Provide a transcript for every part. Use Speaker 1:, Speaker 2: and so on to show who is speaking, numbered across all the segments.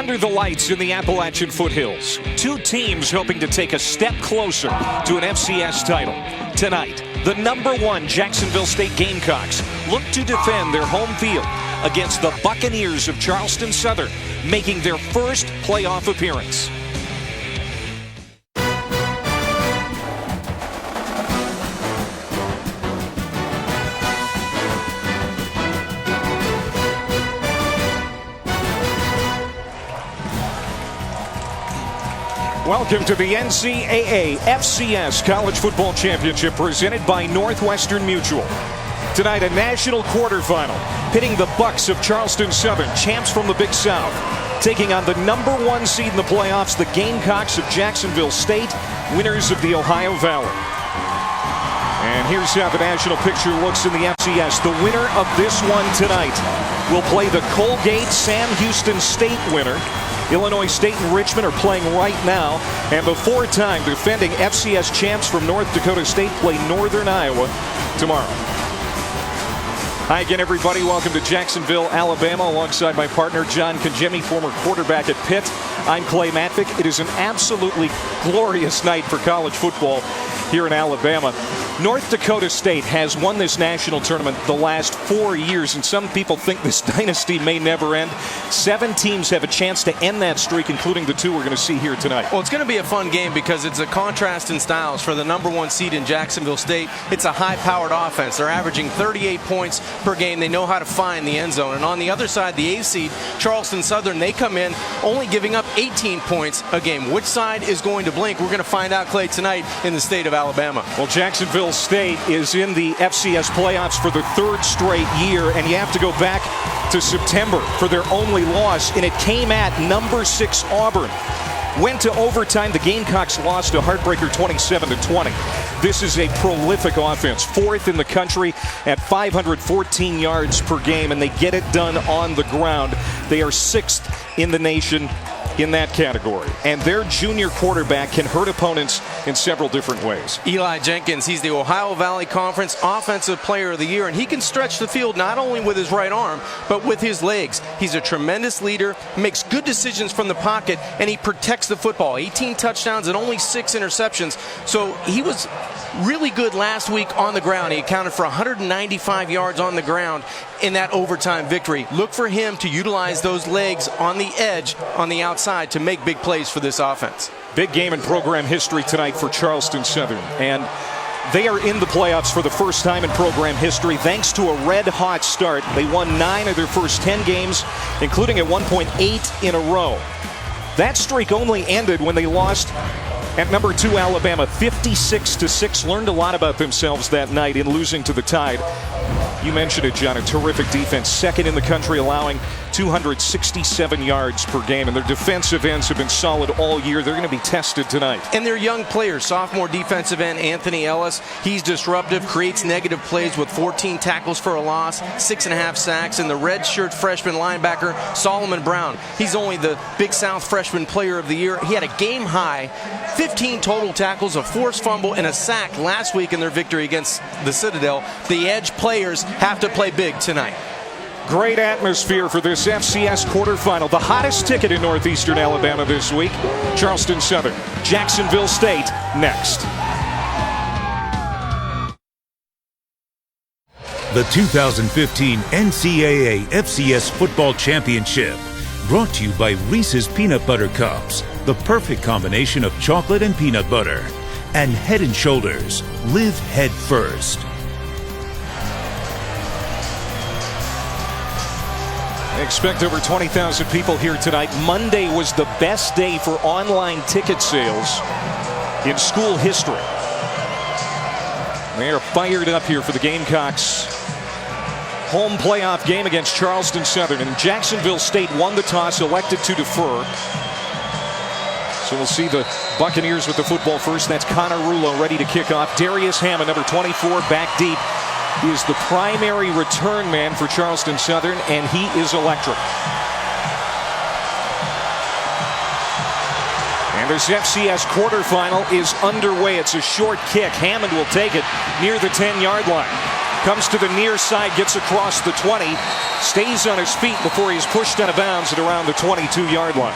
Speaker 1: Under the lights in the Appalachian foothills, two teams hoping to take a step closer to an FCS title. Tonight, the #1 Jacksonville State Gamecocks look to defend their home field against the Buccaneers of Charleston Southern, making their first playoff appearance. Welcome to the NCAA FCS College Football Championship presented by Northwestern Mutual. Tonight, a national quarterfinal pitting the Bucs of Charleston Southern, champs from the Big South, taking on the #1 seed in the playoffs, the Gamecocks of Jacksonville State, winners of the Ohio Valley. And here's how the national picture looks in the FCS. The winner of this one tonight will play the Colgate-Sam Houston State winner. Illinois State and Richmond are playing right now, and the four-time defending FCS champs from North Dakota State play Northern Iowa tomorrow. Hi again, everybody. Welcome to Jacksonville, Alabama, alongside my partner, John Congemi, former quarterback at Pitt. I'm Clay Matvick. It is an absolutely glorious night for college football here in Alabama. North Dakota State has won this national tournament the last 4 years, and some people think this dynasty may never end. 7 teams have a chance to end that streak, including the 2 we're going to see here tonight.
Speaker 2: Well, it's going to be a fun game because it's a contrast in styles. For the #1 seed in Jacksonville State, it's a high-powered offense. They're averaging 38 points per game. They know how to find the end zone. And on the other side, the 8th seed, Charleston Southern, they come in only giving up 18 points a game. Which side is going to blink? We're going to find out, Clay, tonight in the state of Alabama.
Speaker 1: Well, Jacksonville State is in the FCS playoffs for the 3rd straight year, and you have to go back to September for their only loss, and it came at #6 Auburn. Went to overtime. The Gamecocks lost a heartbreaker 27-20. This is a prolific offense, 4th in the country at 514 yards per game, and they get it done on the ground. They are 6th in the nation in that category, and their junior quarterback can hurt opponents in several different ways.
Speaker 2: Eli Jenkins, he's the Ohio Valley Conference Offensive Player of the Year, and he can stretch the field not only with his right arm, but with his legs. He's a tremendous leader, makes good decisions from the pocket, and he protects the football. 18 touchdowns and only 6 interceptions, so he was really good last week on the ground. He accounted for 195 yards on the ground in that overtime victory. Look for him to utilize those legs on the edge, on the outside, to make big plays for this offense.
Speaker 1: Big game in program history tonight for Charleston Southern, and they are in the playoffs for the first time in program history thanks to a red-hot start. They won 9 of their first 10 games, including at one point 8 in a row. That streak only ended when they lost at #2 Alabama 56-6. Learned a lot about themselves that night in losing to the Tide. You mentioned it, John, a terrific defense, 2nd in the country, allowing 267 yards per game, and their defensive ends have been solid all year. They're going to be tested tonight.
Speaker 2: And they're young players. Sophomore defensive end Anthony Ellis, he's disruptive, creates negative plays with 14 tackles for a loss, 6.5 sacks, and the redshirt freshman linebacker Solomon Brown. He's only the Big South Freshman Player of the Year. He had a game-high 15 total tackles, a forced fumble, and a sack last week in their victory against the Citadel. The edge players have to play big tonight.
Speaker 1: Great atmosphere for this FCS quarterfinal. The hottest ticket in northeastern Alabama this week. Charleston Southern, Jacksonville State next.
Speaker 3: The 2015 NCAA FCS Football Championship. Brought to you by Reese's Peanut Butter Cups. The perfect combination of chocolate and peanut butter. And Head & Shoulders. Live head first.
Speaker 1: Expect over 20,000 people here tonight. Monday was the best day for online ticket sales in school history. They are fired up here for the Gamecocks' home playoff game against Charleston Southern. And Jacksonville State won the toss, elected to defer. So we'll see the Buccaneers with the football first. That's Connor Rulo ready to kick off. Darius Hammond, number 24, back deep, is the primary return man for Charleston Southern, and he is electric. And this FCS quarterfinal is underway. It's a short kick. Hammond will take it near the 10-yard line. Comes to the near side, gets across the 20, stays on his feet before he's pushed out of bounds at around the 22-yard line.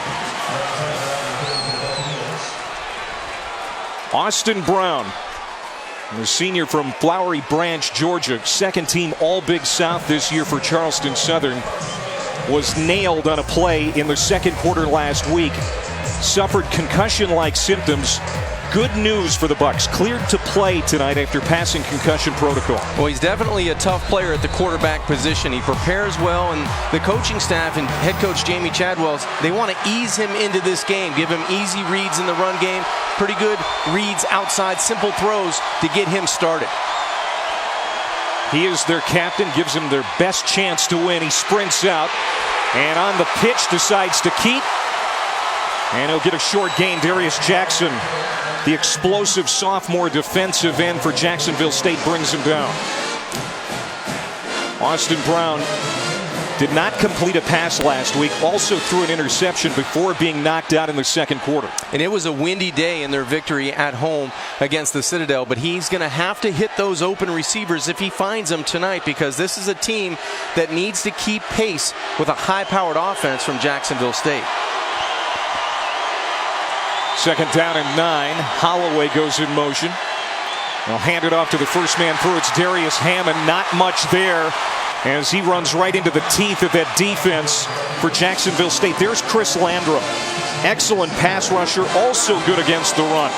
Speaker 1: Austin Brown, the senior from Flowery Branch, Georgia, second team All-Big South this year for Charleston Southern, was nailed on a play in the second quarter last week. Suffered concussion-like symptoms. Good news for the Bucks. Cleared to play tonight after passing concussion protocol.
Speaker 2: Well, he's definitely a tough player at the quarterback position. He prepares well, and the coaching staff and head coach Jamie Chadwell, they want to ease him into this game, give him easy reads in the run game, pretty good reads outside, simple throws to get him started.
Speaker 1: He is their captain, gives him their best chance to win. He sprints out, and on the pitch decides to keep. And he'll get a short gain. Darius Jackson, the explosive sophomore defensive end for Jacksonville State, brings him down. Austin Brown did not complete a pass last week. Also threw an interception before being knocked out in the second quarter.
Speaker 2: And it was a windy day in their victory at home against the Citadel, but he's going to have to hit those open receivers if he finds them tonight, because this is a team that needs to keep pace with a high-powered offense from Jacksonville State.
Speaker 1: Second down and 9. Holloway goes in motion. They'll hand it off to the first man through. It's Darius Hammond. Not much there as he runs right into the teeth of that defense for Jacksonville State. There's Chris Landrum. Excellent pass rusher, also good against the run.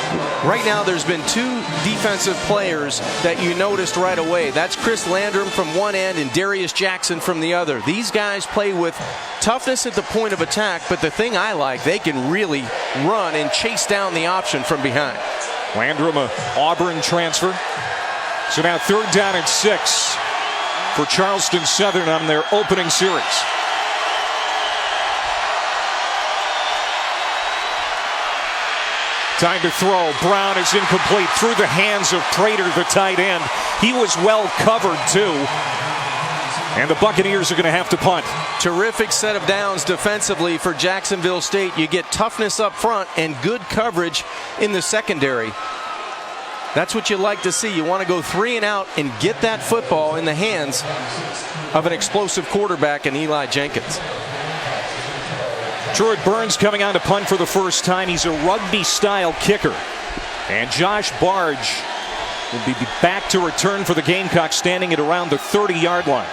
Speaker 2: Right now there's been two defensive players that you noticed right away. That's Chris Landrum from one end and Darius Jackson from the other. These guys play with toughness at the point of attack, but the thing I like, they can really run and chase down the option from behind.
Speaker 1: Landrum, a Auburn transfer. So now third down and 6 for Charleston Southern on their opening series. Time to throw. Brown is incomplete through the hands of Prater, the tight end. He was well covered too. And the Buccaneers are going to have to punt.
Speaker 2: Terrific set of downs defensively for Jacksonville State. You get toughness up front and good coverage in the secondary. That's what you like to see. You want to go 3 and out and get that football in the hands of an explosive quarterback in Eli Jenkins.
Speaker 1: Truett Burns coming on to punt for the first time. He's a rugby-style kicker. And Josh Barge will be back to return for the Gamecocks, standing at around the 30-yard line.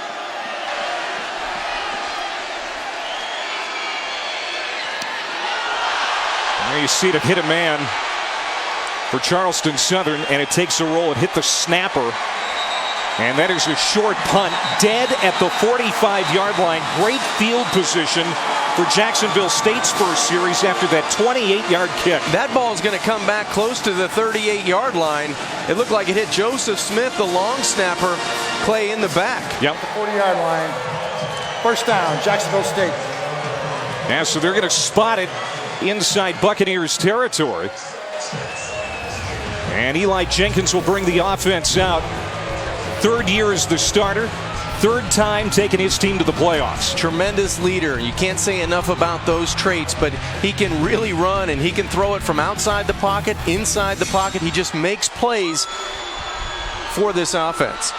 Speaker 1: There you see it hit a man for Charleston Southern, and it takes a roll. It hit the snapper. And that is a short punt, dead at the 45-yard line. Great field position for Jacksonville State's first series after that 28-yard kick.
Speaker 2: That ball is going to come back close to the 38-yard line. It looked like it hit Joseph Smith, the long snapper. Clay in the back.
Speaker 1: Yep.
Speaker 4: 40-yard line. First down, Jacksonville State.
Speaker 1: Yeah, so they're going to spot it inside Buccaneers territory. And Eli Jenkins will bring the offense out. Third year as the starter. Third time taking his team to the playoffs.
Speaker 2: Tremendous leader. You can't say enough about those traits, but he can really run and he can throw it from outside the pocket, inside the pocket. He just makes plays for this offense.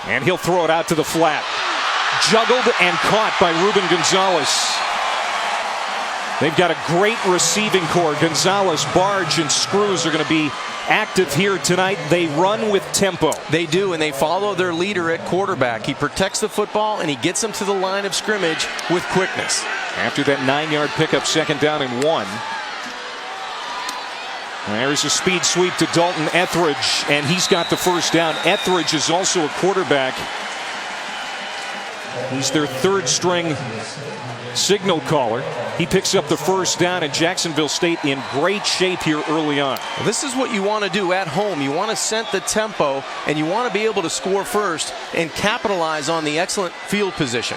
Speaker 1: And he'll throw it out to the flat. Juggled and caught by Ruben Gonzalez. They've got a great receiving core. Gonzalez, Barge, and Screws are going to be active here tonight. They run with tempo.
Speaker 2: They do, and they follow their leader at quarterback. He protects the football, and he gets them to the line of scrimmage with quickness.
Speaker 1: After that 9-yard pickup, second down and 1. There's a speed sweep to Dalton Etheridge, and he's got the first down. Etheridge is also a quarterback. He's their third string signal caller. He picks up the first down, and Jacksonville State in great shape here early on.
Speaker 2: This is what you want to do at home. You want to set the tempo, and you want to be able to score first and capitalize on the excellent field position.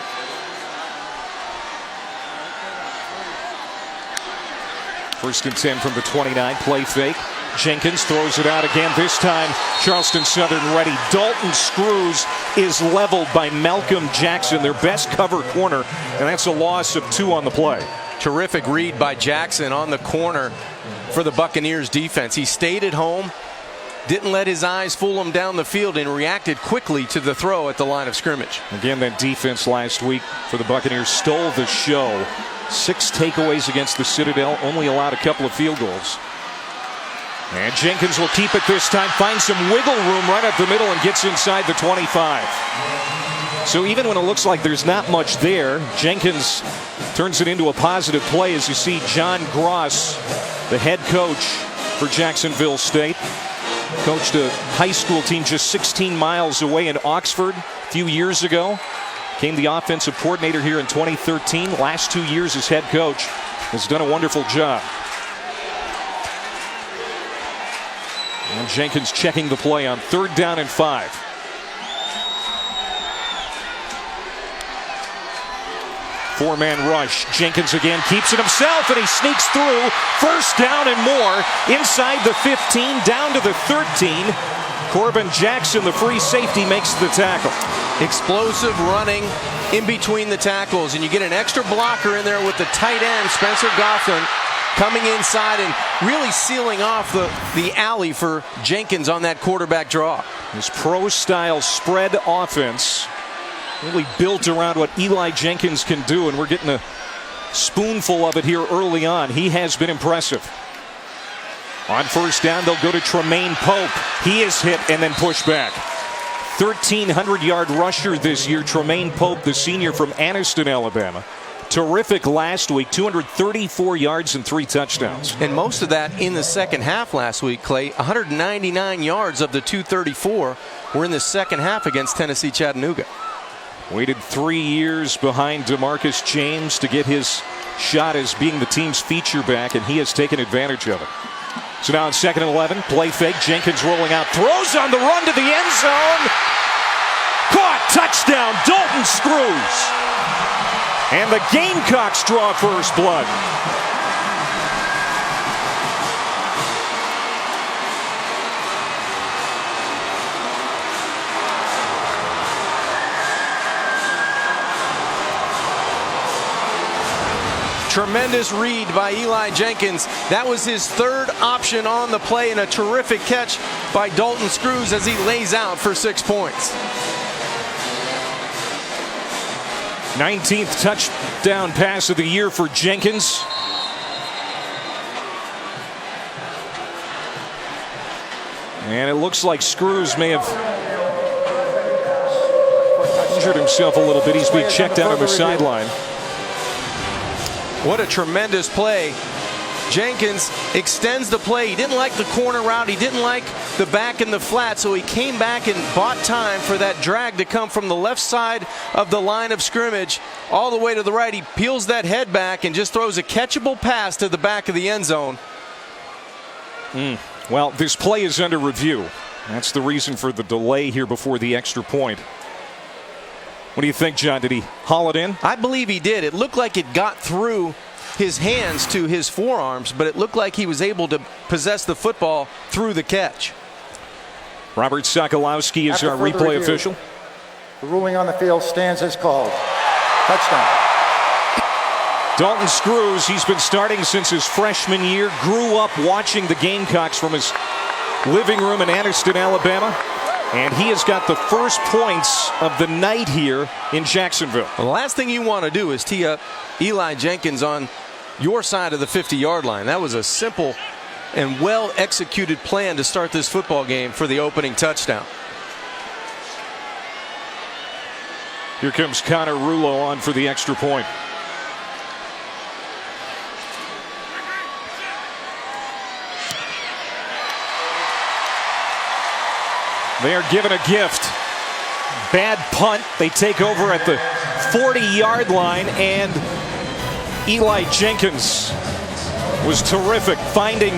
Speaker 1: First and 10 from the 29. Play fake. Jenkins throws it out again. This time, Charleston Southern ready. Dalton Screws is leveled by Malcolm Jackson, their best cover corner, and that's a loss of 2 on the play.
Speaker 2: Terrific read by Jackson on the corner for the Buccaneers defense. He stayed at home, didn't let his eyes fool him down the field and reacted quickly to the throw at the line of scrimmage.
Speaker 1: Again, that defense last week for the Buccaneers stole the show. 6 takeaways against the Citadel, only allowed a couple of field goals. And Jenkins will keep it this time, finds some wiggle room right up the middle and gets inside the 25. So even when it looks like there's not much there, Jenkins turns it into a positive play as you see John Gross, the head coach for Jacksonville State. Coached a high school team just 16 miles away in Oxford a few years ago. Became the offensive coordinator here in 2013. Last 2 years as head coach. Has done a wonderful job. And Jenkins checking the play on 3rd down and 5. Four-man rush. Jenkins again keeps it himself, and he sneaks through. 1st down and more. Inside the 15, down to the 13. Corbin Jackson, the free safety, makes the tackle.
Speaker 2: Explosive running in between the tackles, and you get an extra blocker in there with the tight end, Spencer Goffin, coming inside and really sealing off the alley for Jenkins on that quarterback draw.
Speaker 1: His pro-style spread offense really built around what Eli Jenkins can do, and we're getting a spoonful of it here early on. He has been impressive. On 1st down, they'll go to Tremaine Pope. He is hit and then pushed back. 1,300-yard rusher this year, Tremaine Pope, the senior from Anniston, Alabama. Terrific last week, 234 yards and 3 touchdowns.
Speaker 2: And most of that in the second half last week, Clay. 199 yards of the 234 were in the second half against Tennessee Chattanooga.
Speaker 1: Waited 3 years behind DeMarcus James to get his shot as being the team's feature back, and he has taken advantage of it. So now on 2nd and 11, play fake. Jenkins rolling out, throws on the run to the end zone. Caught, touchdown, Dalton Screws. And the Gamecocks draw first blood.
Speaker 2: Tremendous read by Eli Jenkins. That was his 3rd option on the play, and a terrific catch by Dalton Screws as he lays out for 6 points.
Speaker 1: 19th touchdown pass of the year for Jenkins. And it looks like Screws may have injured himself a little bit. He's being checked out on the sideline.
Speaker 2: What a tremendous play. Jenkins extends the play. He didn't like the corner route. He didn't like the back and the flat, so he came back and bought time for that drag to come from the left side of the line of scrimmage all the way to the right. He peels that head back and just throws a catchable pass to the back of the end zone.
Speaker 1: Well, this play is under review. That's the reason for the delay here before the extra point. What do you think, John? Did he haul it in?
Speaker 2: I believe he did. It looked like it got through his hands to his forearms, but it looked like he was able to possess the football through the catch.
Speaker 1: Robert Sokolowski is our replay official.
Speaker 4: The ruling on the field stands as called. Touchdown.
Speaker 1: Dalton Screws, he's been starting since his freshman year, grew up watching the Gamecocks from his living room in Anniston, Alabama. And he has got the first points of the night here in Jacksonville.
Speaker 2: Well, the last thing you want to do is tee up Eli Jenkins on your side of the 50-yard line. That was a simple and well-executed plan to start this football game for the opening touchdown.
Speaker 1: Here comes Connor Rulo on for the extra point. They are given a gift. Bad punt. They take over at the 40-yard line, and Eli Jenkins was terrific, finding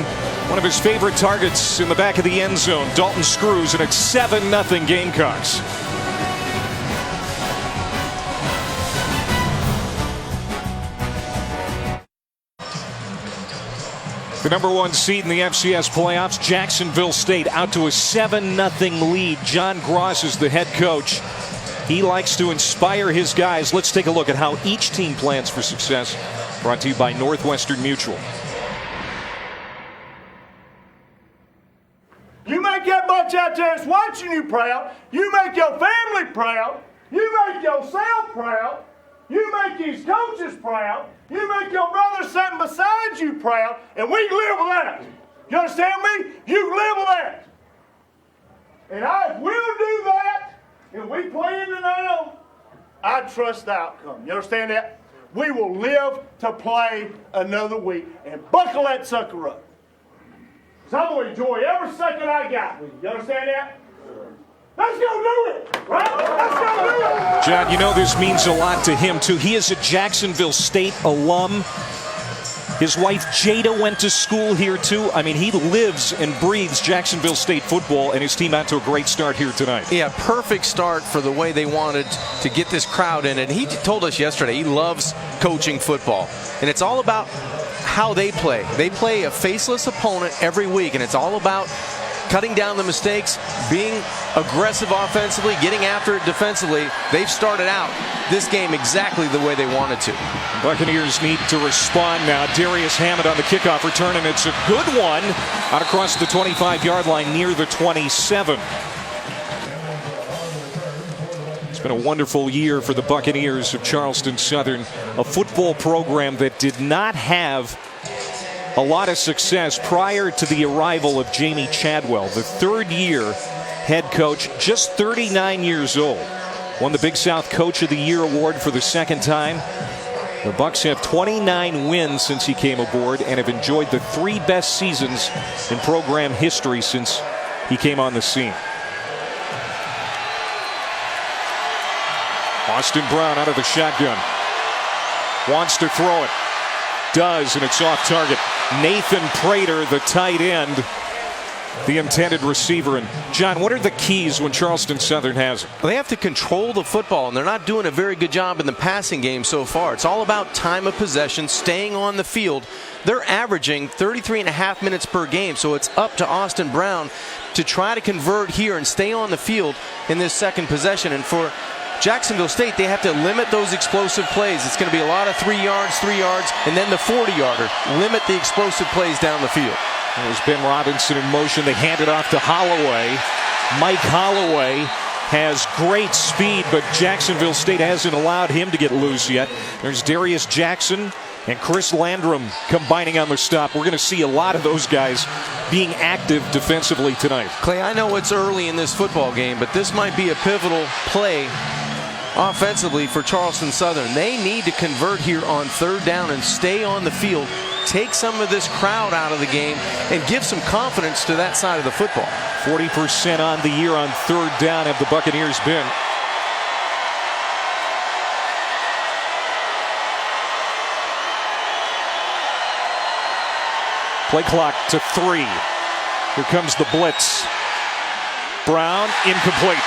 Speaker 1: one of his favorite targets in the back of the end zone, Dalton Screws, and it's 7-0 Gamecocks. The number 1 seed in the FCS playoffs, Jacksonville State, out to a 7-0 lead. John Gross is the head coach. He likes to inspire his guys. Let's take a look at how each team plans for success. Brought to you by Northwestern Mutual.
Speaker 5: You might get coach out there that's watching you proud. You make your family proud. You make yourself proud. You make these coaches proud. You make your brother sitting beside you proud. And we live with that. You understand me? You live with that. And if we'll do that, and we play in the now, I trust the outcome. You understand that? We will live to play another week and buckle that sucker up. So I'm going to enjoy every second I got. You understand that? Let's go do it, right? Let's go do it.
Speaker 1: John, you know this means a lot to him, too. He is a Jacksonville State alum. His wife, Jada, went to school here, too. I mean, he lives and breathes Jacksonville State football, and his team out to a great start here tonight.
Speaker 2: Yeah, perfect start for the way they wanted to get this crowd in. And he told us yesterday he loves coaching football. And it's all about how they play. They play a faceless opponent every week, and it's all about cutting down the mistakes, being aggressive offensively, getting after it defensively. They've started out this game exactly the way they wanted to.
Speaker 1: Buccaneers need to respond now. Darius Hammond on the kickoff return, and it's a good one out across the 25-yard line near the 27. It's been a wonderful year for the Buccaneers of Charleston Southern, a football program that did not have a lot of success prior to the arrival of Jamie Chadwell, the third-year head coach, just 39 years old. Won the Big South Coach of the Year award for the second time. The Bucs have 29 wins since he came aboard and have enjoyed the 3 best seasons in program history since he came on the scene. Austin Brown out of the shotgun. Wants to throw it. Does, and it's off target. Nathan Prater, the tight end, the intended receiver. And John, what are the keys when Charleston Southern has it?
Speaker 2: They have to control the football, and they're not doing a very good job in the passing game so far. It's all about time of possession, staying on the field. They're averaging 33.5 minutes per game, so it's up to Austin Brown to try to convert here and stay on the field in this second possession. And for Jacksonville State, they have to limit those explosive plays. It's going to be a lot of 3 yards, and then the 40-yarder. Limit the explosive plays down the field.
Speaker 1: There's Ben Robinson in motion. They hand it off to Holloway. Mike Holloway has great speed, but Jacksonville State hasn't allowed him to get loose yet. There's Darius Jackson and Chris Landrum combining on the stop. We're going to see a lot of those guys being active defensively tonight.
Speaker 2: Clay, I know it's early in this football game, but this might be a pivotal play offensively for Charleston Southern. They need to convert here on third down and stay on the field, take some of this crowd out of the game, and give some confidence to that side of the football.
Speaker 1: 40% on the year on third down have the Buccaneers been. Play clock to 3. Here comes the blitz. Brown, incomplete.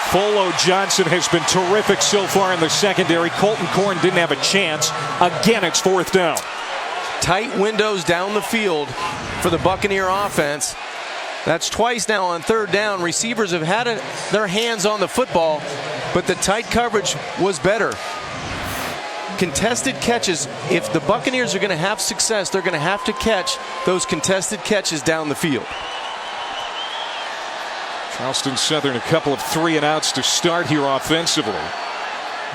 Speaker 1: Folo Johnson has been terrific so far in the secondary. Colton Korn didn't have a chance. Again, it's fourth down.
Speaker 2: Tight windows down the field for the Buccaneer offense. That's twice now on third down. Receivers have had their hands on the football, but the tight coverage was better. Contested catches, if the Buccaneers are going to have success, they're going to have to catch those contested catches down the field.
Speaker 1: Charleston Southern, a couple of 3-and-outs to start here offensively.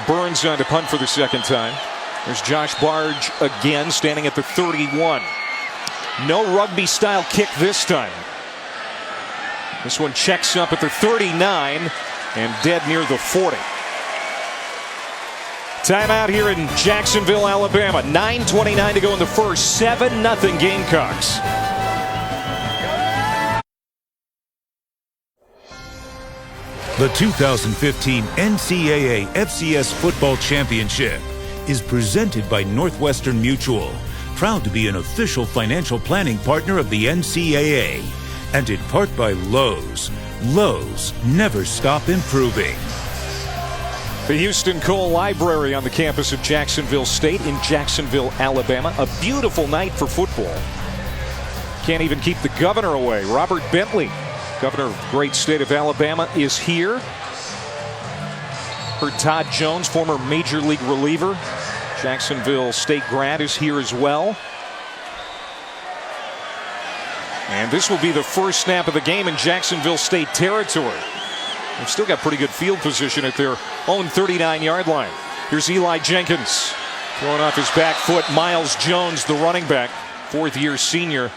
Speaker 1: Burns on to punt for the second time. There's Josh Barge again, standing at the 31. No rugby-style kick this time. This one checks up at the 39 and dead near the 40. Timeout here in Jacksonville, Alabama. 9:29 to go in the first. 7-0 Gamecocks.
Speaker 3: The 2015 NCAA FCS Football Championship is presented by Northwestern Mutual, proud to be an official financial planning partner of the NCAA, and in part by Lowe's. Lowe's, never stop improving.
Speaker 1: The Houston Cole Library on the campus of Jacksonville State in Jacksonville, Alabama. A beautiful night for football. Can't even keep the governor away. Robert Bentley, governor of the great state of Alabama, is here. Heard Todd Jones, former major league reliever, Jacksonville State grad, is here as well. And this will be the first snap of the game in Jacksonville State territory. They've still got pretty good field position at their own 39-yard line. Here's Eli Jenkins throwing off his back foot. Miles Jones, the running back, fourth-year senior,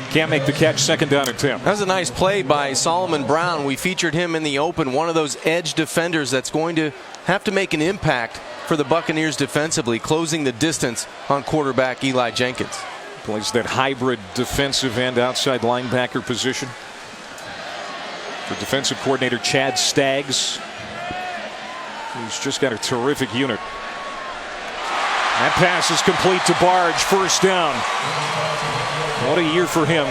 Speaker 1: can't make the catch. Second down and 10.
Speaker 2: That was a nice play by Solomon Brown. We featured him in the open, one of those edge defenders that's going to have to make an impact for the Buccaneers defensively, closing the distance on quarterback Eli Jenkins.
Speaker 1: Plays that hybrid defensive end outside linebacker position for defensive coordinator Chad Staggs, who's just got a terrific unit. That pass is complete to Barge. First down. What a year for him.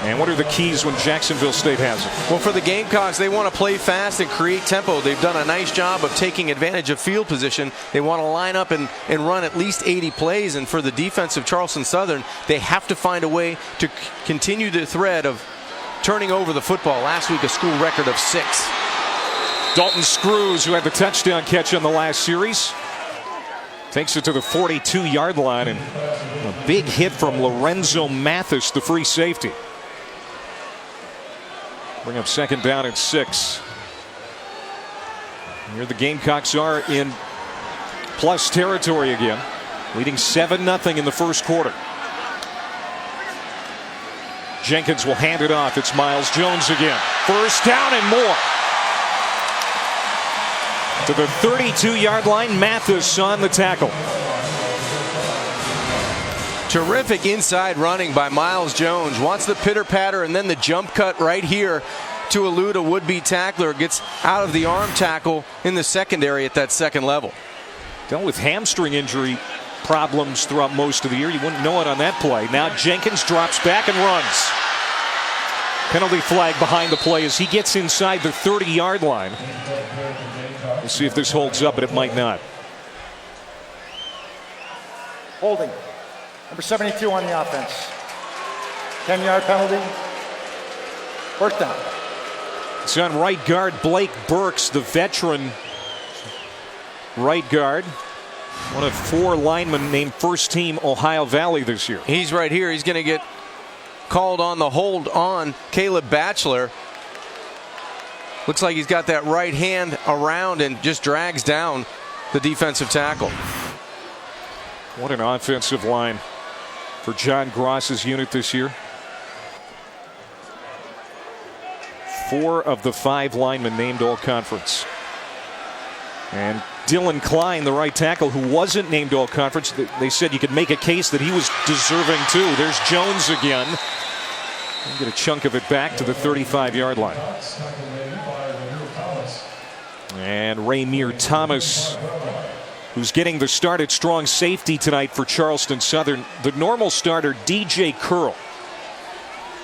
Speaker 1: And what are the keys when Jacksonville State has it?
Speaker 2: Well, for the Gamecocks, they want to play fast and create tempo. They've done a nice job of taking advantage of field position. They want to line up and run at least 80 plays. And for the defense of Charleston Southern, they have to find a way to continue the thread of turning over the football. Last week, a school record of 6.
Speaker 1: Dalton Screws, who had the touchdown catch on the last series, takes it to the 42-yard line, and a big hit from Lorenzo Mathis, the free safety. Bring up second down and 6. Here the Gamecocks are in plus territory again, leading 7-0 in the first quarter. Jenkins will hand it off. It's Miles Jones again. First down and more. To the 32-yard line, Mathis on the tackle.
Speaker 2: Terrific inside running by Miles Jones. Wants the pitter-patter and then the jump cut right here to elude a would-be tackler. Gets out of the arm tackle in the secondary at that second level.
Speaker 1: Dealt with hamstring injury problems throughout most of the year. You wouldn't know it on that play. Now Jenkins drops back and runs. Penalty flag behind the play as he gets inside the 30-yard line. We'll see if this holds up, but it might not.
Speaker 4: Holding. Number 72 on the offense. 10-yard penalty. First down.
Speaker 1: It's on right guard Blake Burks, the veteran right guard. One of 4 linemen named first team Ohio Valley this year.
Speaker 2: He's right here. He's going to get called on the hold on Caleb Batchelor. Looks like he's got that right hand around and just drags down the defensive tackle.
Speaker 1: What an offensive line for John Gross's unit this year. 4 of the 5 linemen named All-Conference. And Dylan Klein, the right tackle, who wasn't named All-Conference, they said you could make a case that he was deserving too. There's Jones again. We'll get a chunk of it back to the 35-yard line. And Raymere Thomas, who's getting the start at strong safety tonight for Charleston Southern. The normal starter, DJ Curl,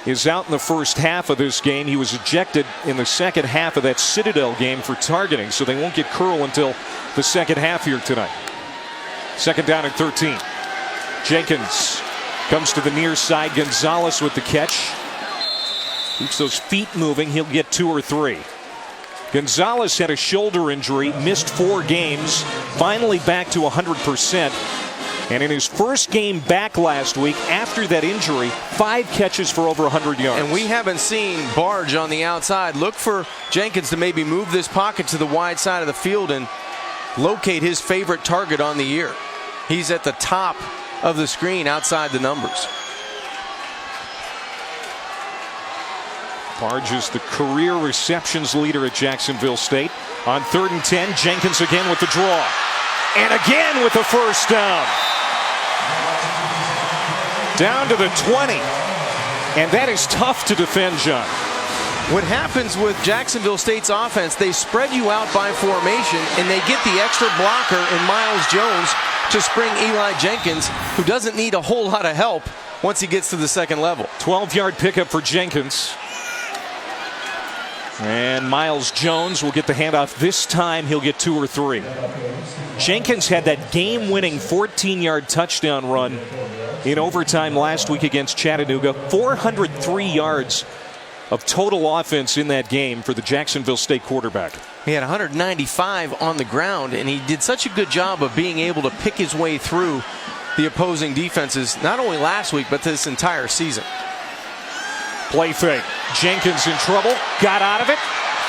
Speaker 1: is out in the first half of this game. He was ejected in the second half of that Citadel game for targeting, so they won't get Curl until the second half here tonight. Second down and 13. Jenkins comes to the near side. Gonzalez with the catch. Keeps those feet moving. He'll get 2 or 3. Gonzalez had a shoulder injury, missed 4 games, finally back to 100%. And in his first game back last week after that injury, 5 catches for over 100 yards.
Speaker 2: And we haven't seen Barge on the outside. Look for Jenkins to maybe move this pocket to the wide side of the field and locate his favorite target on the year. He's at the top of the screen outside the numbers.
Speaker 1: Barge is the career receptions leader at Jacksonville State. On 3rd and 10, Jenkins again with the draw. And again with the first down. Down to the 20. And that is tough to defend, John.
Speaker 2: What happens with Jacksonville State's offense, they spread you out by formation, and they get the extra blocker in Miles Jones to spring Eli Jenkins, who doesn't need a whole lot of help once he gets to the second level.
Speaker 1: 12-yard pickup for Jenkins. And Miles Jones will get the handoff. This time he'll get 2 or 3. Jenkins had that game-winning 14-yard touchdown run in overtime last week against Chattanooga. 403 yards of total offense in that game for the Jacksonville State quarterback.
Speaker 2: He had 195 on the ground, and he did such a good job of being able to pick his way through the opposing defenses, not only last week, but this entire season.
Speaker 1: Play fake. Jenkins in trouble. Got out of it.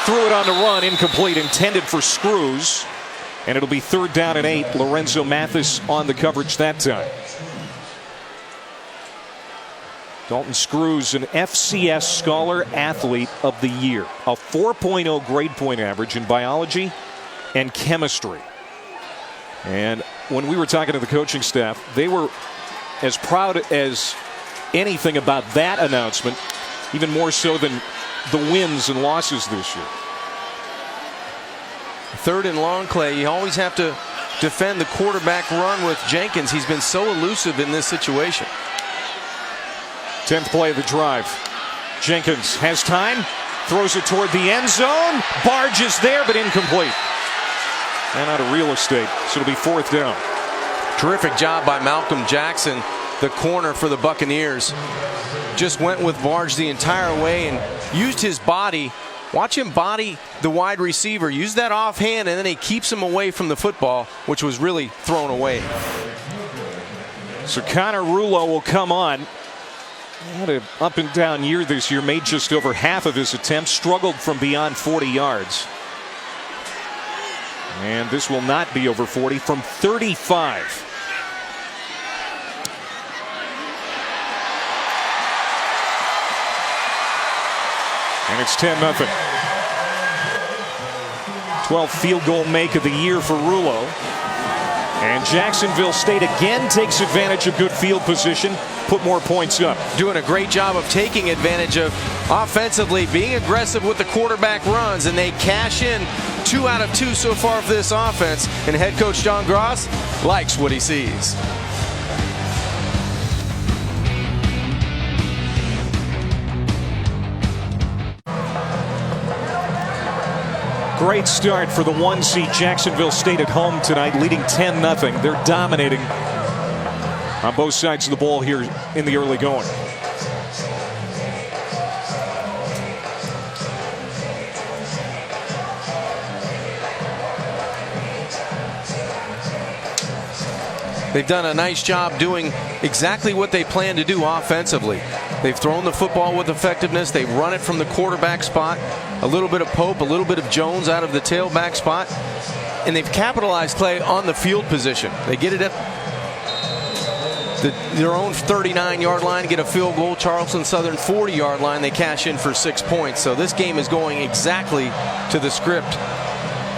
Speaker 1: Threw it on the run. Incomplete. Intended for Screws. And it'll be 3rd down and 8. Lorenzo Mathis on the coverage that time. Dalton Screws, an FCS Scholar Athlete of the Year. A 4.0 grade point average in biology and chemistry. And when we were talking to the coaching staff, they were as proud as anything about that announcement, even more so than the wins and losses this year.
Speaker 2: 3rd and long, Clay. You always have to defend the quarterback run with Jenkins. He's been so elusive in this situation.
Speaker 1: 10th play of the drive. Jenkins has time, throws it toward the end zone. Barge is there, but incomplete. And out of real estate, so it'll be 4th down.
Speaker 2: Terrific job by Malcolm Jackson, the corner for the Buccaneers. Just went with Barge the entire way and used his body. Watch him body the wide receiver. Use that offhand, and then he keeps him away from the football, which was really thrown away.
Speaker 1: So Connor Rulo will come on. He had an up and down year this year. Made just over half of his attempts. Struggled from beyond 40 yards. And this will not be over 40 from 35. And it's 10-0. 12th field goal make of the year for Rulo. And Jacksonville State again takes advantage of good field position, put more points up.
Speaker 2: Doing a great job of taking advantage of offensively, being aggressive with the quarterback runs, and they cash in 2 out of 2 so far for this offense. And head coach John Gross likes what he sees.
Speaker 1: Great start for the 1 seed Jacksonville State at home tonight, leading 10-0. They're dominating on both sides of the ball here in the early going.
Speaker 2: They've done a nice job doing exactly what they plan to do offensively. They've thrown the football with effectiveness. They run it from the quarterback spot. A little bit of Pope, a little bit of Jones out of the tailback spot. And they've capitalized, Clay, on the field position. They get it at their own 39-yard line, get a field goal. Charleston Southern 40-yard line. They cash in for 6 points. So this game is going exactly to the script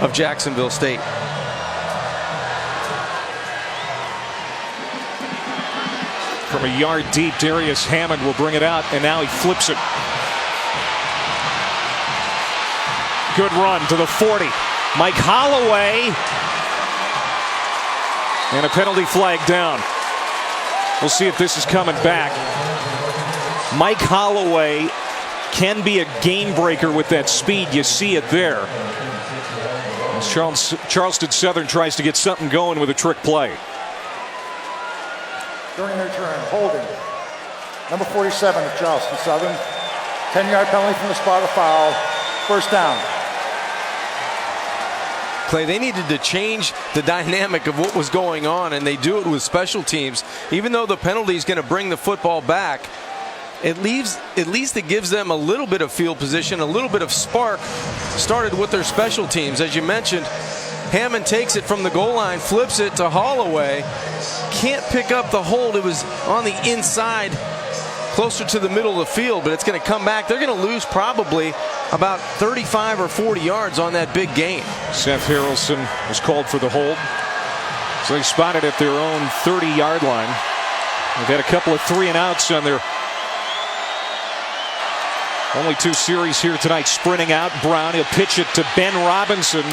Speaker 2: of Jacksonville State.
Speaker 1: From a yard deep, Darius Hammond will bring it out, and now he flips it. Good run to the 40. Mike Holloway. And a penalty flag down. We'll see if this is coming back. Mike Holloway can be a game breaker with that speed. You see it there. As Charleston Southern tries to get something going with a trick play.
Speaker 4: During their turn, holding. Number 47 of Charleston Southern. 10-yard penalty from the spot of foul. 1st down.
Speaker 2: Clay, they needed to change the dynamic of what was going on, and they do it with special teams. Even though the penalty is going to bring the football back, at least it gives them a little bit of field position, a little bit of spark. Started with their special teams. As you mentioned, Hammond takes it from the goal line, flips it to Holloway. Can't pick up the hold. It was on the inside, closer to the middle of the field, but it's going to come back. They're going to lose probably about 35 or 40 yards on that big gain.
Speaker 1: Seth Harrelson was called for the hold. So they spotted at their own 30-yard line. They've had a couple of 3-and-outs on their only 2 series here tonight. Sprinting out, Brown. He'll pitch it to Ben Robinson.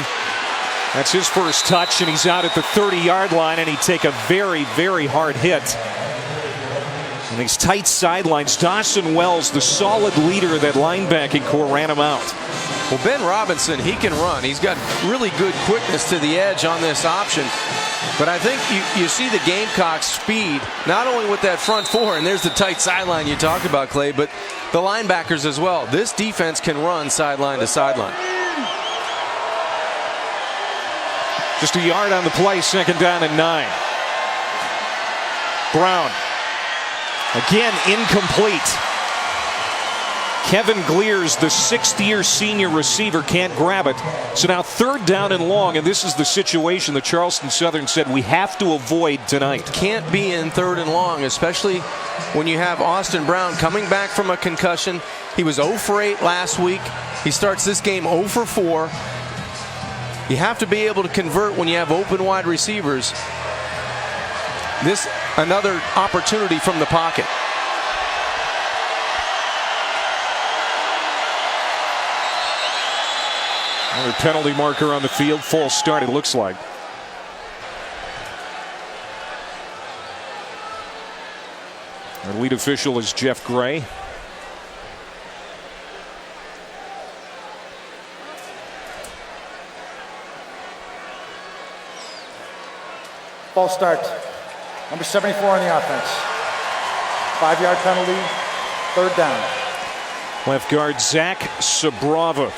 Speaker 1: That's his first touch, and he's out at the 30-yard line, and he'd take a very, very hard hit. And these tight sidelines, Dawson Wells, the solid leader of that linebacking core, ran him out.
Speaker 2: Well, Ben Robinson, he can run. He's got really good quickness to the edge on this option. But I think you see the Gamecocks' speed, not only with that front 4, and there's the tight sideline you talked about, Clay, but the linebackers as well. This defense can run sideline to sideline.
Speaker 1: Just a yard on the play, 2nd down and 9. Brown. Again, incomplete. Kevin Glears, the sixth-year senior receiver, can't grab it. So now 3rd down and long, and this is the situation that Charleston Southern said we have to avoid tonight.
Speaker 2: Can't be in 3rd and long, especially when you have Austin Brown coming back from a concussion. He was 0 for 8 last week. He starts this game 0 for 4. You have to be able to convert when you have open wide receivers. This another opportunity from the pocket.
Speaker 1: Another penalty marker on the field. False start, it looks like. Our lead official is Jeff Gray.
Speaker 4: False start. Number 74 on the offense. 5-yard penalty. 3rd down.
Speaker 1: Left guard Zach Sabrava.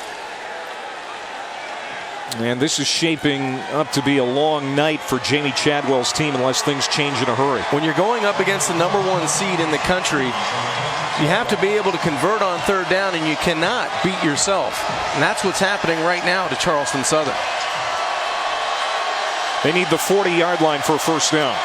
Speaker 1: And this is shaping up to be a long night for Jamie Chadwell's team unless things change in a hurry.
Speaker 2: When you're going up against the #1 seed in the country, you have to be able to convert on 3rd down, and you cannot beat yourself. And that's what's happening right now to Charleston Southern.
Speaker 1: They need the 40-yard line for a 1st down.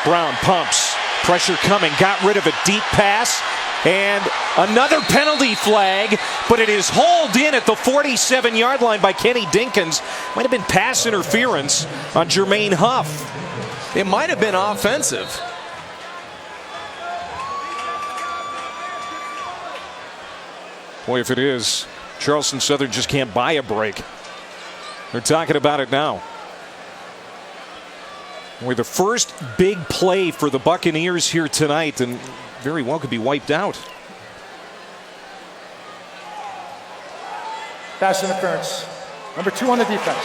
Speaker 1: Brown pumps. Pressure coming. Got rid of a deep pass. And another penalty flag, but it is hauled in at the 47-yard line by Kenny Dinkins. Might have been pass interference on Jermaine Huff.
Speaker 2: It might have been offensive.
Speaker 1: Boy, if it is, Charleston Southern just can't buy a break. They're talking about it now. Boy, the first big play for the Buccaneers here tonight, and very well could be wiped out.
Speaker 4: Pass interference. Number 2 on the defense.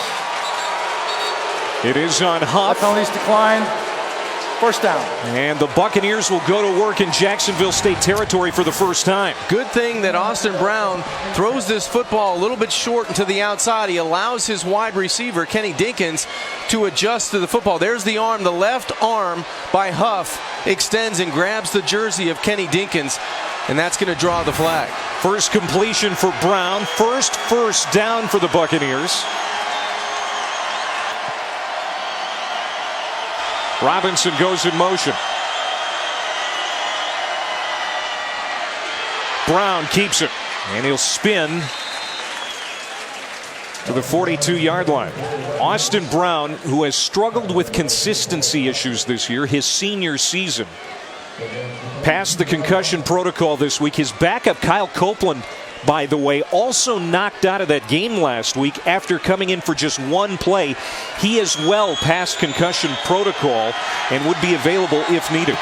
Speaker 1: It is on Huff.
Speaker 4: Penalties declined. 1st down.
Speaker 1: And the Buccaneers will go to work in Jacksonville State territory for the first time.
Speaker 2: Good thing that Austin Brown throws this football a little bit short and to the outside. He allows his wide receiver, Kenny Dinkins, to adjust to the football. There's the arm. The left arm by Huff extends and grabs the jersey of Kenny Dinkins, and that's going to draw the flag.
Speaker 1: First completion for Brown. First down for the Buccaneers. Robinson goes in motion. Brown keeps it, and he'll spin to the 42-yard line. Austin Brown, who has struggled with consistency issues this year, his senior season, passed the concussion protocol this week. His backup, Kyle Copeland, by the way, also knocked out of that game last week after coming in for just 1 play. He as well passed concussion protocol and would be available if needed.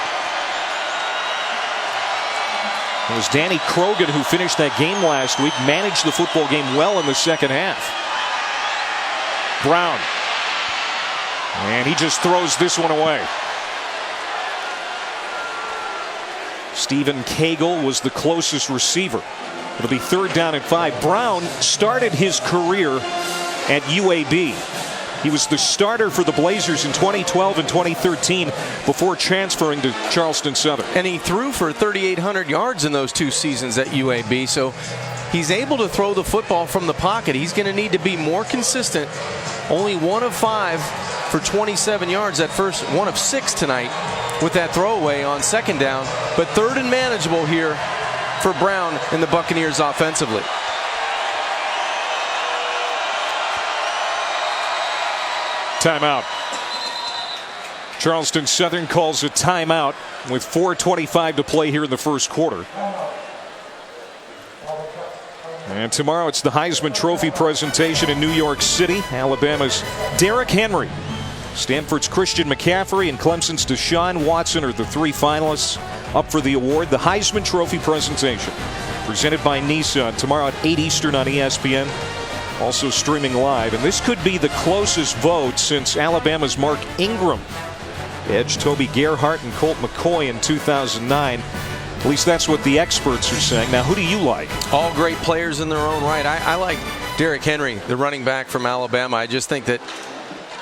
Speaker 1: It was Danny Krogan who finished that game last week, managed the football game well in the second half. Brown. And he just throws this one away. Stephen Cagle was the closest receiver. It'll be 3rd down and 5. Brown started his career at UAB. He was the starter for the Blazers in 2012 and 2013 before transferring to Charleston Southern.
Speaker 2: And he threw for 3,800 yards in those 2 seasons at UAB, so he's able to throw the football from the pocket. He's going to need to be more consistent. Only 1 of 5 for 27 yards. That first 1 of 6 tonight with that throwaway on 2nd down. But 3rd and manageable here for Brown and the Buccaneers offensively.
Speaker 1: Timeout. Charleston Southern calls a timeout with 4:25 to play here in the first quarter. And tomorrow it's the Heisman Trophy presentation in New York City. Alabama's Derrick Henry, Stanford's Christian McCaffrey, and Clemson's Deshaun Watson are the 3 finalists up for the award. The Heisman Trophy presentation presented by Nissan tomorrow at 8 Eastern on ESPN. Also streaming live. And this could be the closest vote since Alabama's Mark Ingram edged Toby Gerhart and Colt McCoy in 2009. At least that's what the experts are saying. Now, who do you like?
Speaker 2: All great players in their own right. I like Derrick Henry, the running back from Alabama. I just think that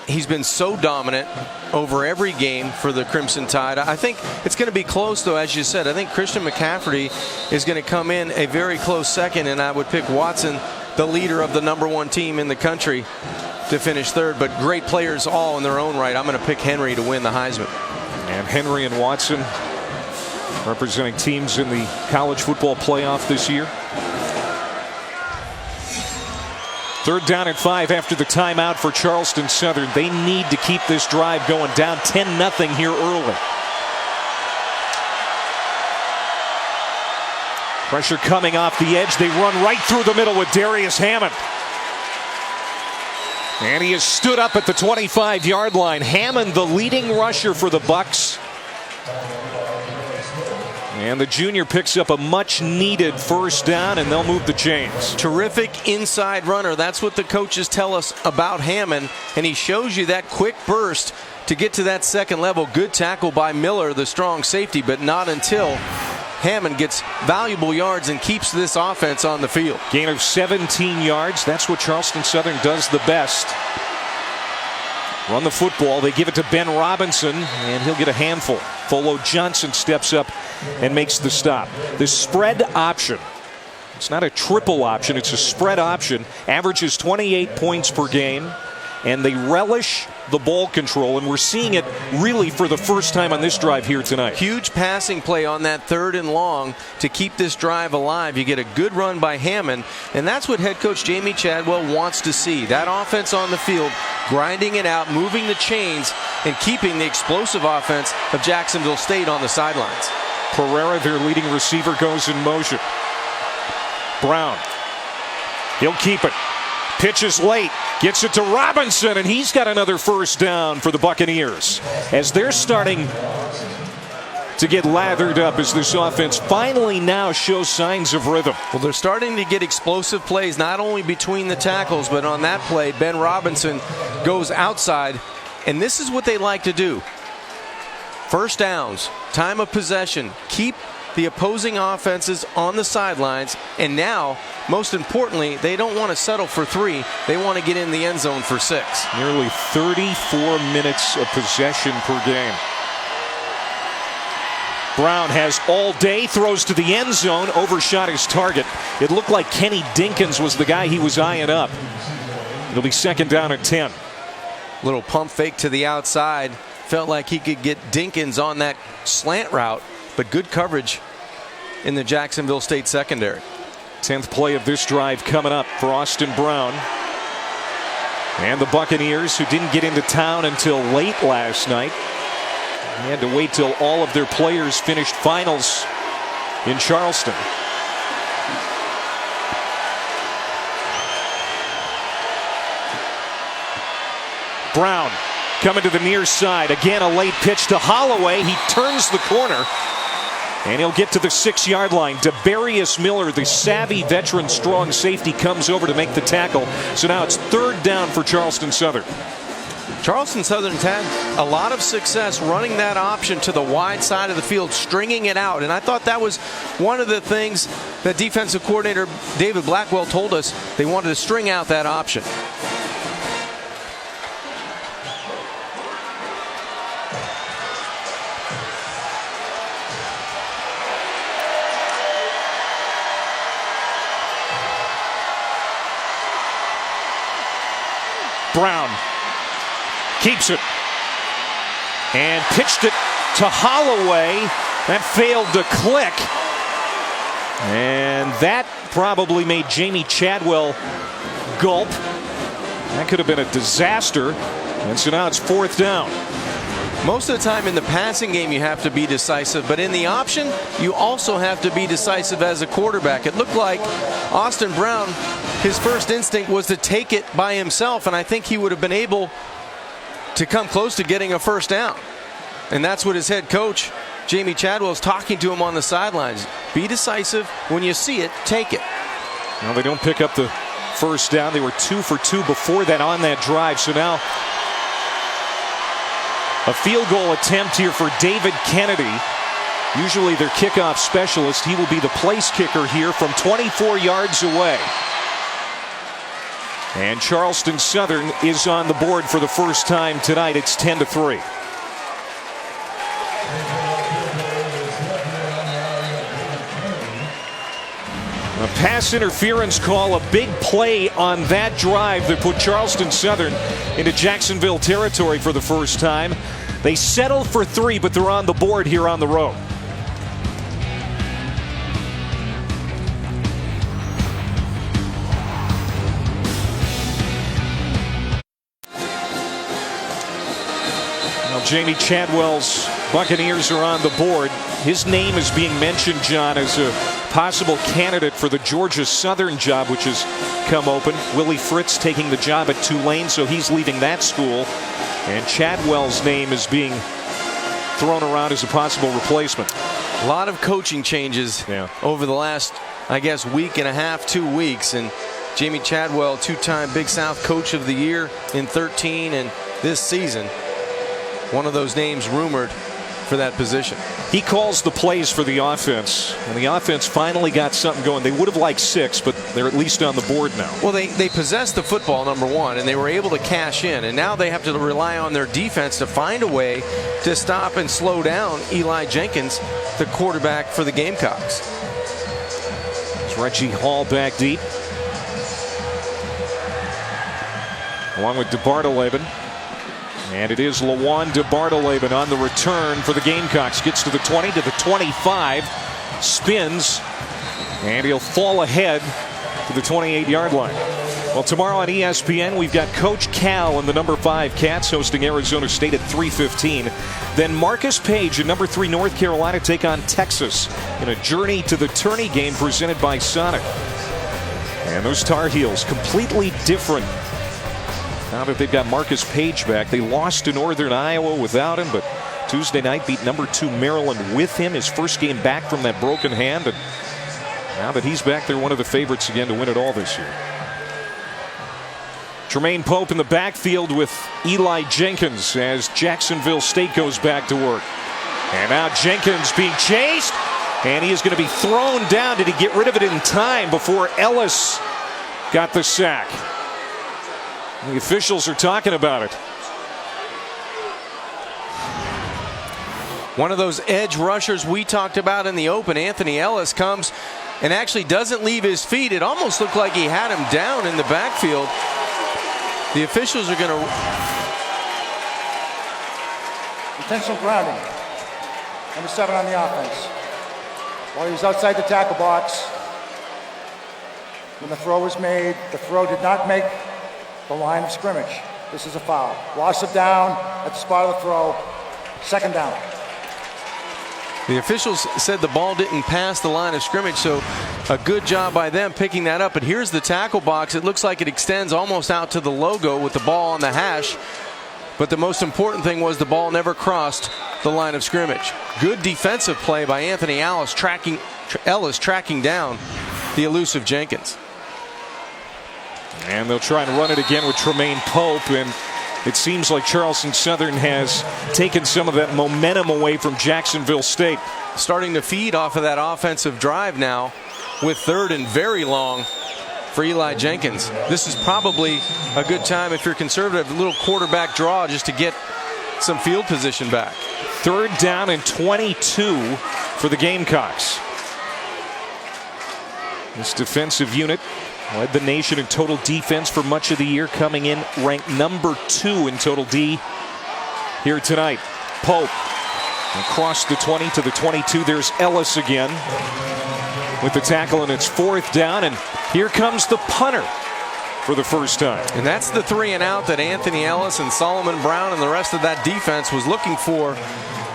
Speaker 2: He's been so dominant over every game for the Crimson Tide. I think it's going to be close, though, as you said. I think Christian McCafferty is going to come in a very close second, and I would pick Watson, the leader of the #1 team in the country, to finish third. But great players all in their own right. I'm going to pick Henry to win the Heisman.
Speaker 1: And Henry and Watson representing teams in the college football playoff this year. 3rd down and 5 after the timeout for Charleston Southern. They need to keep this drive going, down 10-0 here early. Pressure coming off the edge. They run right through the middle with Darius Hammond. And he has stood up at the 25-yard line. Hammond, the leading rusher for the Bucks. And the junior picks up a much-needed 1st down, and they'll move the chains.
Speaker 2: Terrific inside runner. That's what the coaches tell us about Hammond, and he shows you that quick burst to get to that second level. Good tackle by Miller, the strong safety, but not until Hammond gets valuable yards and keeps this offense on the field.
Speaker 1: Gain of 17 yards. That's what Charleston Southern does the best. Run the football. They give it to Ben Robinson, and he'll get a handful. Folo Johnson steps up and makes the stop. The spread option. It's not a triple option. It's a spread option. Averages 28 points per game, and they relish the ball control, and we're seeing it really for the first time on this drive here tonight.
Speaker 2: Huge passing play on that 3rd and long to keep this drive alive. You get a good run by Hammond, and that's what head coach Jamie Chadwell wants to see. That offense on the field, grinding it out, moving the chains, and keeping the explosive offense of Jacksonville State on the sidelines.
Speaker 1: Pereira, their leading receiver, goes in motion. Brown. He'll keep it. Pitches late. Gets it to Robinson, and he's got another 1st down for the Buccaneers. As they're starting to get lathered up as this offense finally now shows signs of rhythm.
Speaker 2: Well, they're starting to get explosive plays, not only between the tackles, but on that play, Ben Robinson goes outside, and this is what they like to do. 1st downs, time of possession, keep the opposing offenses on the sidelines, and now, most importantly, they don't want to settle for 3. They want to get in the end zone for 6.
Speaker 1: Nearly 34 minutes of possession per game. Brown has all day, throws to the end zone, overshot his target. It looked like Kenny Dinkins was the guy he was eyeing up. It'll be 2nd down and 10.
Speaker 2: Little pump fake to the outside. Felt like he could get Dinkins on that slant route, but good coverage in the Jacksonville State secondary.
Speaker 1: 10th play of this drive coming up for Austin Brown. And the Buccaneers, who didn't get into town until late last night. They had to wait till all of their players finished finals in Charleston. Brown coming to the near side. Again, a late pitch to Holloway. He turns the corner, and he'll get to the 6-yard line. DeBarius Miller, the savvy veteran strong safety, comes over to make the tackle. So now it's 3rd down for Charleston Southern.
Speaker 2: Charleston Southern's had a lot of success running that option to the wide side of the field, stringing it out. And I thought that was one of the things that defensive coordinator David Blackwell told us. They wanted to string out that option.
Speaker 1: Brown keeps it and pitched it to Holloway. That failed to click, and that probably made Jamie Chadwell gulp. That could have been a disaster, and so now it's 4th down.
Speaker 2: Most of the time in the passing game you have to be decisive, but in the option you also have to be decisive as a quarterback. It looked like Austin Brown, his first instinct was to take it by himself, and I think he would have been able to come close to getting a 1st down. And that's what his head coach, Jamie Chadwell, is talking to him on the sidelines. Be decisive. When you see it, take it.
Speaker 1: Well, they don't pick up the 1st down. They were 2 for 2 before that on that drive. So now a field goal attempt here for David Kennedy. Usually their kickoff specialist. He will be the place kicker here from 24 yards away. And Charleston Southern is on the board for the first time tonight. It's 10-3. A pass interference call, a big play on that drive that put Charleston Southern into Jacksonville territory for the first time. They settled for 3, but they're on the board here on the road. Jamie Chadwell's Buccaneers are on the board. His name is being mentioned, John, as a possible candidate for the Georgia Southern job, which has come open. Willie Fritz taking the job at Tulane, so he's leaving that school. And Chadwell's name is being thrown around as a possible replacement.
Speaker 2: A lot of coaching changes over the last, I guess, week and a half, 2 weeks. And Jamie Chadwell, two-time Big South Coach of the Year in 13 and this season. One of those names rumored for that position.
Speaker 1: He calls the plays for the offense, and the offense finally got something going. They would have liked 6, but they're at least on the board now.
Speaker 2: Well, they possessed the football, number one, and they were able to cash in, and now they have to rely on their defense to find a way to stop and slow down Eli Jenkins, the quarterback for the Gamecocks.
Speaker 1: It's Reggie Hall back deep, along with DeBartoleben. And it is Lawan DeBartoleben on the return for the Gamecocks. Gets to the 20, to the 25, spins, and he'll fall ahead to the 28-yard line. Well, tomorrow on ESPN, we've got Coach Cal and the number 5 Cats hosting Arizona State at 3:15. Then Marcus Page and number 3 North Carolina take on Texas in a journey to the tourney game presented by Sonic. And those Tar Heels completely different now that they've got Marcus Page back. They lost to Northern Iowa without him, but Tuesday night beat number 2 Maryland with him. His first game back from that broken hand. And now that he's back, they're one of the favorites again to win it all this year. Tremaine Pope in the backfield with Eli Jenkins as Jacksonville State goes back to work. And now Jenkins being chased, and he is going to be thrown down. Did he get rid of it in time before Ellis got the sack? The officials are talking about it.
Speaker 2: One of those edge rushers we talked about in the open, Anthony Ellis, comes and actually doesn't leave his feet. It almost looked like he had him down in the backfield. The officials are going to...
Speaker 4: Intentional grounding. Number 7 on the offense. While he was outside the tackle box, when the throw was made, the throw did not make the line of scrimmage. This is a foul. Loss of down at the spot of the throw. Second down.
Speaker 2: The officials said the ball didn't pass the line of scrimmage, so a good job by them picking that up. But here's the tackle box. It looks like it extends almost out to the logo with the ball on the hash. But the most important thing was the ball never crossed the line of scrimmage. Good defensive play by Anthony Ellis tracking down the elusive Jenkins.
Speaker 1: And they'll try and run it again with Tremaine Pope, and it seems like Charleston Southern has taken some of that momentum away from Jacksonville State.
Speaker 2: Starting to feed off of that offensive drive now with 3rd and very long for Eli Jenkins. This is probably a good time, if you're conservative, a little quarterback draw just to get some field position back.
Speaker 1: 3rd down and 22 for the Gamecocks. This defensive unit led the nation in total defense for much of the year, coming in ranked number 2 in total D here tonight. Pope across the 20 to the 22. There's Ellis again with the tackle, and it's 4th down, and here comes the punter for the first time.
Speaker 2: And that's the 3 and out that Anthony Ellis and Solomon Brown and the rest of that defense was looking for.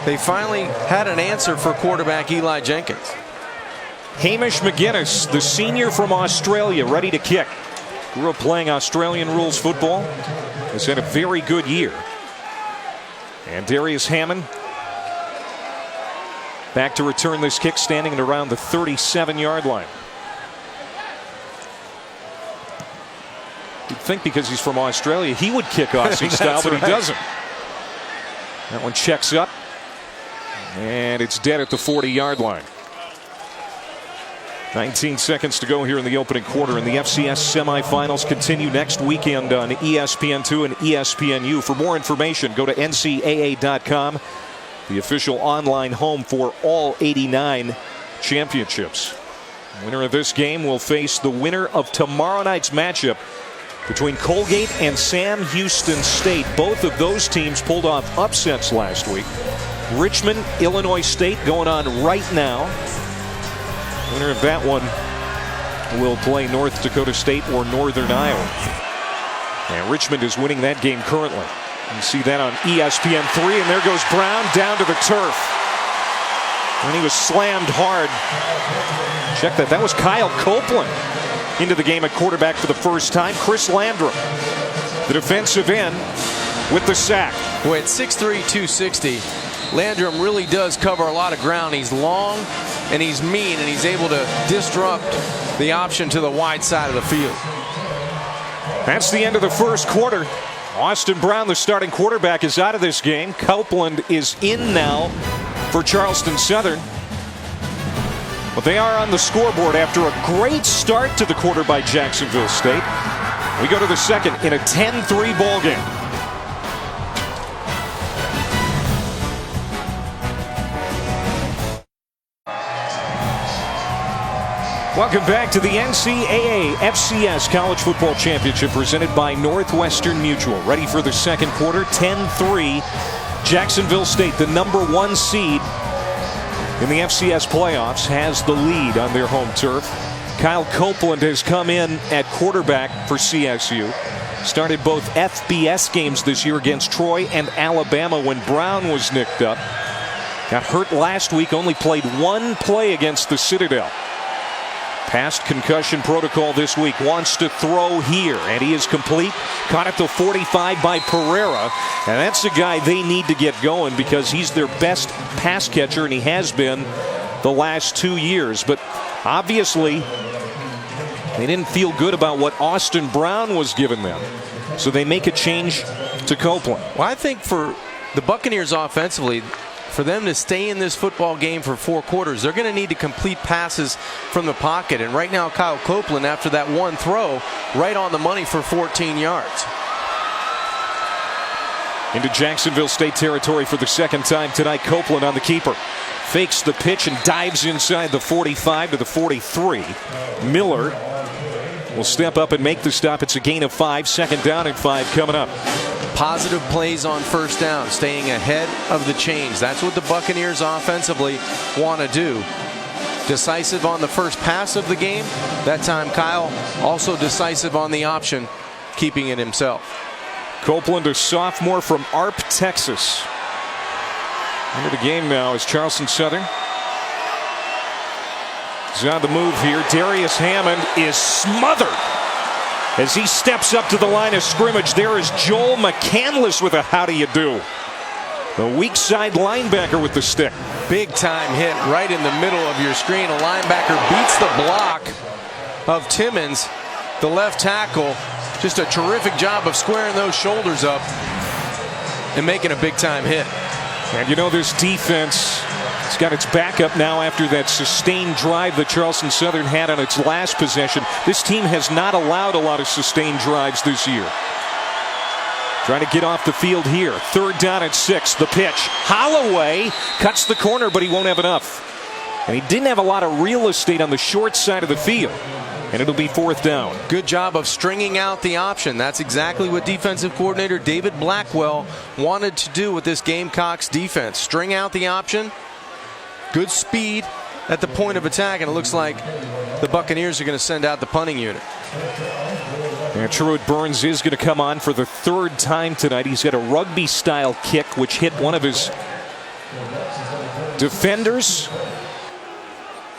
Speaker 2: They finally had an answer for quarterback Eli Jenkins.
Speaker 1: Hamish McGinnis, the senior from Australia, ready to kick. Grew up playing Australian rules football. Has had a very good year. And Darius Hammond back to return this kick, standing at around the 37-yard line. You'd think because he's from Australia, he would kick Aussie style, but he doesn't. That one checks up, and it's dead at the 40-yard line. 19 seconds to go here in the opening quarter, and the FCS semifinals continue next weekend on ESPN2 and ESPNU. For more information, go to ncaa.com, the official online home for all 89 championships. The winner of this game will face the winner of tomorrow night's matchup between Colgate and Sam Houston State. Both of those teams pulled off upsets last week. Richmond, Illinois State going on right now. Winner of that one will play North Dakota State or Northern Iowa. And Richmond is winning that game currently. You see that on ESPN3, and there goes Brown down to the turf. And he was slammed hard. Check that. That was Kyle Copeland into the game at quarterback for the first time. Chris Landrum, the defensive end, with the sack.
Speaker 2: Well, at 6'3", 260, Landrum really does cover a lot of ground. He's long and he's mean, and he's able to disrupt the option to the wide side of the field.
Speaker 1: That's the end of the first quarter. Austin Brown, the starting quarterback, is out of this game. Copeland is in now for Charleston Southern. But they are on the scoreboard after a great start to the quarter by Jacksonville State. We go to the second in a 10-3 ball game. Welcome back to the NCAA FCS College Football Championship presented by Northwestern Mutual. Ready for the second quarter, 10-3. Jacksonville State, the #1 seed in the FCS playoffs, has the lead on their home turf. Kyle Copeland has come in at quarterback for CSU. Started both FBS games this year against Troy and Alabama when Brown was nicked up. Got hurt last week, only played one play against the Citadel. Past concussion protocol this week. Wants to throw here, and he is complete. Caught at the 45 by Pereira, and that's the guy they need to get going because he's their best pass catcher, and he has been the last 2 years. But obviously, they didn't feel good about what Austin Brown was giving them, so they make a change to Copeland.
Speaker 2: Well, I think for the Buccaneers offensively, for them to stay in this football game for 4 quarters, they're going to need to complete passes from the pocket. And right now, Kyle Copeland, after that one throw, right on the money for 14 yards.
Speaker 1: Into Jacksonville State territory for the second time tonight. Copeland on the keeper. Fakes the pitch and dives inside the 45 to the 43. Miller will step up and make the stop. It's a gain of 5. Second down and 5 coming up.
Speaker 2: Positive plays on first down, staying ahead of the chains. That's what the Buccaneers offensively want to do. Decisive on the first pass of the game. That time Kyle also decisive on the option, keeping it himself.
Speaker 1: Copeland, a sophomore from Arp, Texas. Into the game now is Charleston Southern. He's on the move here. Darius Hammond is smothered as he steps up to the line of scrimmage. There is Joel McCandless with a how do you do. The weak side linebacker with the stick.
Speaker 2: Big time hit right in the middle of your screen. A linebacker beats the block of Timmons, the left tackle. Just a terrific job of squaring those shoulders up and making a big time hit.
Speaker 1: And you know, this defense, it's got its backup now after that sustained drive that Charleston Southern had on its last possession. This team has not allowed a lot of sustained drives this year. Trying to get off the field here. Third down and 6. The pitch. Holloway cuts the corner, but he won't have enough. And he didn't have a lot of real estate on the short side of the field. And it'll be 4th down.
Speaker 2: Good job of stringing out the option. That's exactly what defensive coordinator David Blackwell wanted to do with this Gamecocks defense. String out the option. Good speed at the point of attack, and it looks like the Buccaneers are going to send out the punting unit.
Speaker 1: And Sherwood Burns is going to come on for the 3rd time tonight. He's got a rugby-style kick, which hit one of his defenders.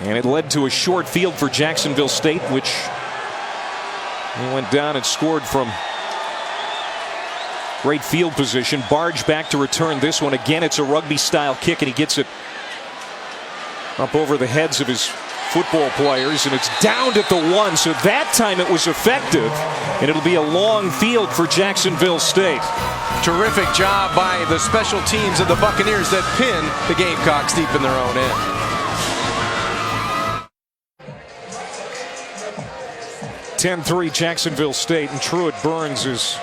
Speaker 1: And it led to a short field for Jacksonville State, which he went down and scored from great field position. Barge back to return this one. Again, it's a rugby-style kick, and he gets it up over the heads of his football players, and it's downed at the 1. So that time it was effective, and it'll be a long field for Jacksonville State.
Speaker 2: Terrific job by the special teams of the Buccaneers that pin the Gamecocks deep in their own end.
Speaker 1: 10-3 Jacksonville State, and Truett Burns is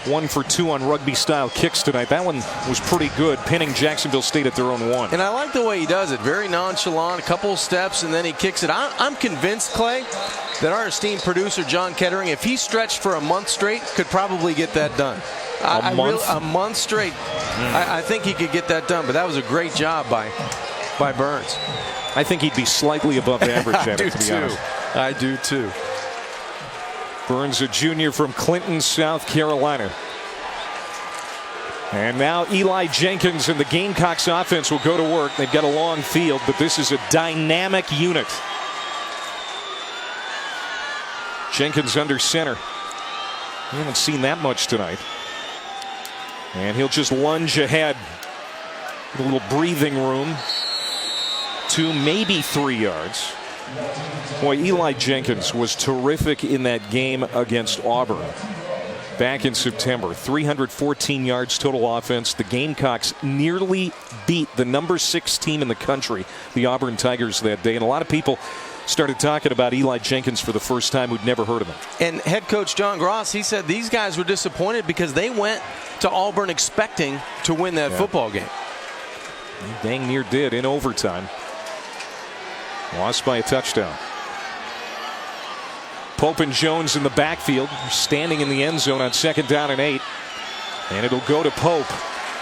Speaker 1: 1 for 2 on rugby-style kicks tonight. That one was pretty good, pinning Jacksonville State at their own 1.
Speaker 2: And I like the way he does it. Very nonchalant, a couple of steps, and then he kicks it. I'm convinced, Clay, that our esteemed producer, John Kettering, if he stretched for a month straight, could probably get that done.
Speaker 1: A
Speaker 2: month straight. I think he could get that done, but that was a great job by Burns.
Speaker 1: I think he'd be slightly above average at it, to be honest.
Speaker 2: I do too.
Speaker 1: Burns, a junior from Clinton, South Carolina. And now Eli Jenkins and the Gamecocks offense will go to work. They've got a long field, but this is a dynamic unit. Jenkins under center. We haven't seen that much tonight. And he'll just lunge ahead. A little breathing room. 2, maybe 3 yards. Boy, Eli Jenkins was terrific in that game against Auburn back in September. 314 yards total offense. The Gamecocks nearly beat the number 6 team in the country, the Auburn Tigers, that day. And a lot of people started talking about Eli Jenkins for the first time who'd never heard of him.
Speaker 2: And head coach John Gross, he said these guys were disappointed because they went to Auburn expecting to win that football game.
Speaker 1: They dang near did in overtime. Lost by a touchdown. Pope and Jones in the backfield, standing in the end zone on 2nd down and 8. And it'll go to Pope.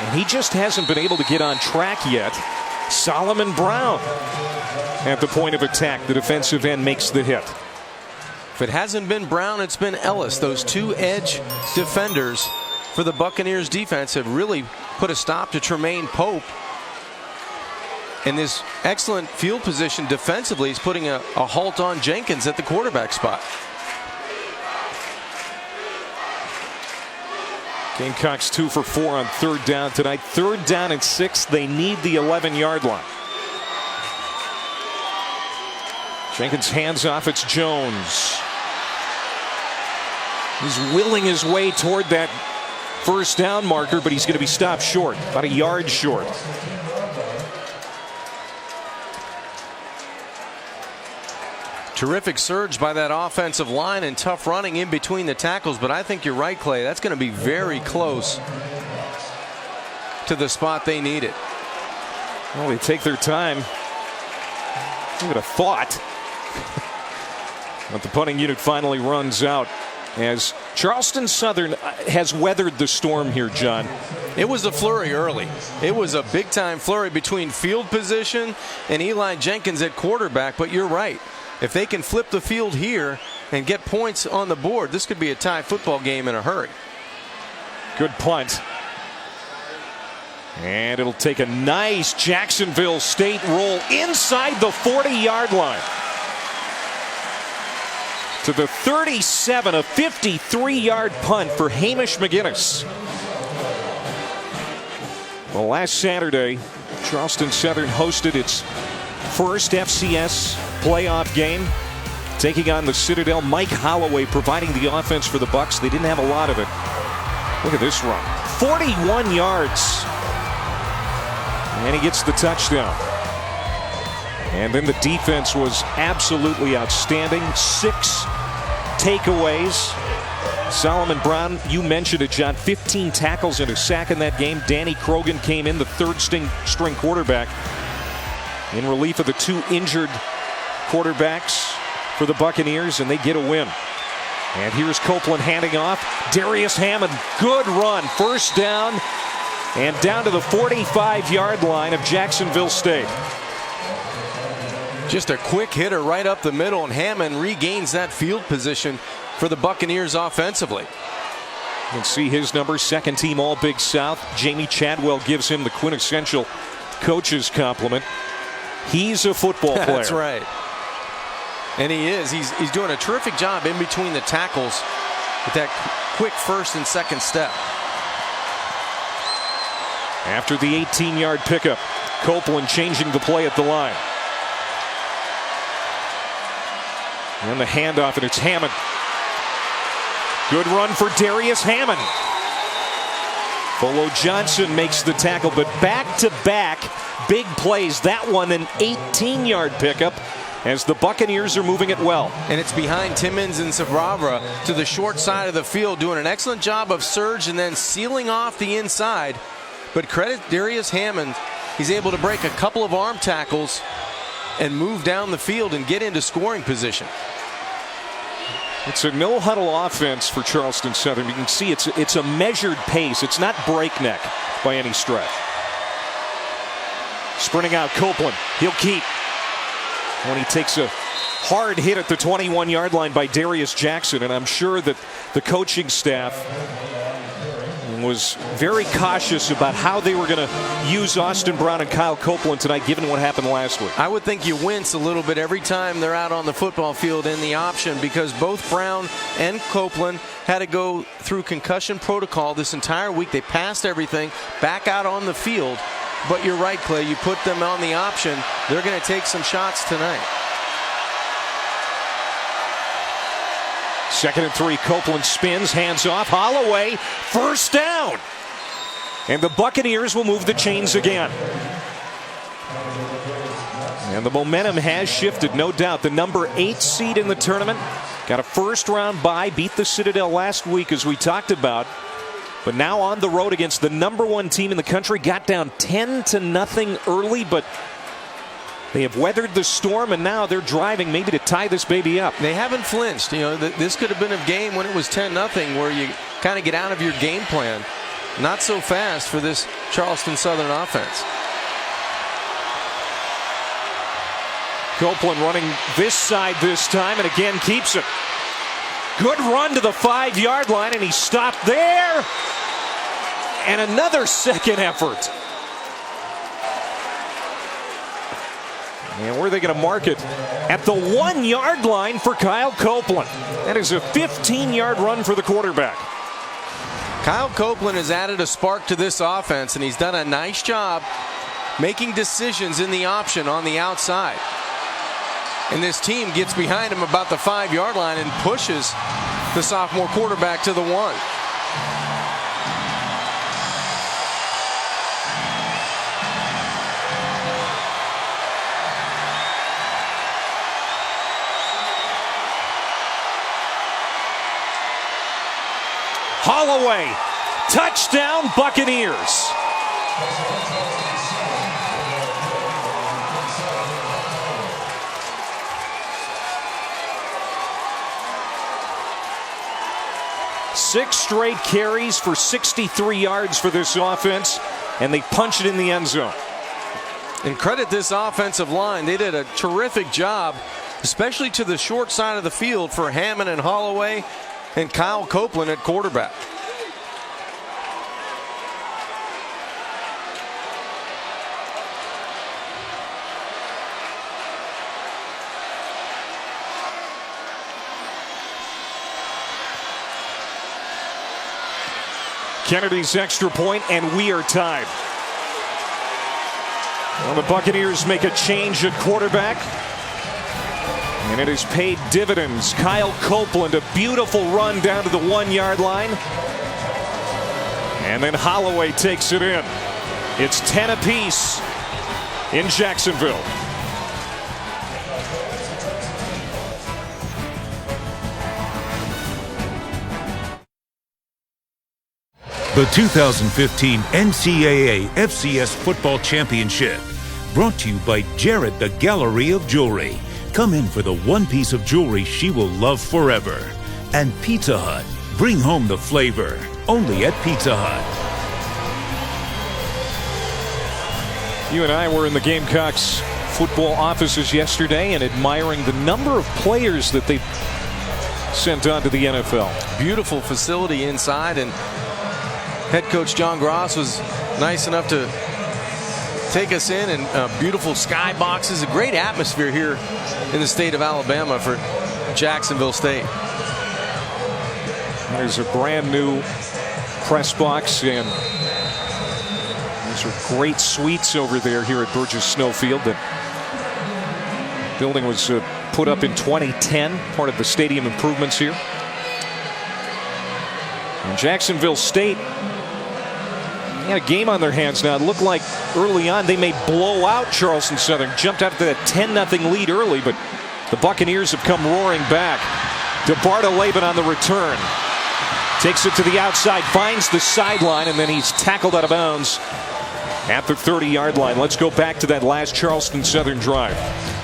Speaker 1: And he just hasn't been able to get on track yet. Solomon Brown at the point of attack. The defensive end makes the hit.
Speaker 2: If it hasn't been Brown, it's been Ellis. Those 2 edge defenders for the Buccaneers defense have really put a stop to Tremaine Pope. And this excellent field position defensively is putting a halt on Jenkins at the quarterback spot.
Speaker 1: Gamecocks 2 for 4 on 3rd down tonight. 3rd down and 6. They need the 11-yard line. Jenkins hands off. It's Jones. He's willing his way toward that 1st down marker, but he's going to be stopped short, about a yard short.
Speaker 2: Terrific surge by that offensive line and tough running in between the tackles, but I think you're right, Clay. That's going to be very close to the spot they need it.
Speaker 1: Well, they take their time. Who would have thought? But the punting unit finally runs out as Charleston Southern has weathered the storm here, John.
Speaker 2: It was a flurry early. It was a big-time flurry between field position and Eli Jenkins at quarterback, but you're right. If they can flip the field here and get points on the board, this could be a tie football game in a hurry.
Speaker 1: Good punt. And it'll take a nice Jacksonville State roll inside the 40-yard line. To the 37, a 53-yard punt for Hamish McGinnis. Well, last Saturday, Charleston Southern hosted its first FCS playoff game, taking on the Citadel. Mike Holloway providing the offense for the Bucks. They didn't have a lot of it. Look at this run. 41 yards. And he gets the touchdown. And then the defense was absolutely outstanding. 6 takeaways. Solomon Brown, you mentioned it, John, 15 tackles and a sack in that game. Danny Krogan came in, the 3rd string quarterback, in relief of the 2 injured quarterbacks for the Buccaneers, and they get a win. And here's Copeland handing off. Darius Hammond, good run. 1st down, and down to the 45-yard line of Jacksonville State.
Speaker 2: Just a quick hitter right up the middle, and Hammond regains that field position for the Buccaneers offensively.
Speaker 1: You can see his number, 2nd team All Big South. Jamie Chadwell gives him the quintessential coach's compliment. He's a football player.
Speaker 2: That's right. And he is. He's doing a terrific job in between the tackles with that quick 1st and 2nd step.
Speaker 1: After the 18-yard pickup, Copeland changing the play at the line. And the handoff, and it's Hammond. Good run for Darius Hammond. Folo Johnson makes the tackle, but back-to-back big plays. That one an 18-yard pickup as the Buccaneers are moving it well.
Speaker 2: And it's behind Timmons and Savravra to the short side of the field, doing an excellent job of surge and then sealing off the inside. But credit Darius Hammond. He's able to break a couple of arm tackles and move down the field and get into scoring position.
Speaker 1: It's a no-huddle offense for Charleston Southern. You can see it's a measured pace. It's not breakneck by any stretch. Sprinting out Copeland. He'll keep. When he takes a hard hit at the 21-yard line by Darius Jackson, and I'm sure that the coaching staff was very cautious about how they were going to use Austin Brown and Kyle Copeland tonight, given what happened last week.
Speaker 2: I would think you wince a little bit every time they're out on the football field in the option, because both Brown and Copeland had to go through concussion protocol this entire week. They passed everything back out on the field. But you're right, Clay. You put them on the option, they're going to take some shots tonight.
Speaker 1: 2nd and 3. Copeland spins, hands off. Holloway, first down. And the Buccaneers will move the chains again. And the momentum has shifted, no doubt. The number 8 seed in the tournament got a first-round bye, beat the Citadel last week, as we talked about. But now on the road against the number 1 team in the country. Got down 10-0 early, but they have weathered the storm, and now they're driving maybe to tie this baby up.
Speaker 2: They haven't flinched. You know, this could have been a game when it was 10-0 where you kind of get out of your game plan. Not so fast for this Charleston Southern offense.
Speaker 1: Copeland running this side this time, and again keeps it. Good run to the 5-yard line, and he stopped there. And another second effort. And where are they going to mark it? At the 1-yard line for Kyle Copeland. That is a 15-yard run for the quarterback.
Speaker 2: Kyle Copeland has added a spark to this offense, and he's done a nice job making decisions in the option on the outside. And this team gets behind him about the 5-yard line and pushes the sophomore quarterback to the 1.
Speaker 1: Holloway, touchdown Buccaneers. Six straight carries for 63 yards for this offense, and they punch it in the end zone.
Speaker 2: And credit this offensive line. They did a terrific job, especially to the short side of the field for Hammond and Holloway and Kyle Copeland at quarterback.
Speaker 1: Kennedy's extra point, and we are tied. Well, the Buccaneers make a change at quarterback, and it has paid dividends. Kyle Copeland, a beautiful run down to the 1-yard line. And then Holloway takes it in. It's 10 apiece in Jacksonville.
Speaker 3: The 2015 NCAA FCS Football Championship. Brought to you by Jared the Gallery of Jewelry. Come in for the one piece of jewelry she will love forever. And Pizza Hut. Bring home the flavor. Only at Pizza Hut.
Speaker 1: You and I were in the Gamecocks football offices yesterday and admiring the number of players that they sent on to the NFL.
Speaker 2: Beautiful facility inside, and head coach John Gross was nice enough to take us in, and beautiful sky boxes, a great atmosphere here in the state of Alabama for Jacksonville State.
Speaker 1: There's a brand new press box, and these are great suites over there here at Burgess Snowfield. The building was put up in 2010, part of the stadium improvements here. And Jacksonville State They had a game on their hands now. It looked like early on they may blow out Charleston Southern. Jumped out to that 10-0 lead early, but the Buccaneers have come roaring back. DeBartoleben on the return. Takes it to the outside, finds the sideline, and then he's tackled out of bounds at the 30-yard line. Let's go back to that last Charleston Southern drive.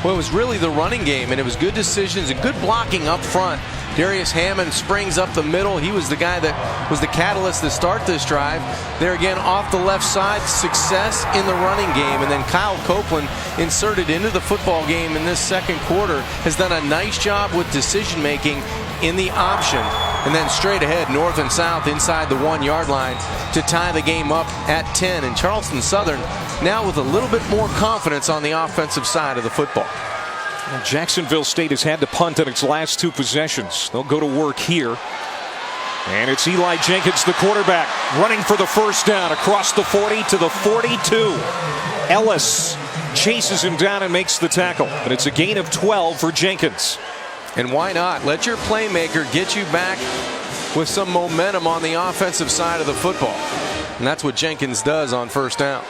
Speaker 2: Well, it was really the running game, and it was good decisions and good blocking up front. Darius Hammond springs up the middle. He was the guy that was the catalyst to start this drive. There again, off the left side, success in the running game. And then Kyle Copeland, inserted into the football game in this second quarter, has done a nice job with decision making in the option. And then straight ahead, north and south, inside the 1-yard line to tie the game up at 10. And Charleston Southern now with a little bit more confidence on the offensive side of the football.
Speaker 1: Well, Jacksonville State has had to punt on its last 2 possessions. They'll go to work here. And it's Eli Jenkins, the quarterback, running for the first down across the 40 to the 42. Ellis chases him down and makes the tackle. But it's a gain of 12 for Jenkins.
Speaker 2: And why not? Let your playmaker get you back with some momentum on the offensive side of the football. And that's what Jenkins does on first down.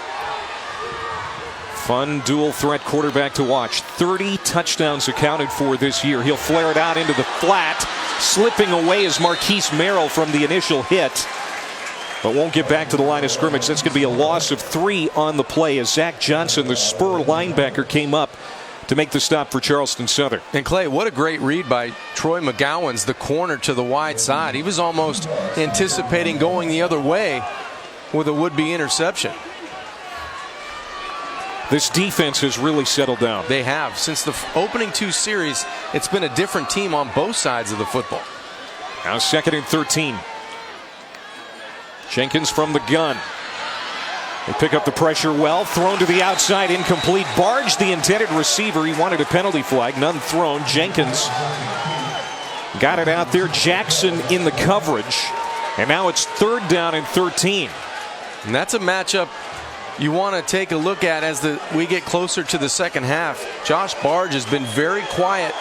Speaker 1: Fun dual threat quarterback to watch. 30 touchdowns accounted for this year. He'll flare it out into the flat. Slipping away is Marquise Merrill from the initial hit, but won't get back to the line of scrimmage. That's going to be a loss of 3 on the play as Zach Johnson, the spur linebacker, came up to make the stop for Charleston Southern.
Speaker 2: And Clay, what a great read by Troy McGowan's, the corner to the wide side. He was almost anticipating going the other way with a would-be interception.
Speaker 1: This defense has really settled down.
Speaker 2: They have. Since the opening 2 series, it's been a different team on both sides of the football.
Speaker 1: Now 2nd and 13. Jenkins from the gun. They pick up the pressure well. Thrown to the outside, incomplete. Barge, the intended receiver. He wanted a penalty flag. None thrown. Jenkins got it out there. Jackson in the coverage. And now it's 3rd down and 13.
Speaker 2: And that's a matchup you want to take a look at as we get closer to the second half. Josh Barge has been very quiet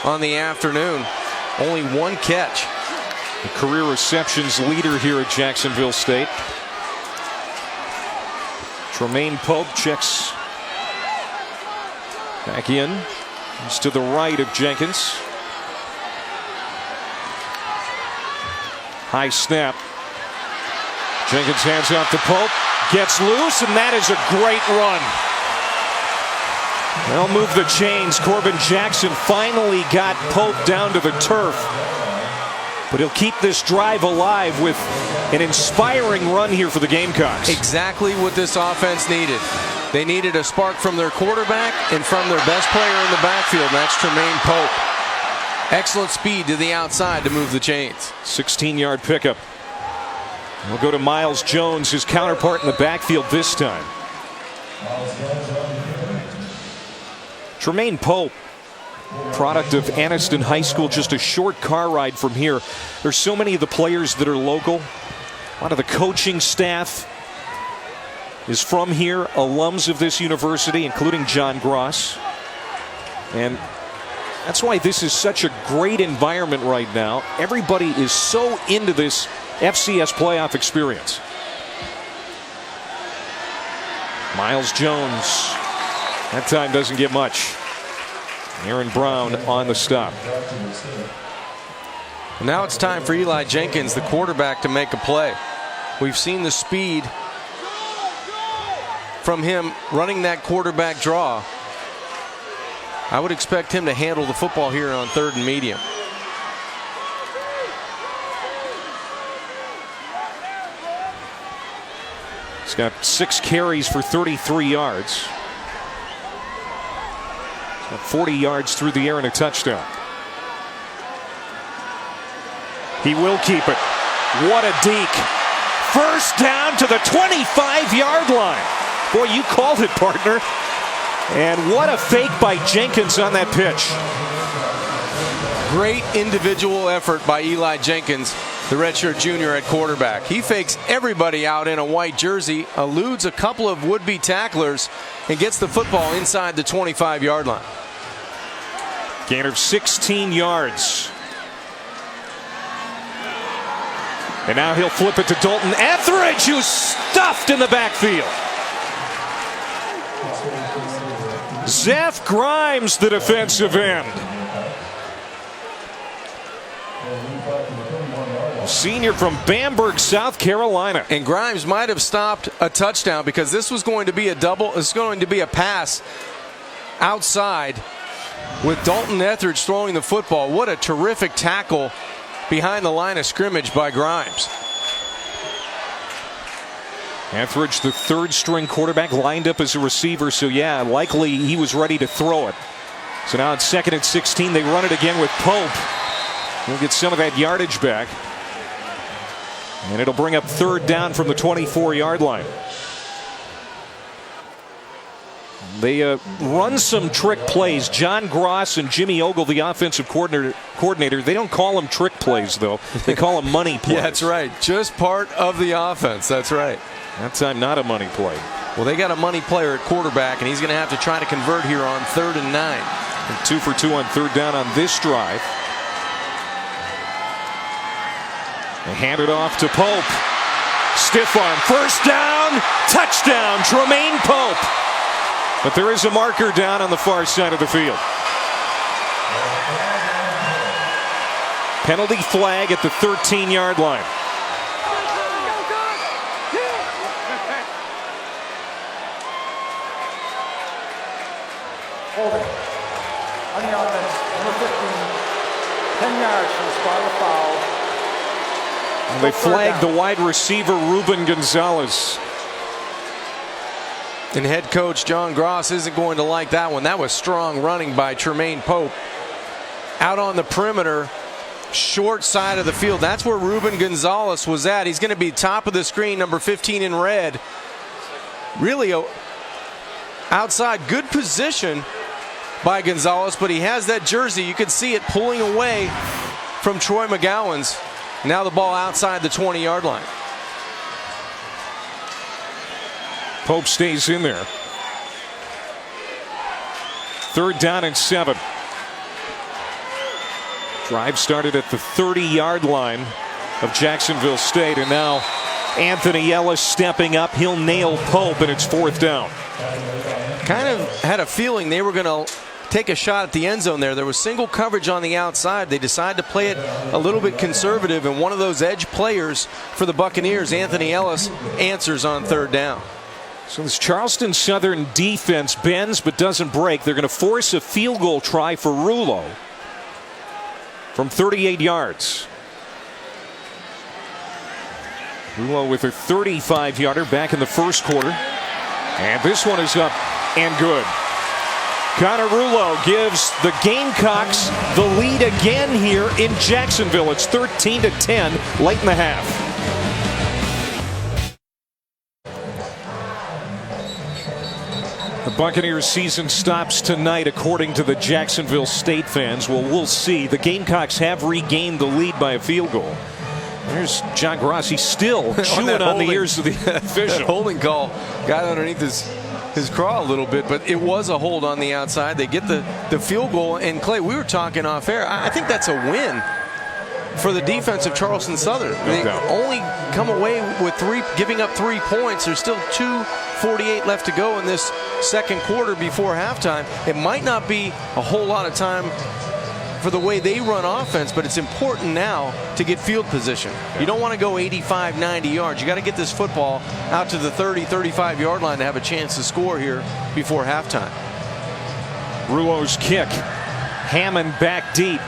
Speaker 2: on the afternoon. Only 1 catch.
Speaker 1: The career receptions leader here at Jacksonville State. Tremaine Pope checks back in. He's to the right of Jenkins. High snap. Jenkins hands out to Pope. Gets loose, and that is a great run. They'll move the chains. Corbin Jackson finally got Pope down to the turf. But he'll keep this drive alive with an inspiring run here for the Gamecocks.
Speaker 2: Exactly what this offense needed. They needed a spark from their quarterback and from their best player in the backfield, and that's Tremaine Pope. Excellent speed to the outside to move the chains.
Speaker 1: 16-yard pickup. We'll go to Miles Jones, his counterpart in the backfield this time. Tremaine Pope, product of Anniston High School, just a short car ride from here. There's so many of the players that are local. A lot of the coaching staff is from here, alums of this university, including John Gross. And that's why this is such a great environment right now. Everybody is so into this FCS playoff experience. Miles Jones, that time doesn't get much. Aaron Brown on the stop.
Speaker 2: Now it's time for Eli Jenkins, the quarterback, to make a play. We've seen the speed from him running that quarterback draw. I would expect him to handle the football here on 3rd and medium.
Speaker 1: He's got 6 carries for 33 yards. He's got 40 yards through the air and a touchdown. He will keep it. What a deke. First down to the 25-yard line. Boy, you called it, partner. And what a fake by Jenkins on that pitch.
Speaker 2: Great individual effort by Eli Jenkins, the redshirt junior at quarterback. He fakes everybody out in a white jersey, eludes a couple of would-be tacklers, and gets the football inside the 25-yard line. Gain of 16 yards.
Speaker 1: And now he'll flip it to Dalton Etheridge, who's stuffed in the backfield. Zeph Grimes, the defensive end. Senior from Bamberg, South Carolina.
Speaker 2: And Grimes might have stopped a touchdown because this was going to be a pass outside with Dalton Etheridge throwing the football. What a terrific tackle behind the line of scrimmage by Grimes.
Speaker 1: Etheridge, the third-string quarterback, lined up as a receiver, so yeah, likely he was ready to throw it. So now it's 2nd and 16. They run it again with Pope. He'll get some of that yardage back. And it'll bring up 3rd down from the 24-yard line. They run some trick plays. John Gross and Jimmy Ogle, the offensive coordinator, they don't call them trick plays, though. They call them money plays.
Speaker 2: Yeah, that's right. Just part of the offense. That's right.
Speaker 1: That time, not a money play.
Speaker 2: Well, they got a money player at quarterback, and he's going to have to try to convert here on 3rd and 9.
Speaker 1: And 2 for 2 on 3rd down on this drive. They hand it off to Pope. Stiff arm. 1st down. Touchdown. Tremaine Pope. But there is a marker down on the far side of the field. Penalty flag at the 13-yard line.
Speaker 4: Holding on the offense, number 15, 10 yards from the spot of the foul.
Speaker 1: And they flagged the wide receiver, Ruben Gonzalez.
Speaker 2: And head coach John Gross isn't going to like that one. That was strong running by Tremaine Pope. Out on the perimeter, short side of the field. That's where Ruben Gonzalez was at. He's going to be top of the screen, number 15 in red. Really outside, good position by Gonzalez, but he has that jersey. You can see it pulling away from Troy McGowan's. Now the ball outside the 20-yard line.
Speaker 1: Pope stays in there. 3rd down and 7. Drive started at the 30-yard line of Jacksonville State, and now Anthony Ellis stepping up. He'll nail Pope, and it's 4th down.
Speaker 2: Kind of had a feeling they were going to take a shot at the end zone there. There was single coverage on the outside. They decided to play it a little bit conservative, and one of those edge players for the Buccaneers, Anthony Ellis, answers on 3rd down.
Speaker 1: So this Charleston Southern defense bends but doesn't break. They're going to force a field goal try for Rulo from 38 yards. Rulo with a 35-yarder back in the 1st quarter. And this one is up and good. Connor Rulo gives the Gamecocks the lead again here in Jacksonville. It's 13-10 late in the half. The Buccaneers season stops tonight, according to the Jacksonville State fans. Well, we'll see. The Gamecocks have regained the lead by a field goal. There's John Gross. He's still chewing on the ears of the official.
Speaker 2: That holding call got underneath his craw a little bit, but it was a hold on the outside. They get the field goal, and Clay, we were talking off air. I think that's a win for the defense of Charleston Southern. They only come away with giving up 3 points. There's still 2:48 left to go in this 2nd quarter before halftime. It might not be a whole lot of time for the way they run offense, but it's important now to get field position. You don't want to go 85, 90 yards. You got to get this football out to the 30, 35-yard line to have a chance to score here before halftime.
Speaker 1: Rulo's kick. Hammond back deep.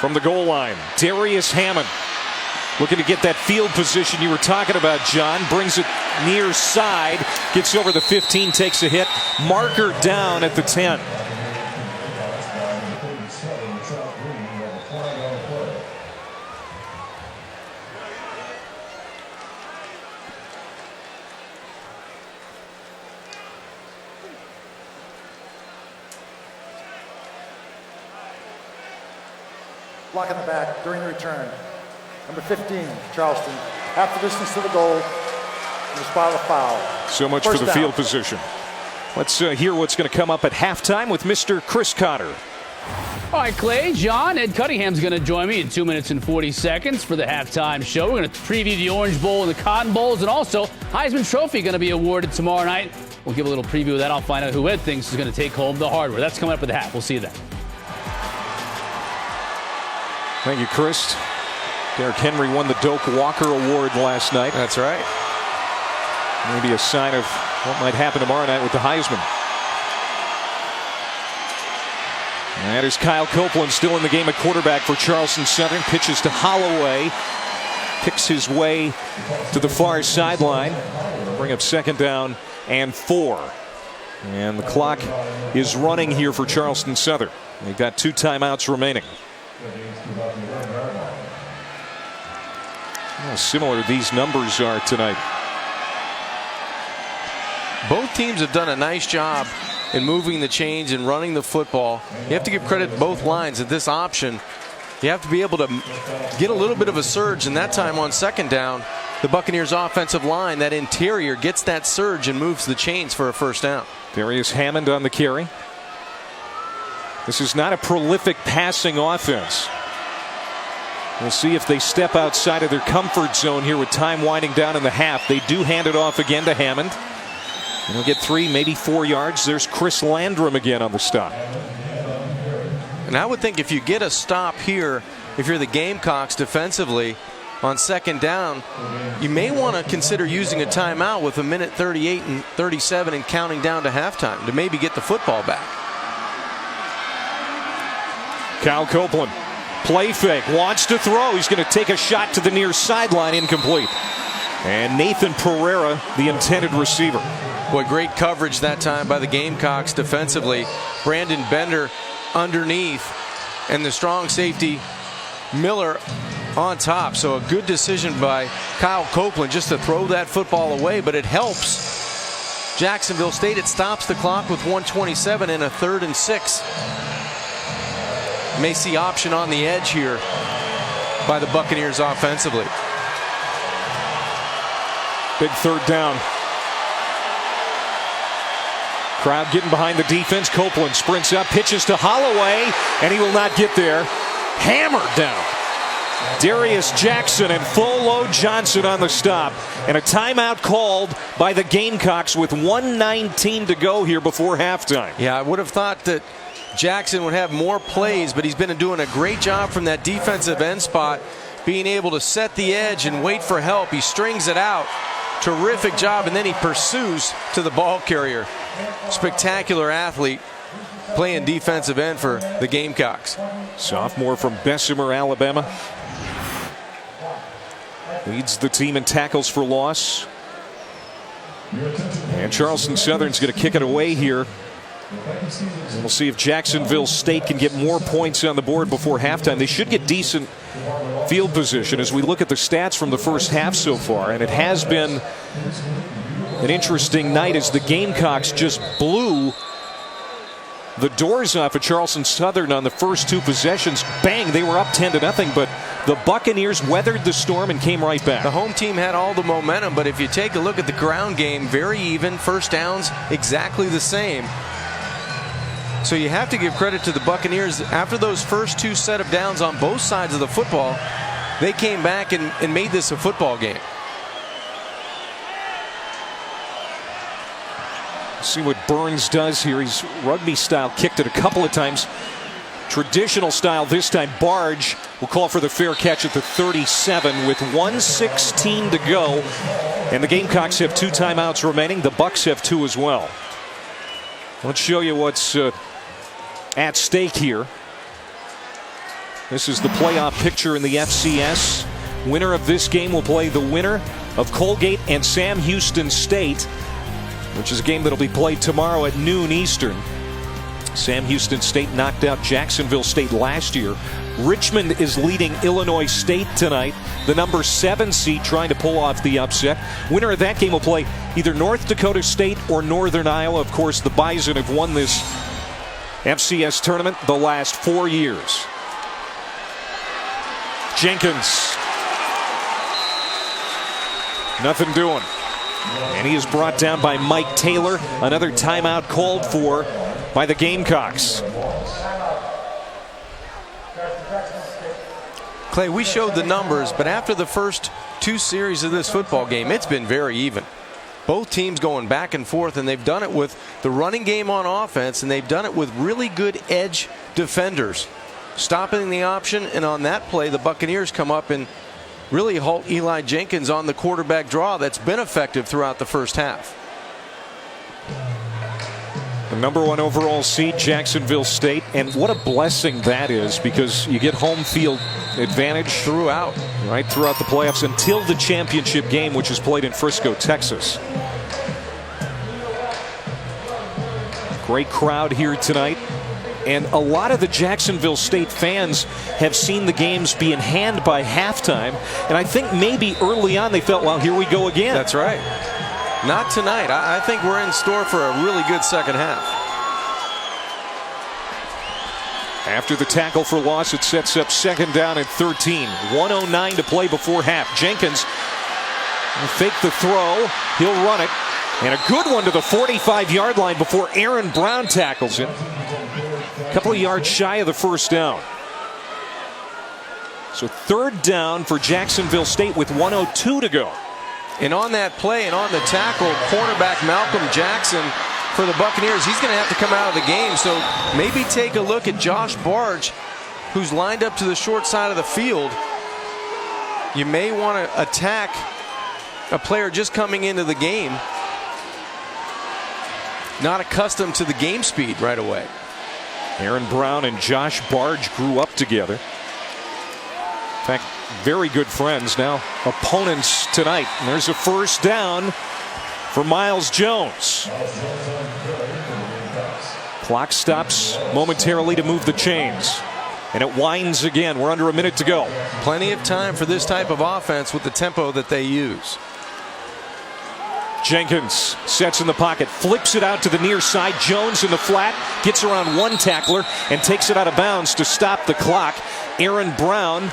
Speaker 1: From the goal line, Darius Hammond looking to get that field position you were talking about, John. Brings it near side, gets over the 15, takes a hit. Marker down at the 10.
Speaker 4: Block in the back during the return. Number 15, Charleston. Half the distance to the goal. In the spot of the foul.
Speaker 1: So much for the field position. Let's hear what's going to come up at halftime with Mr. Chris Cotter.
Speaker 6: All right, Clay, John, Ed Cunningham's going to join me in 2 minutes and 40 seconds for the halftime show. We're going to preview the Orange Bowl and the Cotton Bowls, and also Heisman Trophy going to be awarded tomorrow night. We'll give a little preview of that. I'll find out who Ed thinks is going to take home the hardware. That's coming up at the half. We'll see you then.
Speaker 1: Thank you, Chris. Derrick Henry won the Doak Walker Award last night.
Speaker 2: That's right.
Speaker 1: Maybe a sign of what might happen tomorrow night with the Heisman. That is Kyle Copeland still in the game at quarterback for Charleston Southern. Pitches to Holloway. Picks his way to the far sideline. Bring up 2nd down and 4. And the clock is running here for Charleston Southern. They've got 2 timeouts remaining. How similar these numbers are tonight.
Speaker 2: Both teams have done a nice job in moving the chains and running the football. You have to give credit to both lines at this option. You have to be able to get a little bit of a surge, and that time on 2nd down, the Buccaneers offensive line, that interior, gets that surge and moves the chains for a 1st down.
Speaker 1: Darius Hammond on the carry. This is not a prolific passing offense. We'll see if they step outside of their comfort zone here with time winding down in the half. They do hand it off again to Hammond. And he'll get 3, maybe 4 yards. There's Chris Landrum again on the stop.
Speaker 2: And I would think if you get a stop here, if you're the Gamecocks defensively on 2nd down, you may want to consider using a timeout with 1:38 and 37 and counting down to halftime to maybe get the football back.
Speaker 1: Kyle Copeland, play fake, wants to throw. He's going to take a shot to the near sideline, incomplete. And Nathan Pereira, the intended receiver.
Speaker 2: Boy, great coverage that time by the Gamecocks defensively. Brandon Bender underneath, and the strong safety Miller on top. So a good decision by Kyle Copeland just to throw that football away, but it helps Jacksonville State. It stops the clock with 1:27 and a 3rd and 6. May see option on the edge here by the Buccaneers offensively.
Speaker 1: Big 3rd down. Crowd getting behind the defense. Copeland sprints up, pitches to Holloway, and he will not get there. Hammered down. Darius Jackson and Folo Johnson on the stop. And a timeout called by the Gamecocks with 1:19 to go here before halftime.
Speaker 2: Yeah, I would have thought that Jackson would have more plays, but he's been doing a great job from that defensive end spot, being able to set the edge and wait for help. He strings it out. Terrific job, and then he pursues to the ball carrier. Spectacular athlete playing defensive end for the Gamecocks.
Speaker 1: Sophomore from Bessemer, Alabama. Leads the team in tackles for loss. And Charleston Southern's going to kick it away here. And we'll see if Jacksonville State can get more points on the board before halftime. They should get decent field position as we look at the stats from the first half so far. And it has been an interesting night as the Gamecocks just blew the doors off of Charleston Southern on the first 2 possessions. Bang, they were up 10-0, but the Buccaneers weathered the storm and came right back.
Speaker 2: The home team had all the momentum, but if you take a look at the ground game, very even. 1st downs exactly the same. So you have to give credit to the Buccaneers. After those first 2 set of downs on both sides of the football, they came back and made this a football game.
Speaker 1: See what Burns does here. He's rugby style, kicked it a couple of times. Traditional style this time. Barge will call for the fair catch at the 37 with 1:16 to go. And the Gamecocks have 2 timeouts remaining. The Bucks have 2 as well. Let's show you what's at stake here. This is the playoff picture in the FCS. Winner of this game will play the winner of Colgate and Sam Houston State, which is a game that'll be played tomorrow at noon Eastern. Sam Houston State knocked out Jacksonville State last year. Richmond is leading Illinois State tonight, the number 7 seed, trying to pull off the upset. Winner of that game will play either North Dakota State or Northern Iowa. Of course, the Bison have won this FCS tournament the last 4 years. Jenkins. Nothing doing. And he is brought down by Mike Taylor. Another timeout called for by the Gamecocks.
Speaker 2: Clay, we showed the numbers, but after the first 2 series of this football game, it's been very even. Both teams going back and forth, and they've done it with the running game on offense, and they've done it with really good edge defenders, stopping the option. And on that play, the Buccaneers come up and really halt Eli Jenkins on the quarterback draw that's been effective throughout the first half.
Speaker 1: The #1 overall seed, Jacksonville State, and what a blessing that is, because you get home field advantage throughout the playoffs until the championship game, which is played in Frisco, Texas. Great crowd here tonight, and a lot of the Jacksonville State fans have seen the games be in hand by halftime, and I think maybe early on they felt, well, here we go again.
Speaker 2: That's right. Not tonight. I think we're in store for a really good second half.
Speaker 1: After the tackle for loss, it sets up 2nd down and 13. 1:09 to play before half. Jenkins will fake the throw. He'll run it. And a good one to the 45-yard line before Aaron Brown tackles it. A couple of yards shy of the first down. So 3rd down for Jacksonville State with 1:02 to go.
Speaker 2: And on that play and on the tackle, cornerback Malcolm Jackson for the Buccaneers, he's going to have to come out of the game. So maybe take a look at Josh Barge, who's lined up to the short side of the field. You may want to attack a player just coming into the game, not accustomed to the game speed right away.
Speaker 1: Aaron Brown and Josh Barge grew up together. In fact, very good friends, now opponents tonight. And there's a 1st down for Miles Jones. Clock stops momentarily to move the chains. And it winds again. We're under a minute to go.
Speaker 2: Plenty of time for this type of offense with the tempo that they use.
Speaker 1: Jenkins sets in the pocket, flips it out to the near side. Jones in the flat, gets around one tackler and takes it out of bounds to stop the clock. Aaron Brown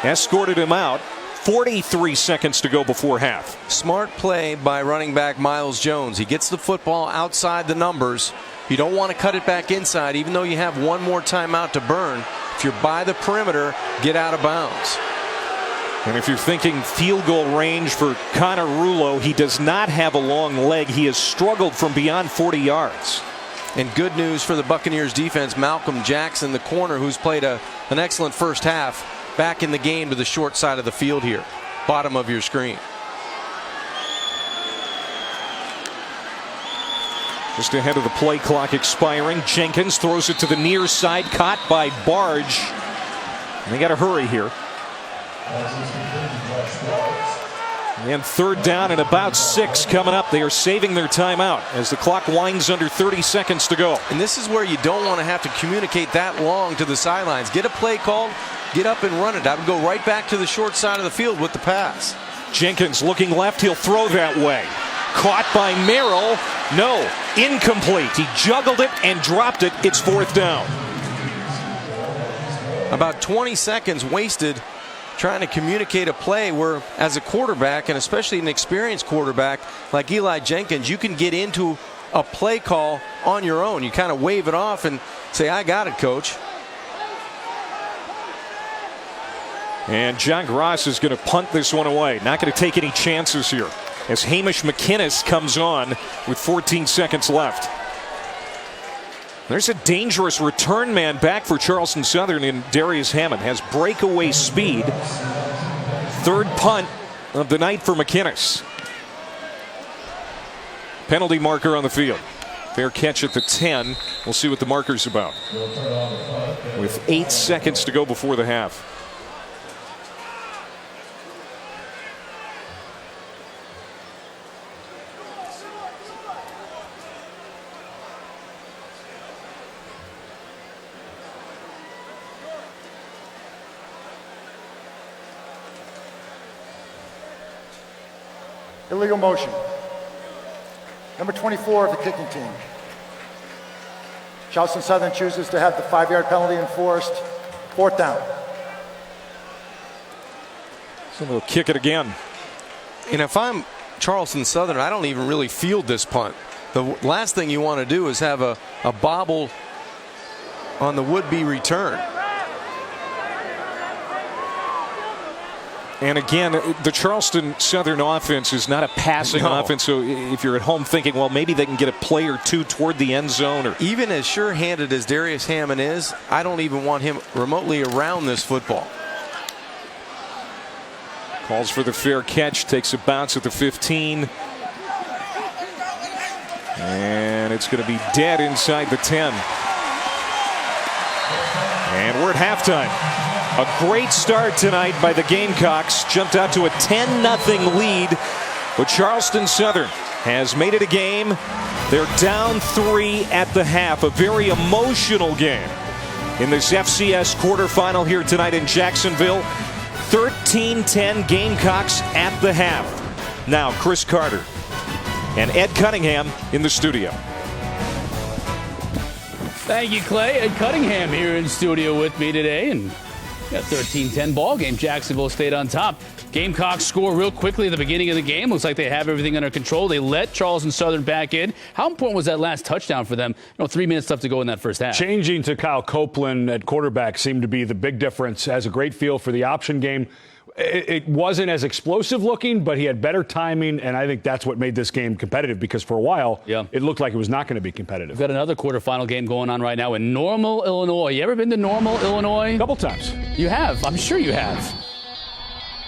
Speaker 1: escorted him out. 43 seconds to go before half.
Speaker 2: Smart play by running back Miles Jones. He gets the football outside the numbers. You don't want to cut it back inside, even though you have one more timeout to burn. If you're by the perimeter, get out of bounds.
Speaker 1: And if you're thinking field goal range for Connor Rulo, he does not have a long leg. He has struggled from beyond 40 yards.
Speaker 2: And good news for the Buccaneers defense, Malcolm Jackson, the corner, who's played an excellent first half, back in the game to the short side of the field here. Bottom of your screen.
Speaker 1: Just ahead of the play clock expiring, Jenkins throws it to the near side, caught by Barge. And they got to hurry here. And 3rd down and about 6 coming up. They are saving their timeout as the clock winds under 30 seconds to go.
Speaker 2: And this is where you don't want to have to communicate that long to the sidelines. Get a play called, get up and run it. I would go right back to the short side of the field with the pass.
Speaker 1: Jenkins looking left, he'll throw that way. Caught by Merrill. No, incomplete. He juggled it and dropped it. It's 4th down.
Speaker 2: About 20 seconds wasted trying to communicate a play where, as a quarterback, and especially an experienced quarterback like Eli Jenkins, you can get into a play call on your own. You kind of wave it off and say, I got it, coach.
Speaker 1: And John Gross is going to punt this one away. Not going to take any chances here as Hamish McInnes comes on with 14 seconds left. There's a dangerous return man back for Charleston Southern in Darius Hammond. Has breakaway speed. 3rd punt of the night for McInnes. Penalty marker on the field. Fair catch at the 10. We'll see what the marker's about. With 8 seconds to go before the half.
Speaker 4: Illegal motion. Number 24 of the kicking team. Charleston Southern chooses to have the 5-yard penalty enforced. 4th down.
Speaker 1: So they'll kick it again.
Speaker 2: And if I'm Charleston Southern, I don't even really field this punt. The last thing you want to do is have a bobble on the would-be return.
Speaker 1: And again, the Charleston Southern offense is not a passing offense, so if you're at home thinking, well, maybe they can get a play or two toward the end zone. Or
Speaker 2: even as sure-handed as Darius Hammond is, I don't even want him remotely around this football.
Speaker 1: Calls for the fair catch, takes a bounce at the 15. And it's going to be dead inside the 10. And we're at halftime. A great start tonight by the Gamecocks. Jumped out to a 10-0 lead. But Charleston Southern has made it a game. They're down 3 at the half. A very emotional game in this FCS quarterfinal here tonight in Jacksonville. 13-10 Gamecocks at the half. Now Chris Carter and Ed Cunningham in the studio.
Speaker 6: Thank you, Clay. Ed Cunningham here in studio with me today. And got 13-10 ball game. Jacksonville stayed on top. Gamecocks score real quickly at the beginning of the game. Looks like they have everything under control. They let Charleston Southern back in. How important was that last touchdown for them? 3 minutes left to go in that first half.
Speaker 7: Changing to Kyle Copeland at quarterback seemed to be the big difference. Has a great feel for the option game. It wasn't as explosive looking, but he had better timing, and I think that's what made this game competitive, because for a while it looked like it was not going to be competitive.
Speaker 6: We've got another quarterfinal game going on right now in Normal, Illinois. You ever been to Normal, Illinois?
Speaker 7: A couple times.
Speaker 6: You have. I'm sure you have.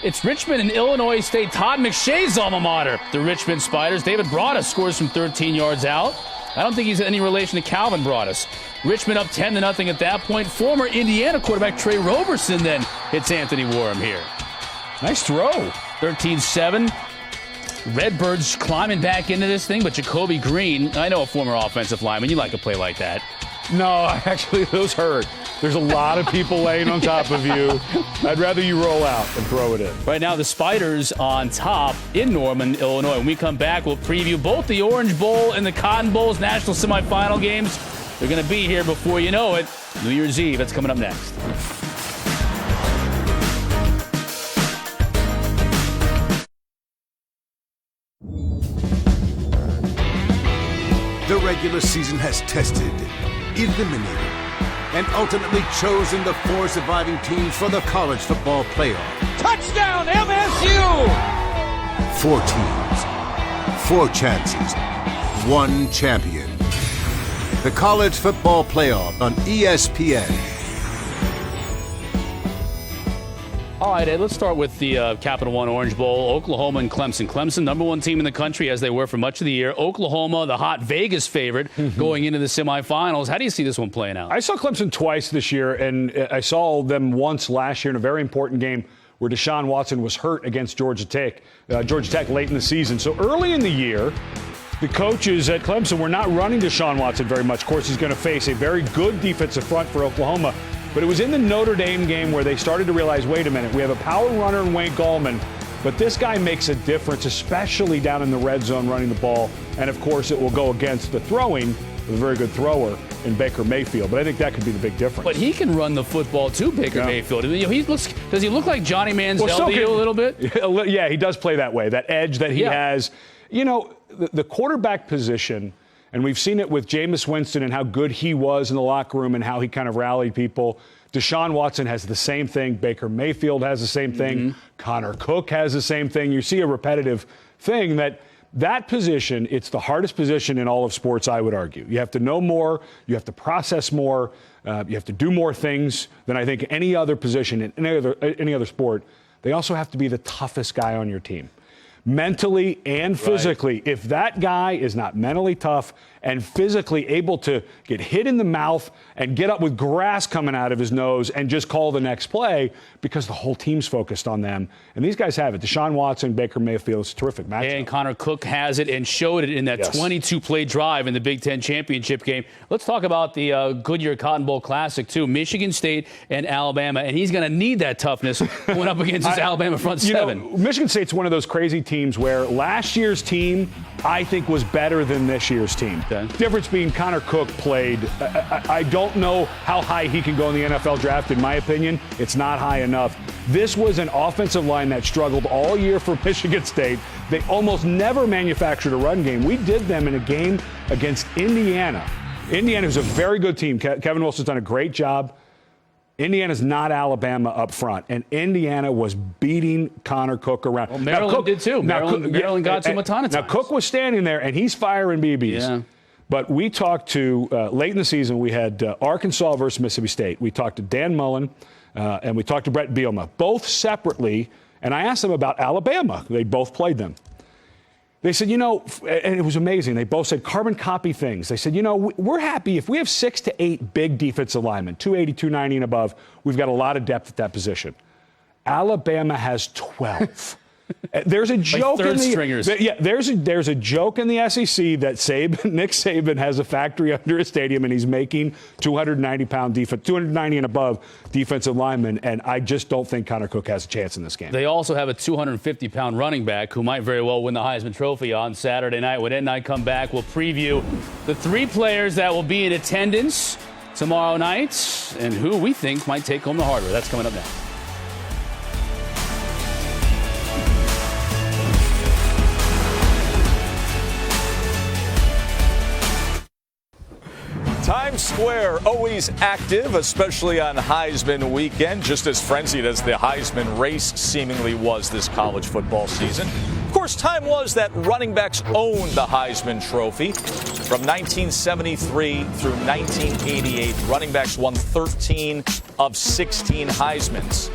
Speaker 6: It's Richmond and Illinois State. Todd McShay's alma mater. The Richmond Spiders. David Broadus scores from 13 yards out. I don't think he's any relation to Calvin Broadus. Richmond up 10-0 at that point. Former Indiana quarterback Trey Roberson then hits Anthony Warham here. Nice throw. 13-7. Redbirds climbing back into this thing, but Jacoby Green, I know a former offensive lineman. You like a play like that.
Speaker 7: No, actually, those hurt. There's a lot of people laying on top of you. I'd rather you roll out and throw it in.
Speaker 6: Right now, the Spiders on top in Norman, Illinois. When we come back, we'll preview both the Orange Bowl and the Cotton Bowl's national semifinal games. They're going to be here before you know it. New Year's Eve, that's coming up next.
Speaker 8: The regular season has tested, eliminated, and ultimately chosen the 4 surviving teams for the college football playoff.
Speaker 9: Touchdown, MSU!
Speaker 8: 4 teams, 4 chances, 1 champion. The college football playoff on ESPN.
Speaker 6: All right, Ed, let's start with the Capital One Orange Bowl. Oklahoma and Clemson. Clemson, number 1 team in the country, as they were for much of the year. Oklahoma, the hot Vegas favorite, going into the semifinals. How do you see this one playing out?
Speaker 7: I saw Clemson twice this year, and I saw them once last year in a very important game where Deshaun Watson was hurt against Georgia Tech late in the season. So early in the year, the coaches at Clemson were not running Deshaun Watson very much. Of course, he's going to face a very good defensive front for Oklahoma. But it was in the Notre Dame game where they started to realize, wait a minute, we have a power runner in Wayne Gallman, but this guy makes a difference, especially down in the red zone running the ball. And, of course, it will go against the throwing with a very good thrower in Baker Mayfield. But I think that could be the big difference.
Speaker 6: But he can run the football, too, Baker Mayfield. Does he look like Johnny Manziel to you a little bit?
Speaker 7: Yeah, he does play that way, that edge that he has. You know, the quarterback position, and we've seen it with Jameis Winston and how good he was in the locker room and how he kind of rallied people. Deshaun Watson has the same thing. Baker Mayfield has the same thing. Connor Cook has the same thing. You see a repetitive thing that position, it's the hardest position in all of sports, I would argue. You have to know more. You have to process more. You have to do more things than I think any other position in any other sport. They also have to be the toughest guy on your team. Mentally and physically. Right. If that guy is not mentally tough and physically able to get hit in the mouth and get up with grass coming out of his nose and just call the next play, because the whole team's focused on them. And these guys have it. Deshaun Watson, Baker Mayfield, it's a terrific matchup.
Speaker 6: And Connor Cook has it and showed it in that 22-play drive in the Big Ten championship game. Let's talk about the Goodyear Cotton Bowl Classic, too. Michigan State and Alabama. And he's going to need that toughness going up against his Alabama front seven.
Speaker 7: Michigan State's one of those crazy teams where last year's team, I think, was better than this year's team. Okay. Difference being Connor Cook played. I don't know how high he can go in the NFL draft. In my opinion, it's not high enough. This was an offensive line that struggled all year for Michigan State. They almost never manufactured a run game. We did them in a game against Indiana. Indiana is a very good team. Kevin Wilson's done a great job. Indiana's not Alabama up front, and Indiana was beating Connor Cook around.
Speaker 6: Well, Maryland did too. Maryland got to him a ton of times.
Speaker 7: Now, Cook was standing there, and he's firing BBs.
Speaker 6: Yeah.
Speaker 7: But we talked to, late in the season, we had Arkansas versus Mississippi State. We talked to Dan Mullen, and we talked to Brett Bielema, both separately, and I asked them about Alabama. They both played them. They said, and it was amazing. They both said carbon copy things. They said, we're happy if we have 6 to 8 big defensive linemen, 280, 290 and above. We've got a lot of depth at that position. Alabama has 12. There's a joke
Speaker 6: like
Speaker 7: in the
Speaker 6: stringers.
Speaker 7: There's a joke in the SEC that Nick Saban has a factory under a stadium and he's making 290 and above defensive linemen, and I just don't think Connor Cook has a chance in this game.
Speaker 6: They also have a 250-pound running back who might very well win the Heisman Trophy on Saturday night. When Ed and I come back, we'll preview the 3 players that will be in attendance tomorrow night and who we think might take home the hardware. That's coming up next.
Speaker 10: Times Square always active, especially on Heisman weekend, just as frenzied as the Heisman race seemingly was this college football season. Of course, time was that running backs owned the Heisman Trophy. From 1973 through 1988, running backs won 13 of 16 Heismans.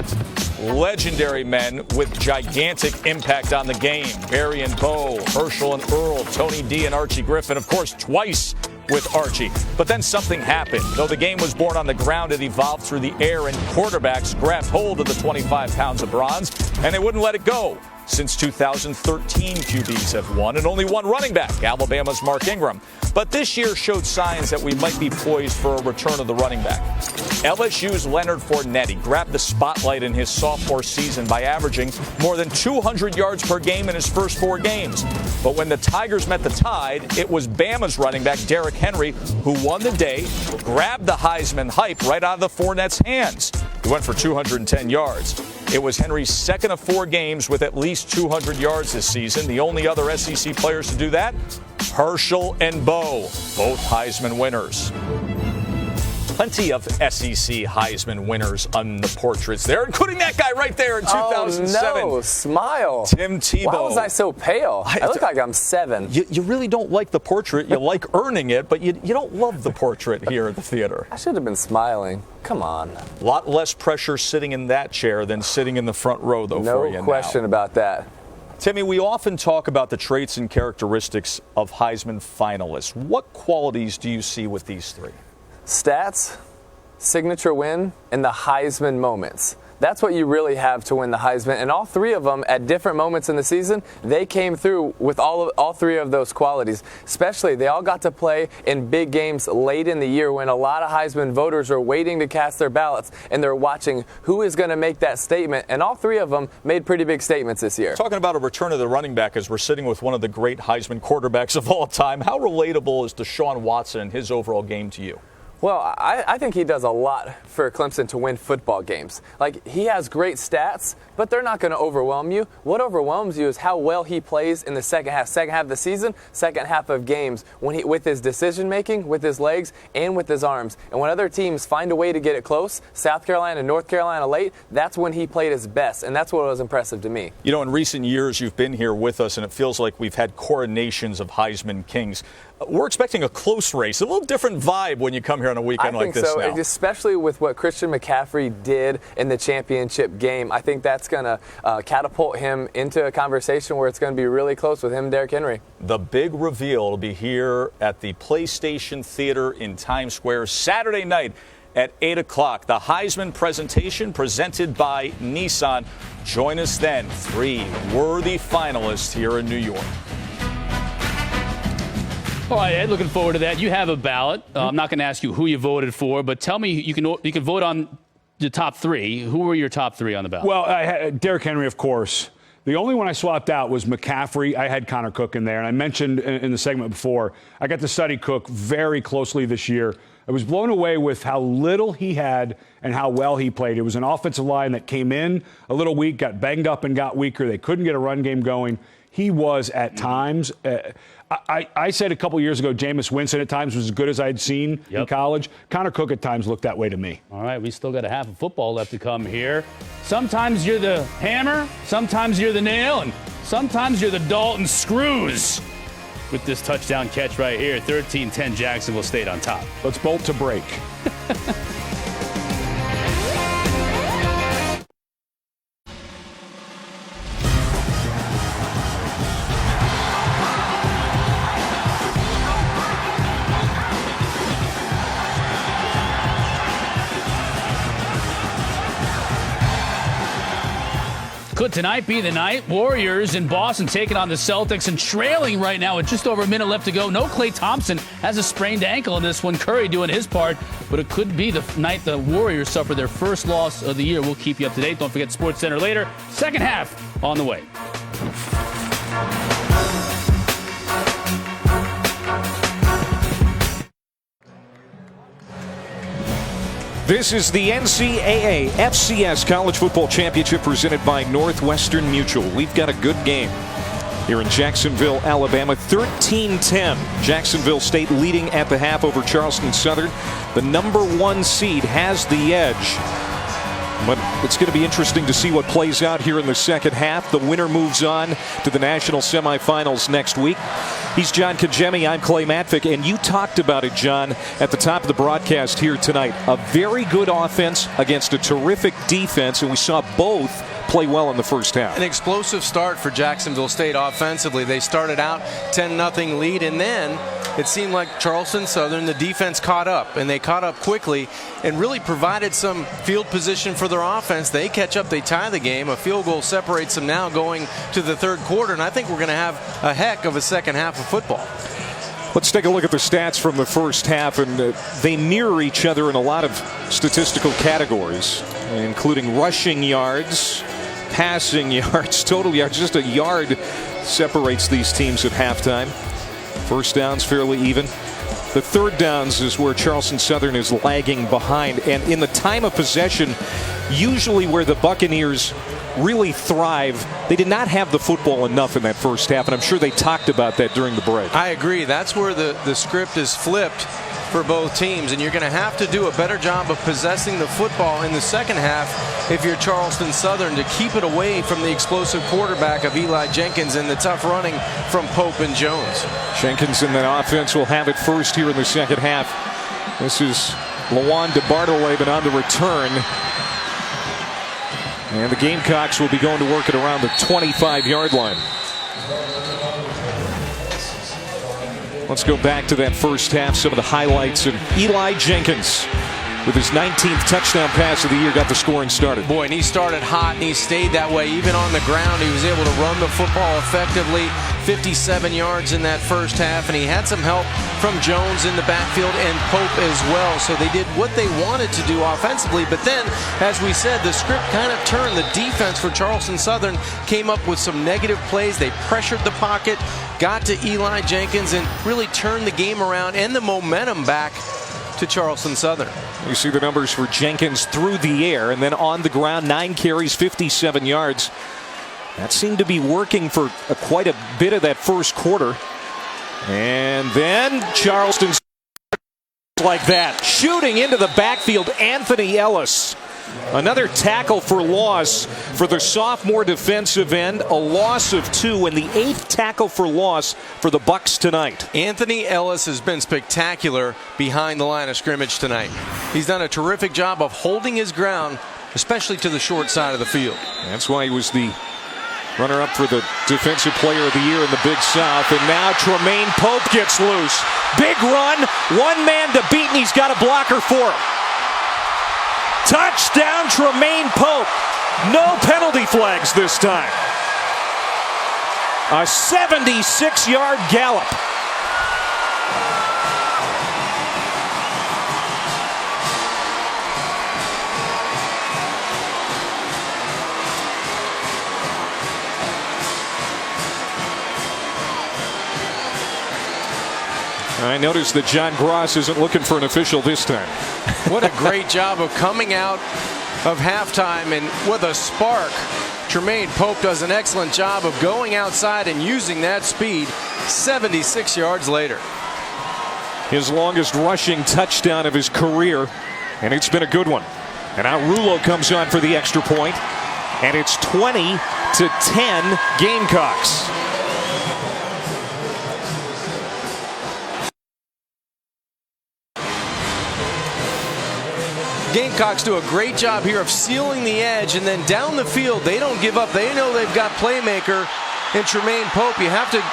Speaker 10: Legendary men with gigantic impact on the game. Barry and Bo, Herschel and Earl, Tony D and Archie Griffin, of course, twice with Archie. But then something happened. Though the game was born on the ground, it evolved through the air, and quarterbacks grabbed hold of the 25 pounds of bronze, and they wouldn't let it go. Since 2013, QBs have won, and only one running back, Alabama's Mark Ingram. But this year showed signs that we might be poised for a return of the running back. LSU's Leonard Fournette grabbed the spotlight in his sophomore season by averaging more than 200 yards per game in his first 4 games. But when the Tigers met the Tide, it was Bama's running back Derrick Henry who won the day, grabbed the Heisman hype right out of the Fournette's hands. He went for 210 yards. It was Henry's second of 4 games with at least 200 yards this season. The only other SEC players to do that, Herschel and Bo, both Heisman winners. Plenty of SEC Heisman winners on the portraits there, including that guy right there in 2007.
Speaker 11: Oh, no, smile.
Speaker 10: Tim Tebow.
Speaker 11: Why was I so pale? I look like I'm 7.
Speaker 10: You really don't like the portrait. You like earning it, but you don't love the portrait here at the theater.
Speaker 11: I should have been smiling. Come on.
Speaker 10: A lot less pressure sitting in that chair than sitting in the front row, though, for you now.
Speaker 11: No question about that.
Speaker 10: Timmy, we often talk about the traits and characteristics of Heisman finalists. What qualities do you see with these 3?
Speaker 11: Stats, signature win, and the Heisman moments. That's what you really have to win the Heisman. And all 3 of them, at different moments in the season, they came through with all 3 of those qualities. Especially, they all got to play in big games late in the year when a lot of Heisman voters are waiting to cast their ballots, and they're watching who is going to make that statement. And all 3 of them made pretty big statements this year.
Speaker 10: Talking about a return of the running back as we're sitting with one of the great Heisman quarterbacks of all time, how relatable is Deshaun Watson and his overall game to you?
Speaker 11: Well, I think he does a lot for Clemson to win football games. Like, he has great stats, but they're not going to overwhelm you. What overwhelms you is how well he plays in the second half of the season, second half of games, when with his decision-making, with his legs, and with his arms. And when other teams find a way to get it close, South Carolina, North Carolina late, that's when he played his best, and that's what was impressive to me.
Speaker 10: You know, in recent years, you've been here with us, and it feels like we've had coronations of Heisman Kings. We're expecting a close race, a little different vibe when you come here on a weekend like this now.
Speaker 11: I think so, especially with what Christian McCaffrey did in the championship game. I think that's going to catapult him into a conversation where it's going to be really close with him and Derrick Henry.
Speaker 10: The big reveal will be here at the PlayStation Theater in Times Square Saturday night at 8 o'clock. The Heisman presentation presented by Nissan. Join us then. 3 worthy finalists here in New York.
Speaker 6: All right, Ed, looking forward to that. You have a ballot. I'm not going to ask you who you voted for, but tell me, you can vote on the top 3. Who were your top 3 on the ballot?
Speaker 7: Well, I had Derrick Henry, of course. The only one I swapped out was McCaffrey. I had Connor Cook in there, and I mentioned in the segment before, I got to study Cook very closely this year. I was blown away with how little he had and how well he played. It was an offensive line that came in a little weak, got banged up and got weaker. They couldn't get a run game going. He was at times, I said a couple years ago, Jameis Winston at times was as good as I'd seen in college. Connor Cook at times looked that way to me.
Speaker 6: All right, we still got a half of football left to come here. Sometimes you're the hammer, sometimes you're the nail, and sometimes you're the Dalton Screws. With this touchdown catch right here, 13-10, Jacksonville stayed on top.
Speaker 7: Let's bolt to break.
Speaker 6: Could tonight be the night? Warriors in Boston taking on the Celtics and trailing right now with just over a minute left to go. No Klay Thompson has a sprained ankle in this one. Curry doing his part, but it could be the night the Warriors suffer their first loss of the year. We'll keep you up to date. Don't forget SportsCenter later. Second half on the way.
Speaker 1: This is the NCAA FCS College Football Championship presented by Northwestern Mutual. We've got a good game here in Jacksonville, Alabama. 13-10. Jacksonville State leading at the half over Charleston Southern. The number 1 seed has the edge. But it's going to be interesting to see what plays out here in the second half. The winner moves on to the national semifinals next week. He's John Kajemi. I'm Clay Matvick. And you talked about it, John, at the top of the broadcast here tonight. A very good offense against a terrific defense, and we saw both play well in the first half.
Speaker 2: An explosive start for Jacksonville State offensively. They started out 10-0 lead, and then it seemed like Charleston Southern, the defense caught up, and they caught up quickly and really provided some field position for their offense. They catch up, they tie the game. A field goal separates them now going to the third quarter, and I think we're going to have a heck of a second half of football.
Speaker 1: Let's take a look at the stats from the first half, and they mirror each other in a lot of statistical categories, including rushing yards, passing yards, total yards. Just a yard separates these teams at halftime. First downs fairly even. The third downs is where Charleston Southern is lagging behind. And in the time of possession, usually where the Buccaneers really thrive, they did not have the football enough in that first half. And I'm sure they talked about that during the break.
Speaker 2: I agree. That's where the script is flipped for both teams. And you're going to have to do a better job of possessing the football in the second half if you're Charleston Southern to keep it away from the explosive quarterback of Eli Jenkins and the tough running from Pope and Jones.
Speaker 1: Jenkins in that offense will have it first here in the second half. This is Lawan DeBartolome on the return. And the Gamecocks will be going to work at around the 25-yard line. Let's go back to that first half, some of the highlights. And Eli Jenkins, with his 19th touchdown pass of the year, got the scoring started.
Speaker 2: Boy, and he started hot, and he stayed that way. Even on the ground, he was able to run the football effectively. 57 yards in that first half, and he had some help from Jones in the backfield and Pope as well. So they did what they wanted to do offensively. But then, as we said, the script kind of turned. The defense for Charleston Southern came up with some negative plays. They pressured the pocket, got to Eli Jenkins, and really turned the game around and the momentum back to Charleston Southern.
Speaker 1: You see the numbers for Jenkins through the air and then on the ground, 9 carries, 57 yards. That seemed to be working for quite a bit of that first quarter. And then Charleston like that, shooting into the backfield, Anthony Ellis. Another tackle for loss for the sophomore defensive end, a loss of 2, and the 8th tackle for loss for the Bucks tonight.
Speaker 2: Anthony Ellis has been spectacular behind the line of scrimmage tonight. He's done a terrific job of holding his ground, especially to the short side of the field.
Speaker 1: That's why he was the runner-up for the Defensive Player of the Year in the Big South. And now Tremaine Pope gets loose. Big run, one man to beat, and he's got a blocker for him. Touchdown, Tremaine Pope. No penalty flags this time. A 76-yard gallop. I noticed that John Gross isn't looking for an official this time.
Speaker 2: What a great job of coming out of halftime and with a spark Tremaine Pope does an excellent job of going outside and using that speed 76 yards later.
Speaker 1: His longest rushing touchdown of his career, and it's been a good one. And now Rulo comes on for the extra point, and it's 20-10 Gamecocks.
Speaker 2: Gamecocks do a great job here of sealing the edge, and then down the field, they don't give up. They know they've got playmaker in Tremaine Pope. You have to,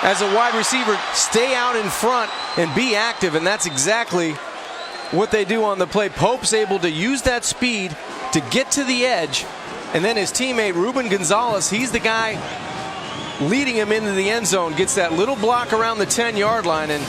Speaker 2: as a wide receiver, stay out in front and be active, and that's exactly what they do on the play. Pope's able to use that speed to get to the edge, and then his teammate, Ruben Gonzalez, he's the guy leading him into the end zone, gets that little block around the 10-yard line, and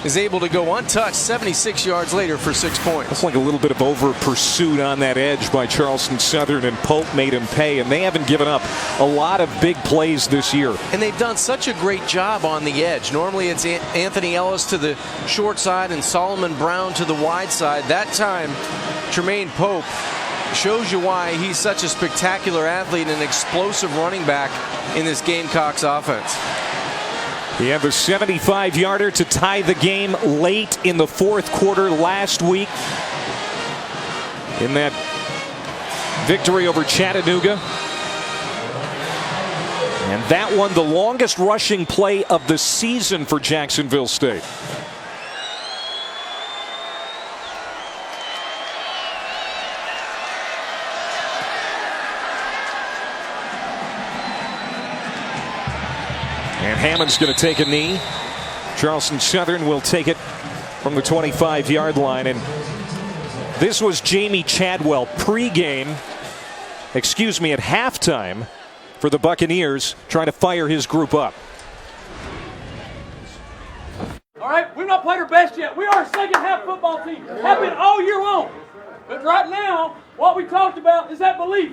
Speaker 2: is able to go untouched 76 yards later for 6 points.
Speaker 1: It's like a little bit of over pursuit on that edge by Charleston Southern, and Pope made him pay, and they haven't given up a lot of big plays this year.
Speaker 2: And they've done such a great job on the edge. Normally it's Anthony Ellis to the short side and Solomon Brown to the wide side. That time, Tremaine Pope shows you why he's such a spectacular athlete and an explosive running back in this Gamecocks offense.
Speaker 1: He had the 75-yarder to tie the game late in the fourth quarter last week in that victory over Chattanooga. And that one, the longest rushing play of the season for Jacksonville State. And Hammond's going to take a knee. Charleston Southern will take it from the 25-yard line. And this was Jamie Chadwell pregame, at halftime for the Buccaneers, trying to fire his group up.
Speaker 9: All right, we've not played our best yet. We are a second-half football team. Have been all year long. But right now, what we talked about is that belief.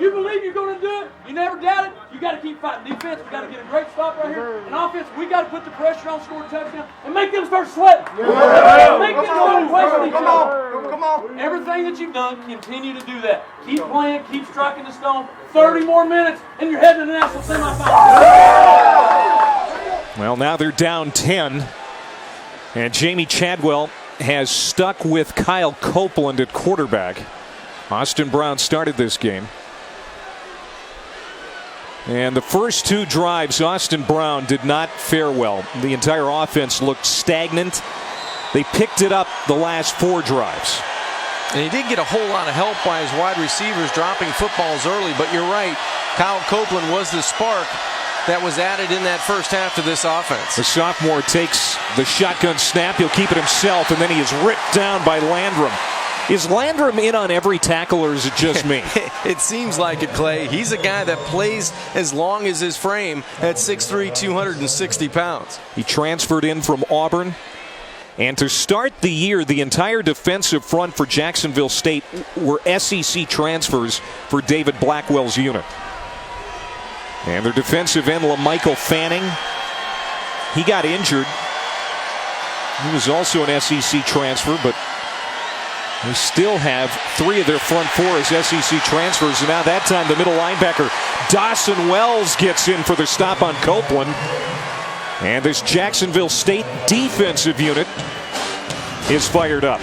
Speaker 9: You believe you're going to do it. You never doubt it. You got to keep fighting. Defense, we got to get a great stop right here. And offense, we got to put the pressure on, score a touchdown, and make them start sweating. Make them start questioning each other. Come on. Everything that you've done, continue to do that. Keep playing, keep striking the stone. 30 more minutes, and you're heading to the national semifinal.
Speaker 1: Well, now they're down 10. And Jamie Chadwell has stuck with Kyle Copeland at quarterback. Austin Brown started this game. And the first two drives, Austin Brown did not fare well. The entire offense looked stagnant. They picked it up the last four drives.
Speaker 2: And he didn't get a whole lot of help by his wide receivers dropping footballs early, but you're right. Kyle Copeland was the spark that was added in that first half to this offense.
Speaker 1: The sophomore takes the shotgun snap. He'll keep it himself, and then he is ripped down by Landrum. Is Landrum in on every tackle, or is it just me?
Speaker 2: It seems like it, Clay. He's a guy that plays as long as his frame at 6'3", 260 pounds.
Speaker 1: He transferred in from Auburn. And to start the year, the entire defensive front for Jacksonville State were SEC transfers for David Blackwell's unit. And their defensive end, LaMichael Fanning, he got injured. He was also an SEC transfer, but they still have three of their front four as SEC transfers. And now that time the middle linebacker Dawson Wells gets in for the stop on Copeland. And this Jacksonville State defensive unit is fired up.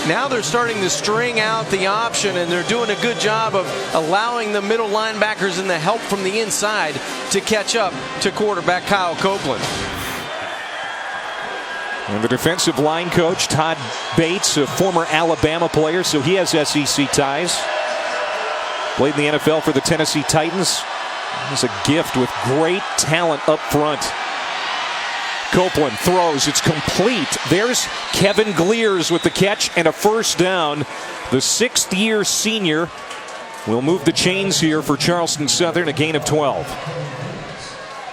Speaker 2: Now they're starting to string out the option, and they're doing a good job of allowing the middle linebackers and the help from the inside to catch up to quarterback Kyle Copeland.
Speaker 1: And the defensive line coach, Todd Bates, a former Alabama player, so he has SEC ties. Played in the NFL for the Tennessee Titans. He's a gift with great talent up front. Copeland throws, it's complete. There's Kevin Glears with the catch and a first down. The sixth-year senior will move the chains here for Charleston Southern, a gain of 12.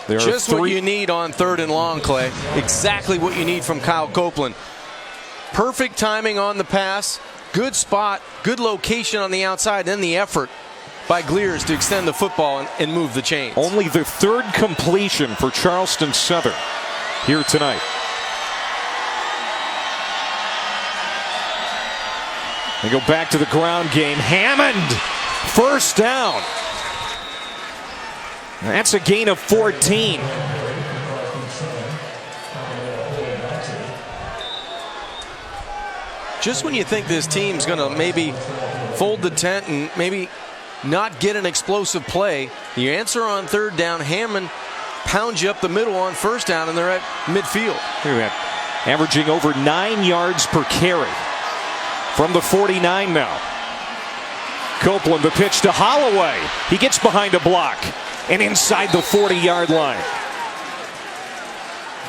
Speaker 1: There
Speaker 2: Just what you need on 3rd and long, Clay. Exactly what you need from Kyle Copeland. Perfect timing on the pass, good spot, good location on the outside, then the effort by Glears to extend the football and move the chains.
Speaker 1: Only the third completion for Charleston Southern here tonight. They go back to the ground game. Hammond, first down. That's a gain of 14.
Speaker 2: Just when you think this team's going to maybe fold the tent and maybe not get an explosive play, you answer on third down. Hammond pounds you up the middle on first down, and they're at midfield.
Speaker 1: Look at that. Averaging over 9 yards per carry from the 49 now. Copeland, the pitch to Holloway. He gets behind a block and inside the 40-yard line.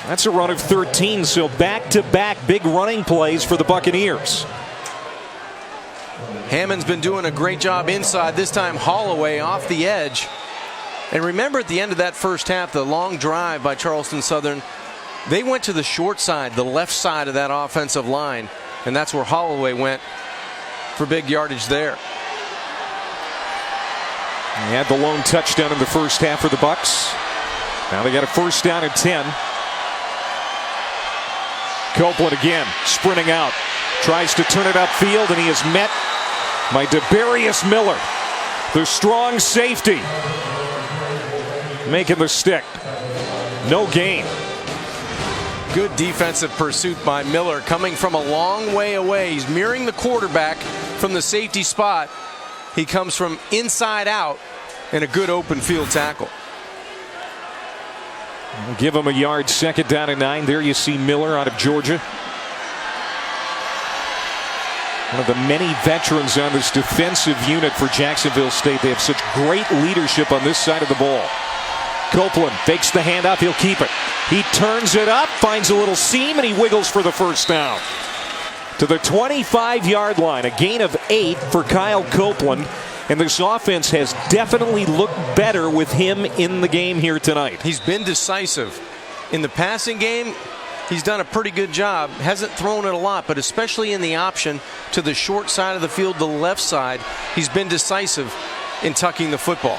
Speaker 1: That's a run of 13, so back-to-back big running plays for the Buccaneers.
Speaker 2: Hammond's been doing a great job inside. This time Holloway off the edge. And remember at the end of that first half, the long drive by Charleston Southern, they went to the short side, the left side of that offensive line, and that's where Holloway went for big yardage there.
Speaker 1: He had the lone touchdown in the first half for the Bucs. Now they got a first down and 10. Copeland again, sprinting out. Tries to turn it upfield, and he is met by DeBarius Miller, the strong safety, making the stick. No gain.
Speaker 2: Good defensive pursuit by Miller, coming from a long way away. He's mirroring the quarterback from the safety spot. He comes from inside out, and a good open field tackle.
Speaker 1: We'll give him a yard, second down and 9. There you see Miller out of Georgia. One of the many veterans on this defensive unit for Jacksonville State. They have such great leadership on this side of the ball. Copeland fakes the handoff. He'll keep it. He turns it up, finds a little seam, and he wiggles for the first down. To the 25-yard line, a gain of 8 for Kyle Copeland. And this offense has definitely looked better with him in the game here tonight.
Speaker 2: He's been decisive. In the passing game, he's done a pretty good job. Hasn't thrown it a lot, but especially in the option to the short side of the field, the left side, he's been decisive in tucking the football.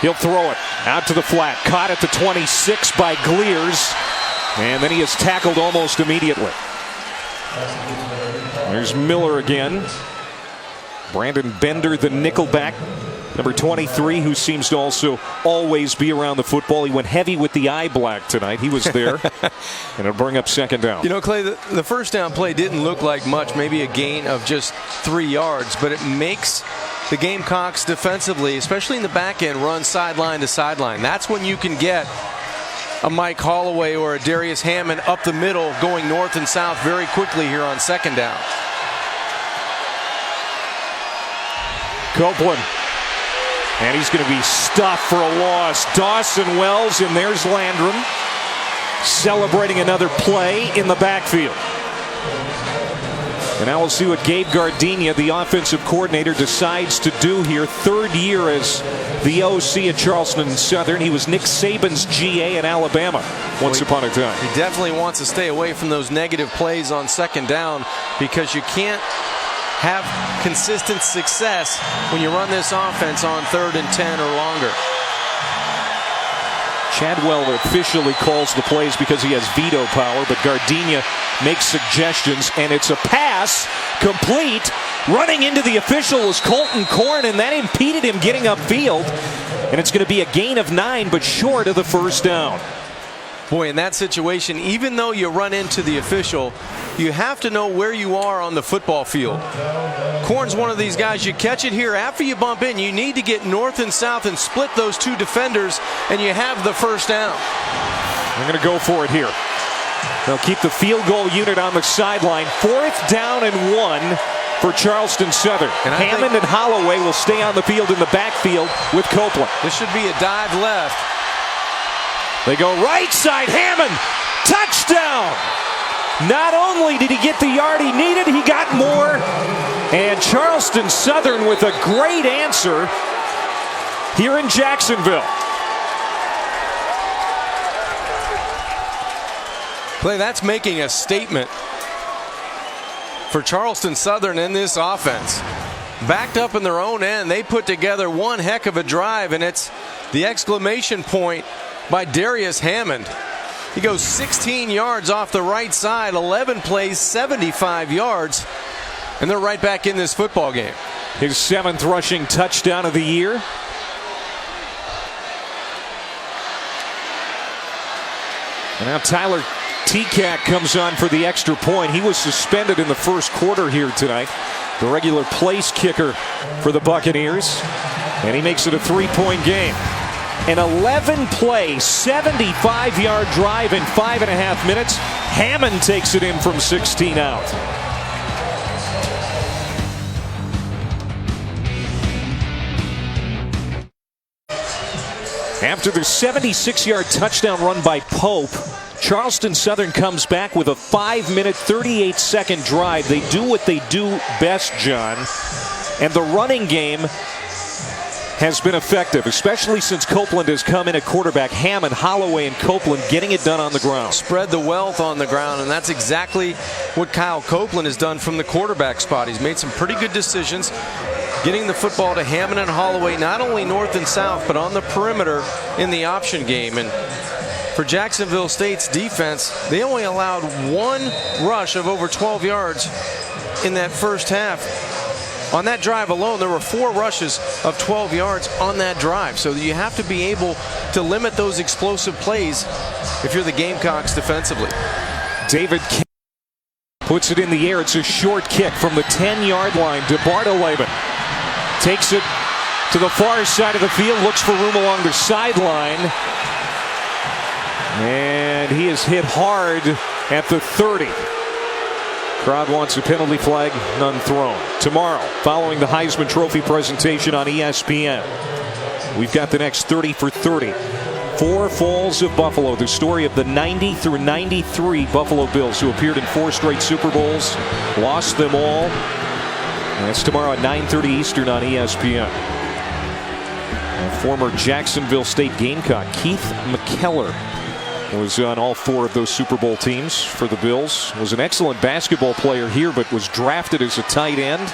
Speaker 1: He'll throw it out to the flat. Caught at the 26 by Glears. And then he is tackled almost immediately. There's Miller again. Brandon Bender, the nickelback, number 23, who seems to also always be around the football. He went heavy with the eye black tonight. He was there. And it'll bring up second down.
Speaker 2: You know, Clay, the first down play didn't look like much, maybe a gain of just 3 yards, but it makes the Gamecocks defensively, especially in the back end, run sideline to sideline. That's when you can get a Mike Holloway or a Darius Hammond up the middle going north and south very quickly here on second down.
Speaker 1: Copeland. And he's going to be stuffed for a loss. Dawson Wells, and there's Landrum celebrating another play in the backfield. And now we'll see what Gabe Gardenia, the offensive coordinator, decides to do here. Third year as the OC at Charleston Southern. He was Nick Saban's GA in Alabama once upon a time.
Speaker 2: He definitely wants to stay away from those negative plays on second down, because you can't have consistent success when you run this offense on 3rd and 10 or longer.
Speaker 1: Chadwell officially calls the plays because he has veto power, but Gardenia makes suggestions, and it's a pass complete. Running into the official was Colton Korn, and that impeded him getting upfield. And it's going to be a gain of 9, but short of the first down.
Speaker 2: Boy, in that situation, even though you run into the official, you have to know where you are on the football field. Korn's one of these guys, you catch it here after you bump in. You need to get north and south and split those two defenders, and you have the first down.
Speaker 1: They're going to go for it here. They'll keep the field goal unit on the sideline. 4th down and 1 for Charleston Southern. And Hammond and Holloway will stay on the field in the backfield with Copeland.
Speaker 2: This should be a dive left.
Speaker 1: They go right side. Hammond, touchdown! Not only did he get the yard he needed, he got more. And Charleston Southern with a great answer here in Jacksonville.
Speaker 2: Clay, that's making a statement for Charleston Southern in this offense. Backed up in their own end, they put together one heck of a drive, and it's the exclamation point by Darius Hammond. He goes 16 yards off the right side, 11 plays, 75 yards. And they're right back in this football game.
Speaker 1: His 7th rushing touchdown of the year. And now Tyler T-Cat comes on for the extra point. He was suspended in the first quarter here tonight. The regular place kicker for the Buccaneers. And he makes it a 3-point game. An 11-play, 75-yard drive in 5.5 minutes. Hammond takes it in from 16 out. After the 76-yard touchdown run by Pope, Charleston Southern comes back with a 5-minute, 38-second drive. They do what they do best, John. And the running game has been effective, especially since Copeland has come in at quarterback. Hammond, Holloway, and Copeland getting it done on the ground.
Speaker 2: Spread the wealth on the ground, and that's exactly what Kyle Copeland has done from the quarterback spot. He's made some pretty good decisions, getting the football to Hammond and Holloway, not only north and south, but on the perimeter in the option game. And for Jacksonville State's defense, they only allowed one rush of over 12 yards in that first half. On that drive alone, there were 4 rushes of 12 yards on that drive. So you have to be able to limit those explosive plays if you're the Gamecocks defensively.
Speaker 1: David puts it in the air. It's a short kick from the 10-yard line. DeBartolome takes it to the far side of the field, looks for room along the sideline. And he is hit hard at the 30. Crowd wants a penalty flag, none thrown. Tomorrow, following the Heisman Trophy presentation on ESPN, we've got the next 30 for 30. 4 Falls of Buffalo, the story of the 90 through 93 Buffalo Bills who appeared in 4 straight Super Bowls, lost them all. And that's tomorrow at 9:30 Eastern on ESPN. And former Jacksonville State Gamecock Keith McKellar was on all 4 of those Super Bowl teams for the Bills. Was an excellent basketball player here, but was drafted as a tight end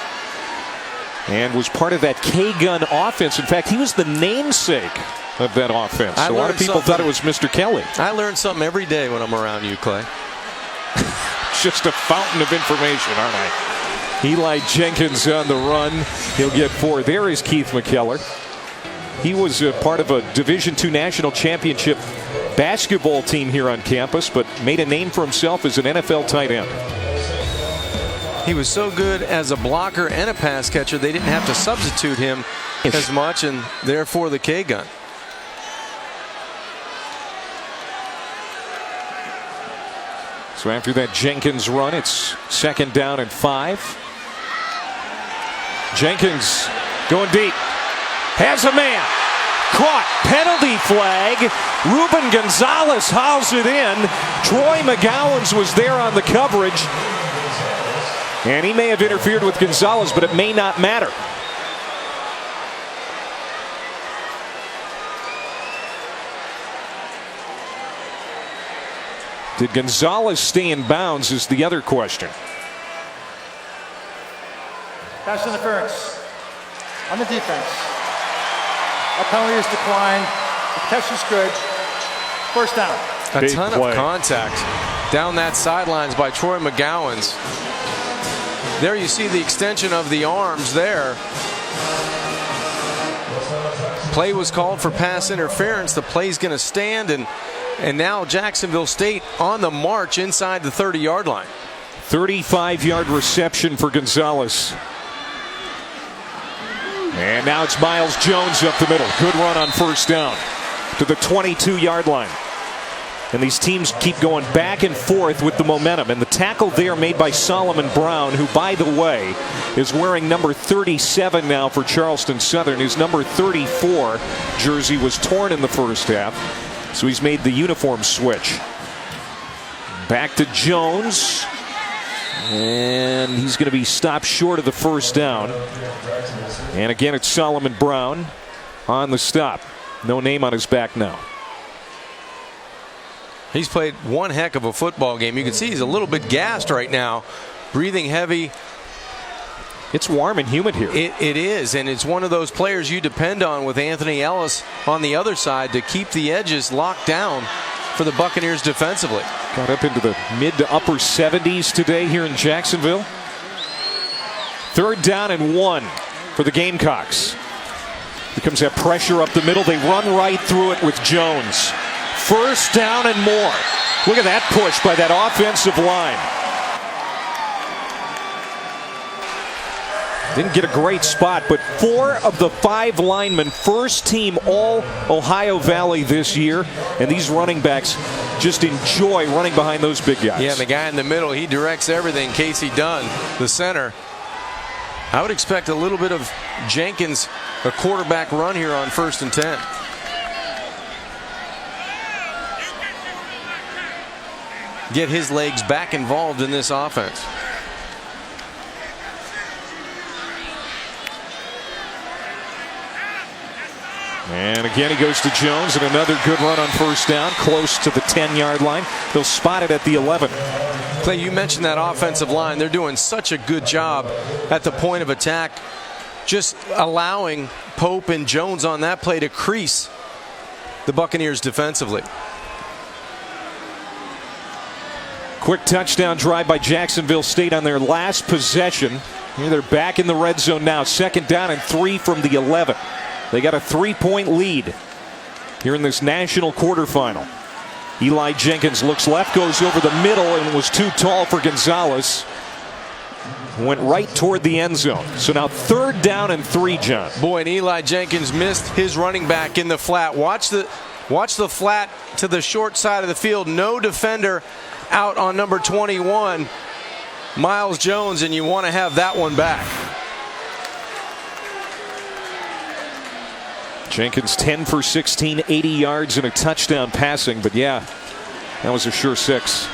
Speaker 1: and was part of that K-Gun offense. In fact, he was the namesake of that offense. A lot of people thought it was Mr. Kelly.
Speaker 2: I learn something every day when I'm around you, Clay.
Speaker 1: Just a fountain of information, aren't I? Eli Jenkins on the run. He'll get 4. There is Keith McKellar. He was a part of a Division II National Championship basketball team here on campus, but made a name for himself as an NFL tight end.
Speaker 2: He was so good as a blocker and a pass catcher, they didn't have to substitute him as much, and therefore the K-Gun.
Speaker 1: So after that Jenkins run, it's 2nd down and 5. Jenkins going deep. Has a man. Caught. Penalty flag. Ruben Gonzalez hauls it in. Troy McGowan's was there on the coverage. And he may have interfered with Gonzalez, but it may not matter. Did Gonzalez stay in bounds is the other question.
Speaker 4: Pass interference on the defense. A penalty is declined. The catch is good. 1st down.
Speaker 2: A ton of contact down that sidelines by Troy McGowan's. There you see the extension of the arms there. Play was called for pass interference. The play's going to stand, and now Jacksonville State on the march inside the 30-yard line.
Speaker 1: 35-yard reception for Gonzalez. And now it's Miles Jones up the middle. Good run on 1st down to the 22-yard line. And these teams keep going back and forth with the momentum. And the tackle there made by Solomon Brown, who, by the way, is wearing number 37 now for Charleston Southern. His number 34 jersey was torn in the first half, so he's made the uniform switch. Back to Jones. And he's going to be stopped short of the 1st down. And again, it's Solomon Brown on the stop. No name on his back now.
Speaker 2: He's played one heck of a football game. You can see he's a little bit gassed right now, breathing heavy.
Speaker 1: It's warm and humid here.
Speaker 2: It is, and it's one of those players you depend on with Anthony Ellis on the other side to keep the edges locked down for the Buccaneers defensively.
Speaker 1: Got up into the mid to upper 70s today here in Jacksonville. 3rd down and 1 for the Gamecocks. Here comes that pressure up the middle. They run right through it with Jones. 1st down and more. Look at that push by that offensive line. Didn't get a great spot, but 4 of the 5 linemen, first team all Ohio Valley this year. And these running backs just enjoy running behind those big guys.
Speaker 2: Yeah, and the guy in the middle, he directs everything. Casey Dunn, the center. I would expect a little bit of Jenkins, a quarterback run here on 1st and 10. Get his legs back involved in this offense.
Speaker 1: And again, he goes to Jones, and another good run on 1st down, close to the 10-yard line. They'll spot it at the 11.
Speaker 2: Clay, you mentioned that offensive line. They're doing such a good job at the point of attack, just allowing Pope and Jones on that play to crease the Buccaneers defensively.
Speaker 1: Quick touchdown drive by Jacksonville State on their last possession. Here they're back in the red zone now. 2nd down and 3 from the 11. They got a 3-point lead here in this national quarterfinal. Eli Jenkins looks left, goes over the middle, and was too tall for Gonzalez. Went right toward the end zone. So now 3rd down and 3, John.
Speaker 2: Boy, and Eli Jenkins missed his running back in the flat. Watch the flat to the short side of the field. No defender out on number 21, Miles Jones, and you want to have that one back.
Speaker 1: Jenkins 10 for 16, 80 yards and a touchdown passing. But yeah, that was a sure 6.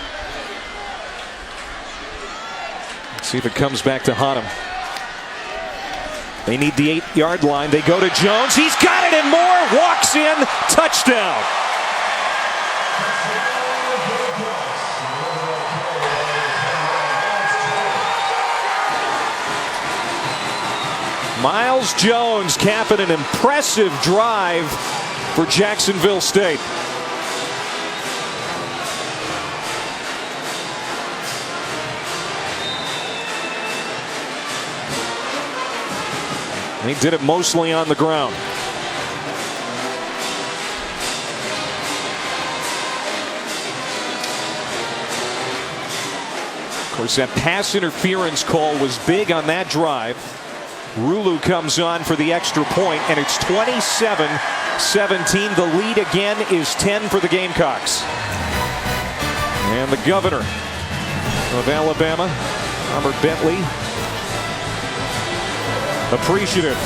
Speaker 1: Let's see if it comes back to haunt him. They need the 8-yard line. They go to Jones. He's got it and more. Walks in. Touchdown. Miles Jones capping an impressive drive for Jacksonville State. He did it mostly on the ground. Of course, that pass interference call was big on that drive. Rulu comes on for the extra point, and it's 27-17. The lead again is 10 for the Gamecocks. And the governor of Alabama, Robert Bentley, appreciative.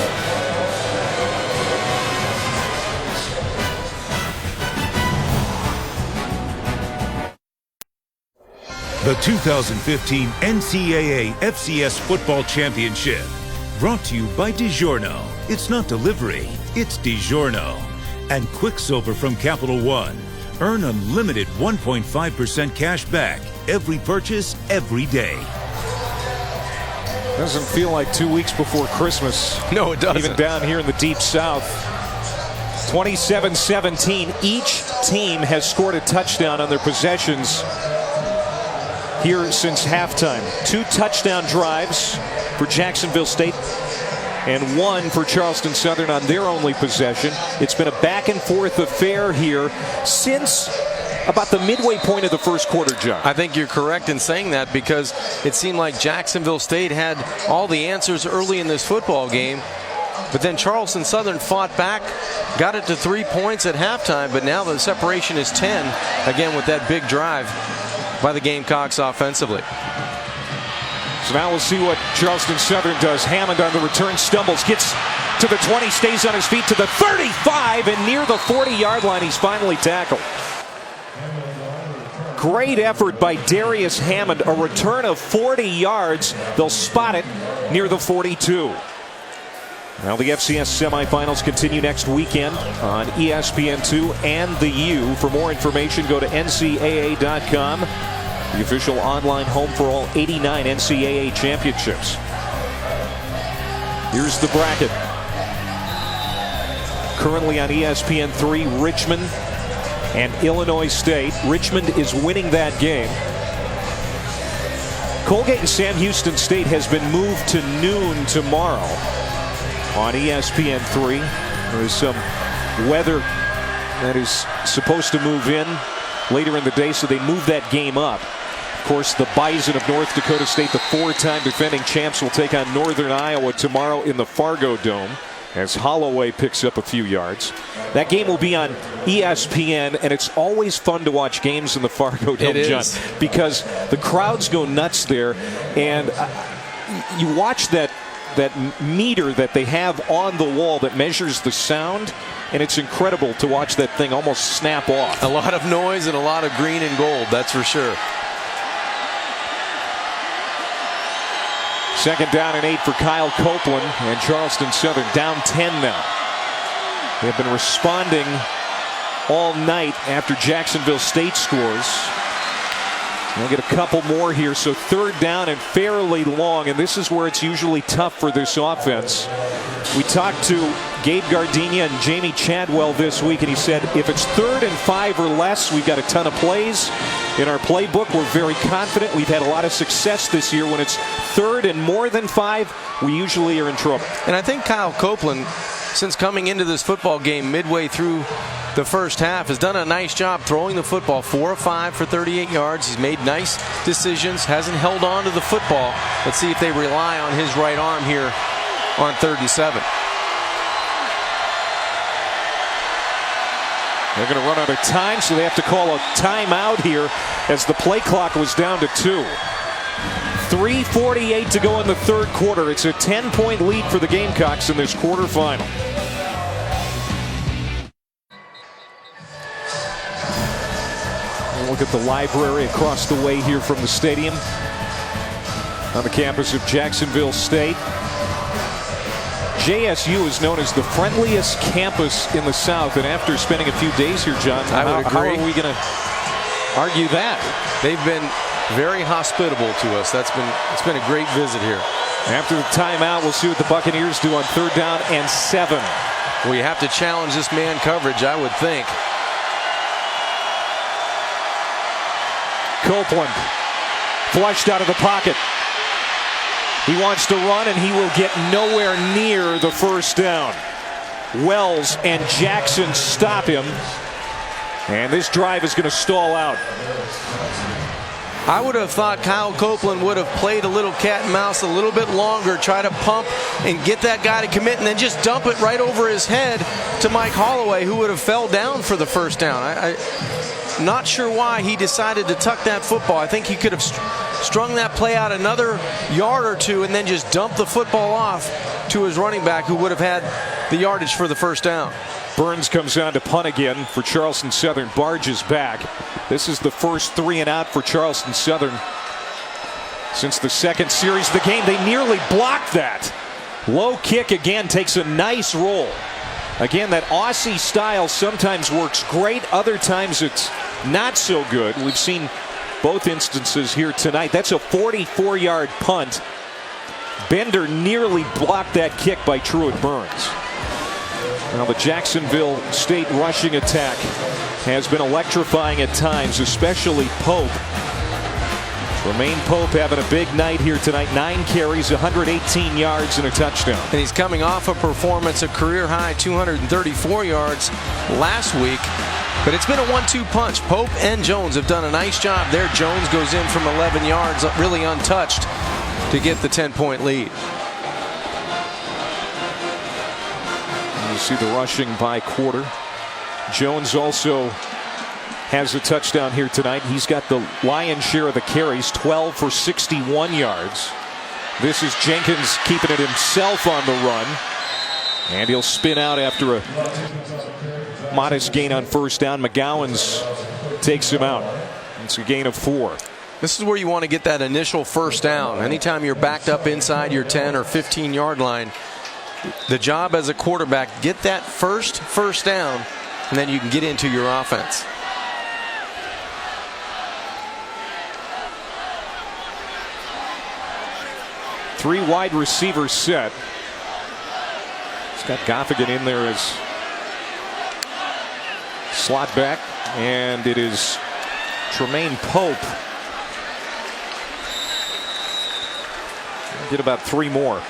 Speaker 3: The 2015 NCAA FCS Football Championship. Brought to you by DiGiorno. It's not delivery, it's DiGiorno. And Quicksilver from Capital One. Earn unlimited 1.5% cash back every purchase, every day.
Speaker 1: Doesn't feel like 2 weeks before Christmas.
Speaker 2: No, it doesn't.
Speaker 1: Even down here in the deep south. 27-17. Each team has scored a touchdown on their possessions here since halftime. 2 touchdown drives for Jacksonville State and 1 for Charleston Southern on their only possession. It's been a back and forth affair here since about the midway point of the first quarter, John.
Speaker 2: I think you're correct in saying that, because it seemed like Jacksonville State had all the answers early in this football game, but then Charleston Southern fought back, got it to 3 points at halftime, but now the separation is 10, again with that big drive by the Gamecocks offensively.
Speaker 1: So now we'll see what Charleston Southern does. Hammond on the return, stumbles, gets to the 20, stays on his feet to the 35, and near the 40-yard line, he's finally tackled. Great effort by Darius Hammond, a return of 40 yards. They'll spot it near the 42. Now the FCS semifinals continue next weekend on ESPN2 and the U. For more information, go to ncaa.com, the official online home for all 89 NCAA championships. Here's the bracket. Currently on ESPN3, Richmond and Illinois State. Richmond is winning that game. Colgate and Sam Houston State has been moved to noon tomorrow on ESPN3. There is some weather that is supposed to move in later in the day, so they move that game up. Of course, the Bison of North Dakota State, the 4-time defending champs, will take on Northern Iowa tomorrow in the Fargo Dome as Holloway picks up a few yards. That game will be on ESPN, and it's always fun to watch games in the Fargo Dome, John, because the crowds go nuts there, and you watch that meter that they have on the wall that measures the sound, and it's incredible to watch that thing almost snap off.
Speaker 2: A lot of noise and a lot of green and gold, that's for sure.
Speaker 1: Second down and 8 for Kyle Copeland, and Charleston Southern down 10 now. They've been responding all night after Jacksonville State scores. They'll get a couple more here, so third down and fairly long, and this is where it's usually tough for this offense. We talked to Gabe Gardenia and Jamie Chadwell this week, and he said if it's 3rd and 5 or less, we've got a ton of plays in our playbook. We're very confident. We've had a lot of success this year. When it's 3rd and more than 5, we usually are in trouble.
Speaker 2: And I think Kyle Copeland, since coming into this football game midway through the first half, has done a nice job throwing the football. 4 of 5 for 38 yards. He's made nice decisions, hasn't held on to the football. Let's see if they rely on his right arm here on 3rd and 7.
Speaker 1: They're going to run out of time, so they have to call a timeout here as the play clock was down to 2. 3:48 to go in the third quarter. It's a 10-point lead for the Gamecocks in this quarterfinal. Look at the library across the way here from the stadium on the campus of Jacksonville State. JSU is known as the friendliest campus in the South, and after spending a few days here, John,
Speaker 2: I would agree.
Speaker 1: How are we going to argue that?
Speaker 2: They've been very hospitable to us. It's been a great visit here.
Speaker 1: After the timeout, we'll see what the Buccaneers do on 3rd down and 7.
Speaker 2: Well, you have to challenge this man coverage, I would think.
Speaker 1: Copeland flushed out of the pocket. He wants to run, and he will get nowhere near the first down. Wells and Jackson stop him, and this drive is going to stall out.
Speaker 2: I would have thought Kyle Copeland would have played a little cat and mouse a little bit longer, try to pump and get that guy to commit, and then just dump it right over his head to Mike Holloway, who would have fell down for the first down. I'm not sure why he decided to tuck that football. I think he could have strung that play out another yard or two and then just dump the football off to his running back, who would have had the yardage for the first down.
Speaker 1: Burns comes on to punt again for Charleston Southern. Barge is back. This is the first 3 and out for Charleston Southern since the second series of the game. They nearly blocked that. Low kick again, takes a nice roll. Again, that Aussie style sometimes works great. Other times it's not so good. We've seen both instances here tonight. That's a 44-yard punt. Bender nearly blocked that kick by Truett Burns. Now the Jacksonville State rushing attack has been electrifying at times, especially Pope. Romaine Pope having a big night here tonight. 9 carries, 118 yards, and a touchdown.
Speaker 2: And he's coming off a performance, a career-high 234 yards last week. But it's been a 1-2 punch. Pope and Jones have done a nice job there. Jones goes in from 11 yards, really untouched, to get the 10-point lead.
Speaker 1: You see the rushing by quarter. Jones also has a touchdown here tonight. He's got the lion's share of the carries, 12 for 61 yards. This is Jenkins keeping it himself on the run. And he'll spin out after a modest gain on first down. McGowan's takes him out. It's a gain of 4.
Speaker 2: This is where you want to get that initial first down. Anytime you're backed up inside your 10 or 15-yard line, the job as a quarterback, get that first down, and then you can get into your offense.
Speaker 1: Three wide receivers set. He's got Goffigan in there as slot back, and it is Tremaine Pope Get about 3 more.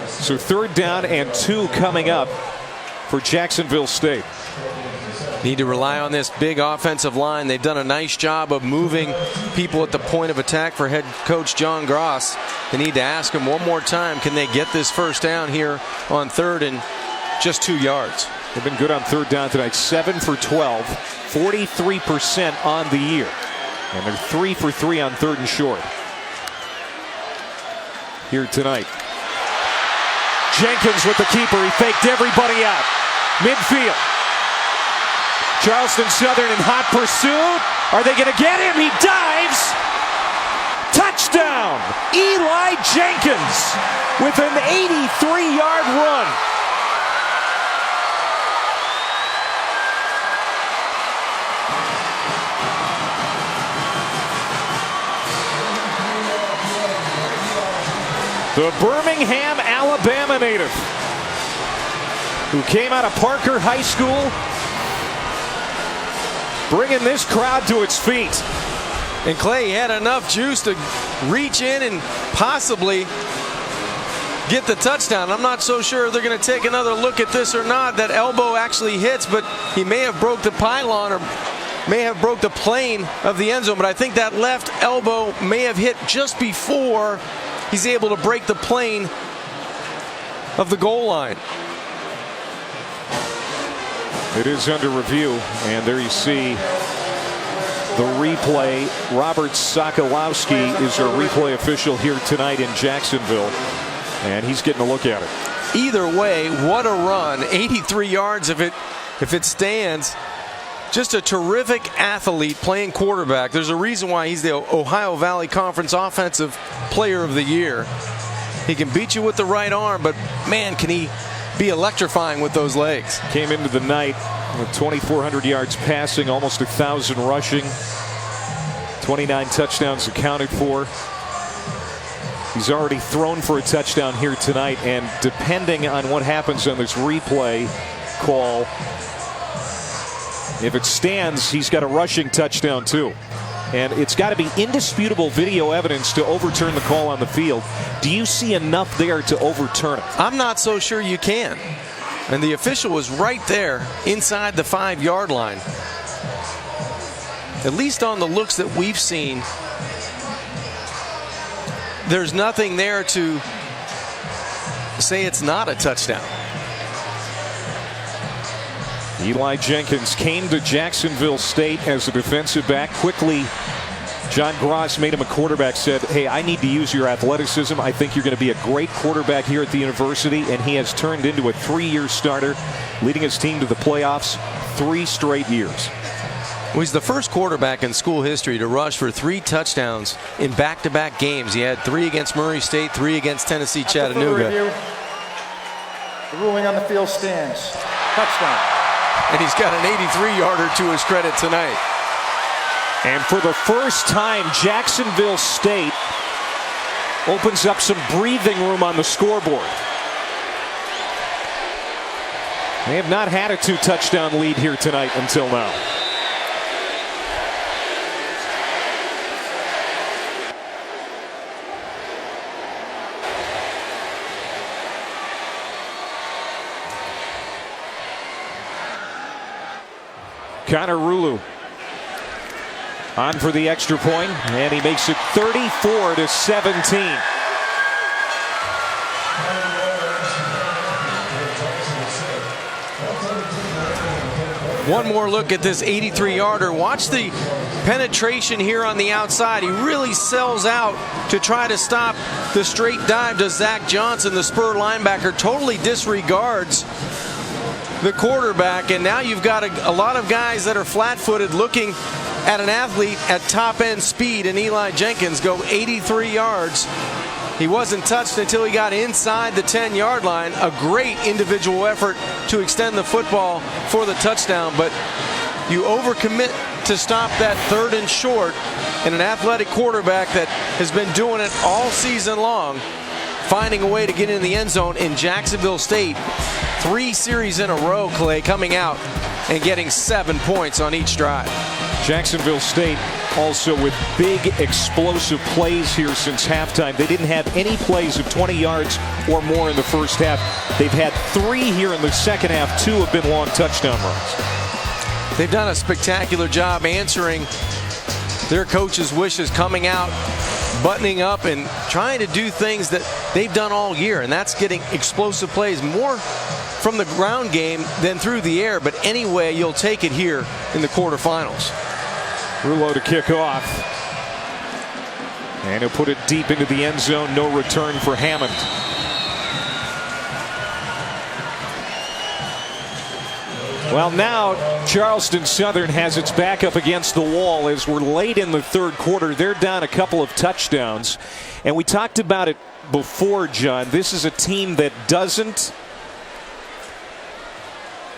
Speaker 1: So 3rd down and 2 coming up for Jacksonville State.
Speaker 2: Need to rely on this big offensive line. They've done a nice job of moving people at the point of attack for head coach John Gross. They need to ask him one more time, can they get this 1st down here on 3rd and just 2 yards?
Speaker 1: They've been good on 3rd down tonight. 7 for 12, 43% on the year. And they're 3 for 3 on 3rd and short here tonight. Jenkins with the keeper. He faked everybody out. Midfield. Charleston Southern in hot pursuit. Are they going to get him? He dives. Touchdown. Eli Jenkins with an 83-yard run. The Birmingham, Alabama native who came out of Parker High School, bringing this crowd to its feet.
Speaker 2: And Clay had enough juice to reach in and possibly get the touchdown. I'm not so sure they're going to take another look at this or not. That elbow actually hits, but he may have broke the pylon or may have broke the plane of the end zone. But I think that left elbow may have hit just before he's able to break the plane of the goal line.
Speaker 1: It is under review, and there you see the replay. Robert Sokolowski is our replay official here tonight in Jacksonville, and he's getting a look at it.
Speaker 2: Either way, what a run. 83 yards if it stands. Just a terrific athlete playing quarterback. There's a reason why he's the Ohio Valley Conference Offensive Player of the Year. He can beat you with the right arm, but man, can he be electrifying with those legs.
Speaker 1: Came into the night with 2,400 yards passing, almost 1,000 rushing, 29 touchdowns accounted for. He's already thrown for a touchdown here tonight, and depending on what happens on this replay call, if it stands, he's got a rushing touchdown too. And it's got to be indisputable video evidence to overturn the call on the field. Do you see enough there to overturn it?
Speaker 2: I'm not so sure you can. And the official was right there inside the 5-yard line. At least on the looks that we've seen, there's nothing there to say it's not a touchdown.
Speaker 1: Eli Jenkins came to Jacksonville State as a defensive back. Quickly, John Gross made him a quarterback, said, hey, I need to use your athleticism. I think you're going to be a great quarterback here at the university. And he has turned into a 3-year starter, leading his team to the playoffs 3 straight years.
Speaker 2: Well, he's the first quarterback in school history to rush for 3 touchdowns in back-to-back games. He had 3 against Murray State, 3 against Tennessee Chattanooga.
Speaker 4: The ruling on the field stands. Touchdown.
Speaker 2: And he's got an 83-yarder to his credit tonight.
Speaker 1: And for the first time, Jacksonville State opens up some breathing room on the scoreboard. They have not had a 2-touchdown lead here tonight until now. Connor Rulu on for the extra point, and he makes it 34-17.
Speaker 2: One more look at this 83-yarder. Watch the penetration here on the outside. He really sells out to try to stop the straight dive to Zach Johnson, the spur linebacker. Totally disregards the quarterback, and now you've got a lot of guys that are flat-footed looking at an athlete at top-end speed, and Eli Jenkins go 83 yards. He wasn't touched until he got inside the 10-yard line. A great individual effort to extend the football for the touchdown, but you overcommit to stop that 3rd and short, and an athletic quarterback that has been doing it all season long, finding a way to get in the end zone in Jacksonville State. 3 series in a row, Clay, coming out and getting 7 points on each drive.
Speaker 1: Jacksonville State also with big explosive plays here since halftime. They didn't have any plays of 20 yards or more in the first half. They've had 3 here in the second half. 2 have been long touchdown runs.
Speaker 2: They've done a spectacular job answering their coach's wishes, coming out, buttoning up, and trying to do things that they've done all year, and that's getting explosive plays more from the ground game than through the air. But anyway, you'll take it here in the quarterfinals.
Speaker 1: Rouleau to kick off. And he'll put it deep into the end zone. No return for Hammond. Well, now Charleston Southern has its back up against the wall as we're late in the third quarter. They're down a couple of touchdowns. And we talked about it before, John. This is a team that doesn't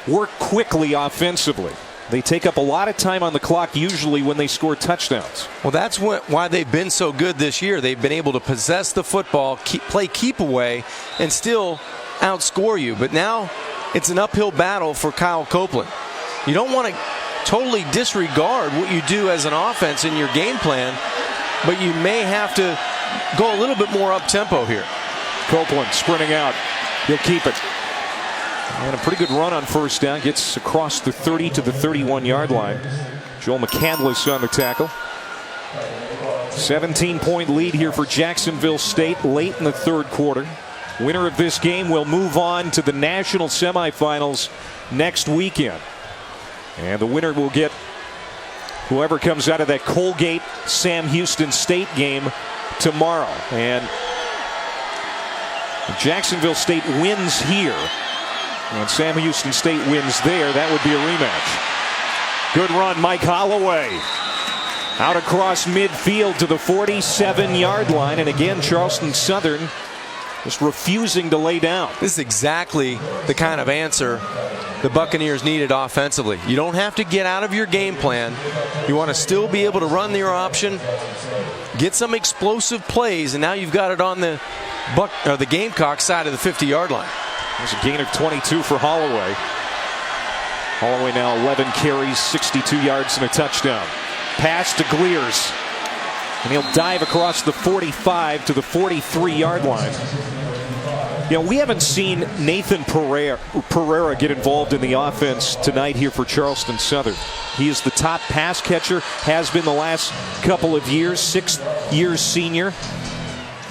Speaker 1: work quickly offensively. They take up a lot of time on the clock usually when they score touchdowns.
Speaker 2: Well, that's why they've been so good this year. They've been able to possess the football, play keep away, and still outscore you. But now it's an uphill battle for Kyle Copeland. You don't want to totally disregard what you do as an offense in your game plan, but you may have to go a little bit more up-tempo here.
Speaker 1: Copeland sprinting out. He'll keep it. And a pretty good run on first down. Gets across the 30 to the 31-yard line. Joel McCandless on the tackle. 17-point lead here for Jacksonville State late in the third quarter. Winner of this game will move on to the national semifinals next weekend. And the winner will get whoever comes out of that Colgate-Sam Houston State game tomorrow. And if Jacksonville State wins here, and Sam Houston State wins there, that would be a rematch. Good run, Mike Holloway. Out across midfield to the 47-yard line. And again, Charleston Southern just refusing to lay down.
Speaker 2: This is exactly the kind of answer the Buccaneers needed offensively. You don't have to get out of your game plan. You want to still be able to run your option, get some explosive plays, and now you've got it on the Gamecock side of the 50-yard line.
Speaker 1: There's a gain of 22 for Holloway. Holloway now 11 carries, 62 yards and a touchdown. Pass to Glears. And he'll dive across the 45 to the 43-yard line. You know, we haven't seen Nathan Pereira get involved in the offense tonight here for Charleston Southern. He is the top pass catcher, has been the last couple of years, 6-year senior.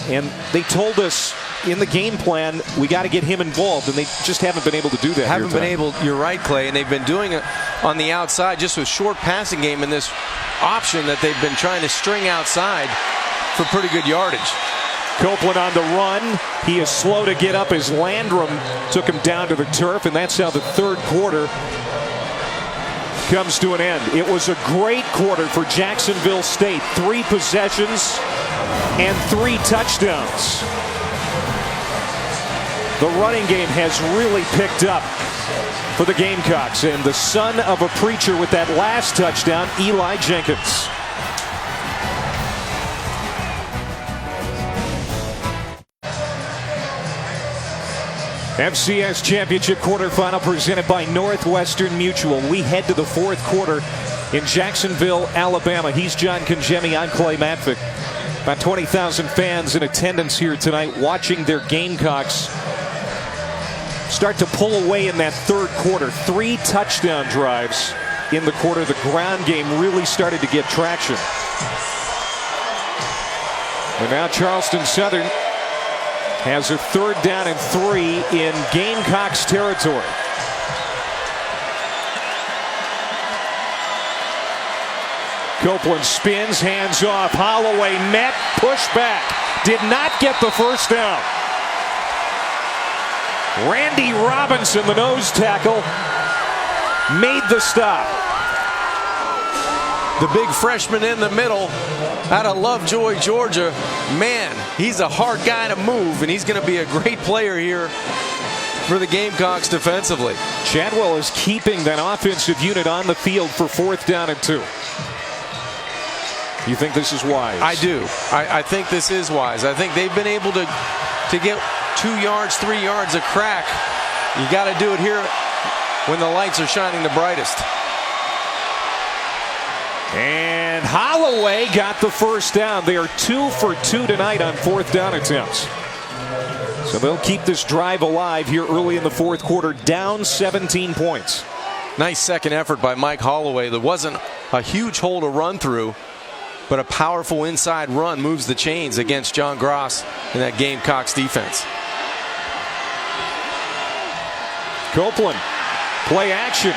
Speaker 1: And they told us in the game plan, we got to get him involved, and they just haven't been able to do that.
Speaker 2: Haven't been able, you're right, Clay, and they've been doing it on the outside, just with short passing game in this option that they've been trying to string outside for pretty good yardage.
Speaker 1: Copeland on the run. He is slow to get up as Landrum took him down to the turf, and that's how the third quarter comes to an end. It was a great quarter for Jacksonville State. 3 possessions and 3 touchdowns. The running game has really picked up for the Gamecocks, and the son of a preacher with that last touchdown, Eli Jenkins. FCS Championship quarterfinal presented by Northwestern Mutual. We head to the fourth quarter in Jacksonville, Alabama. He's John Congemi. I'm Clay Matvick. About 20,000 fans in attendance here tonight watching their Gamecocks start to pull away in that third quarter. 3 touchdown drives in the quarter. The ground game really started to get traction. And now Charleston Southern has a 3rd down and 3 in Gamecocks territory. Copeland spins, hands off. Holloway met, pushback. Did not get the first down. Randy Robinson, the nose tackle, made the stop.
Speaker 2: The big freshman in the middle out of Lovejoy, Georgia. Man, he's a hard guy to move, and he's going to be a great player here for the Gamecocks defensively.
Speaker 1: Chadwell is keeping that offensive unit on the field for 4th down and 2. You think this is wise?
Speaker 2: I do. I think this is wise. I think they've been able to get 2 yards, 3 yards a crack. You got to do it here when the lights are shining the brightest.
Speaker 1: And Holloway got the first down. They are 2 for 2 tonight on 4th down attempts. So they'll keep this drive alive here early in the 4th quarter, down 17 points.
Speaker 2: Nice second effort by Mike Holloway. There wasn't a huge hole to run through, but a powerful inside run moves the chains against John Gross and that Gamecocks defense.
Speaker 1: Copeland, play action.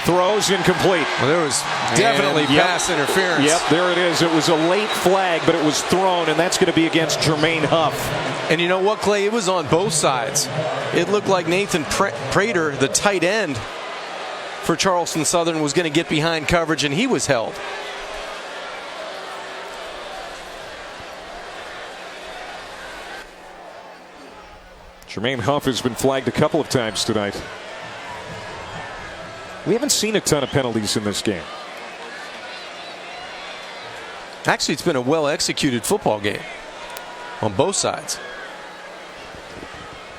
Speaker 1: Throws incomplete.
Speaker 2: Well, there was definitely pass interference.
Speaker 1: Yep, there it is. It was a late flag, but it was thrown, and that's going to be against Jermaine Huff.
Speaker 2: And you know what, Clay? It was on both sides. It looked like Nathan Prater, the tight end for Charleston Southern, was going to get behind coverage, and he was held.
Speaker 1: Jermaine Huff has been flagged a couple of times tonight. We haven't seen a ton of penalties in this game.
Speaker 2: Actually, it's been a well-executed football game on both sides.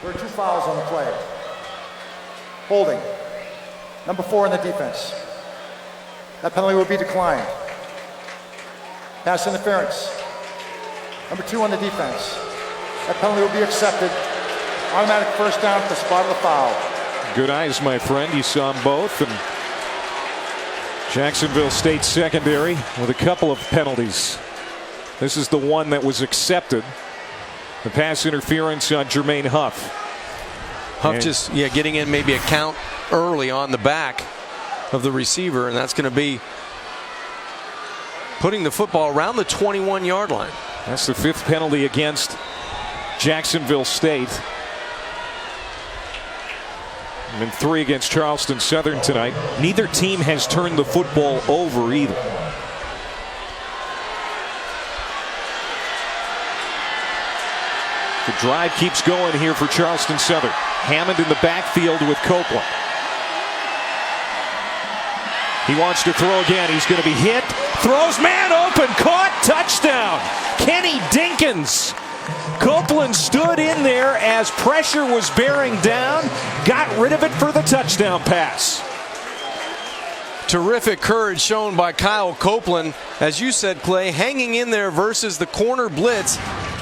Speaker 4: There are 2 fouls on the play. Holding. Number 4 in the defense. That penalty will be declined. Pass interference. Number 2 on the defense. That penalty will be accepted. Automatic first down at the spot of the foul.
Speaker 1: Good eyes, my friend. You saw them both. And Jacksonville State secondary with a couple of penalties. This is the one that was accepted. The pass interference on Jermaine Huff.
Speaker 2: Huff just getting in maybe a count early on the back of the receiver, and that's going to be putting the football around the 21-yard line.
Speaker 1: That's the 5th penalty against Jacksonville State. And 3 against Charleston Southern tonight. Neither team has turned the football over either. The drive keeps going here for Charleston Southern. Hammond in the backfield with Copeland. He wants to throw again. He's going to be hit. Throws, man open, caught, touchdown. Kenny Dinkins. Copeland stood in there as pressure was bearing down, got rid of it for the touchdown pass.
Speaker 2: Terrific courage shown by Kyle Copeland. As you said, Clay, hanging in there versus the corner blitz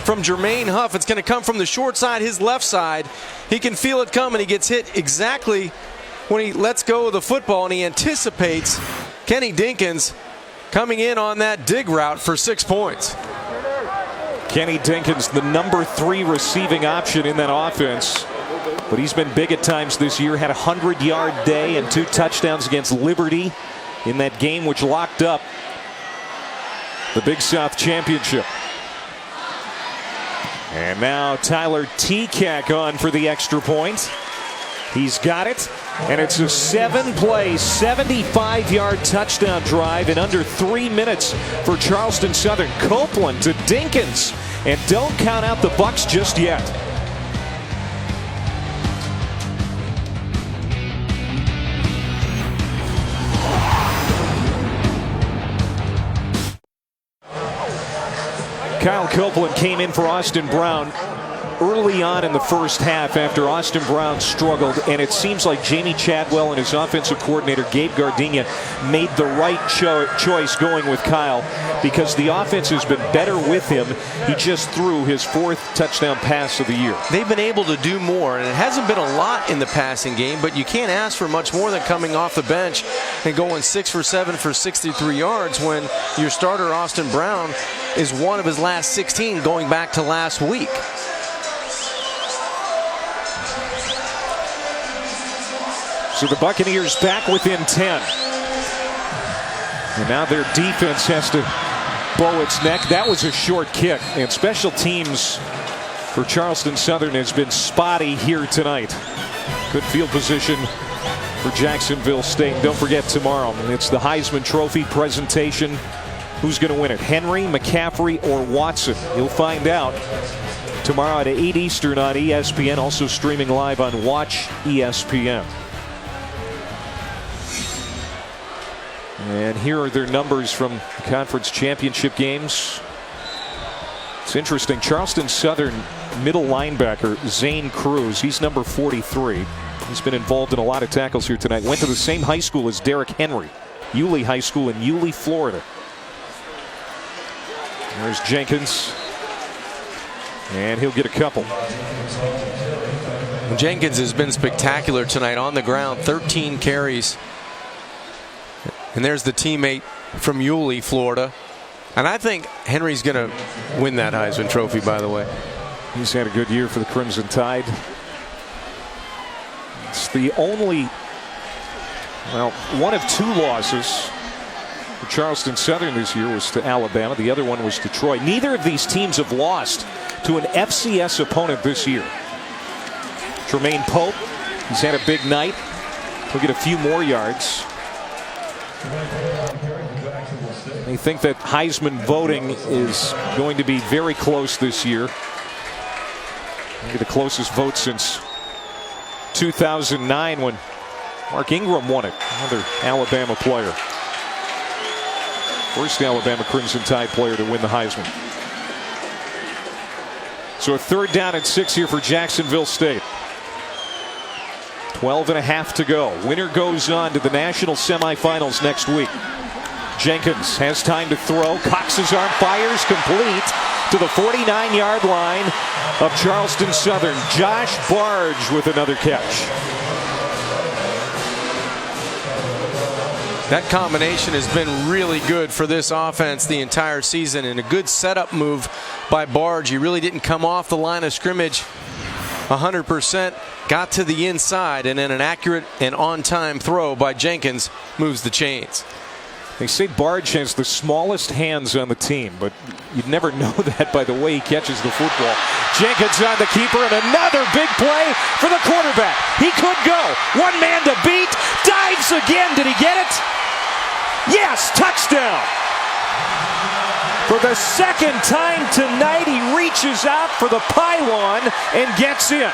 Speaker 2: from Jermaine Huff. It's going to come from the short side, his left side. He can feel it coming. He gets hit exactly when he lets go of the football, and he anticipates Kenny Dinkins coming in on that dig route for 6 points.
Speaker 1: Kenny Dinkins, the number 3 receiving option in that offense. But he's been big at times this year. Had a 100-yard day and 2 touchdowns against Liberty in that game which locked up the Big South Championship. And now Tyler Tekak on for the extra point. He's got it. And it's a 7-play, 75-yard touchdown drive in under 3 minutes for Charleston Southern. Copeland to Dinkins. And don't count out the Bucks just yet. Kyle Copeland came in for Austin Brown early on in the first half after Austin Brown struggled, and it seems like Jamie Chadwell and his offensive coordinator Gabe Gardenia made the right choice going with Kyle, because the offense has been better with him. He just threw his 4th touchdown pass of the year.
Speaker 2: They've been able to do more, and it hasn't been a lot in the passing game, but you can't ask for much more than coming off the bench and going 6 for 7 for 63 yards when your starter Austin Brown is one of his last 16 going back to last week.
Speaker 1: So the Buccaneers back within 10. And now their defense has to bow its neck. That was a short kick. And special teams for Charleston Southern has been spotty here tonight. Good field position for Jacksonville State. Don't forget tomorrow, it's the Heisman Trophy presentation. Who's going to win it? Henry, McCaffrey, or Watson? You'll find out tomorrow at 8 Eastern on ESPN. Also streaming live on Watch ESPN. And here are their numbers from the conference championship games. It's interesting. Charleston Southern middle linebacker Zane Cruz, he's number 43. He's been involved in a lot of tackles here tonight. Went to the same high school as Derrick Henry. Yulee High School in Yulee, Florida. There's Jenkins, and he'll get a couple.
Speaker 2: Jenkins has been spectacular tonight on the ground, 13 carries. And there's the teammate from Yulee, Florida. And I think Henry's going to win that Heisman Trophy, by the way.
Speaker 1: He's had a good year for the Crimson Tide. It's the only, well, one of 2 losses for Charleston Southern this year was to Alabama. The other one was to Troy. Neither of these teams have lost to an FCS opponent this year. Tremaine Pope, he's had a big night. He'll get a few more yards. They think that Heisman voting is going to be very close this year. Maybe the closest vote since 2009 when Mark Ingram won it, another Alabama player. First Alabama Crimson Tide player to win the Heisman. So a 3rd down and 6 here for Jacksonville State. 12.5 to go. Winner goes on to the national semifinals next week. Jenkins has time to throw. Cocks his arm, fires complete to the 49-yard line of Charleston Southern. Josh Barge with another catch.
Speaker 2: That combination has been really good for this offense the entire season, and a good setup move by Barge. He really didn't come off the line of scrimmage 100%, got to the inside, and then an accurate and on-time throw by Jenkins moves the chains.
Speaker 1: They say Barge has the smallest hands on the team, but you'd never know that by the way he catches the football. Jenkins on the keeper, and another big play for the quarterback. He could go. One man to beat. Dives again. Did he get it? Yes, touchdown. For the 2nd time tonight, he reaches out for the pylon and gets in.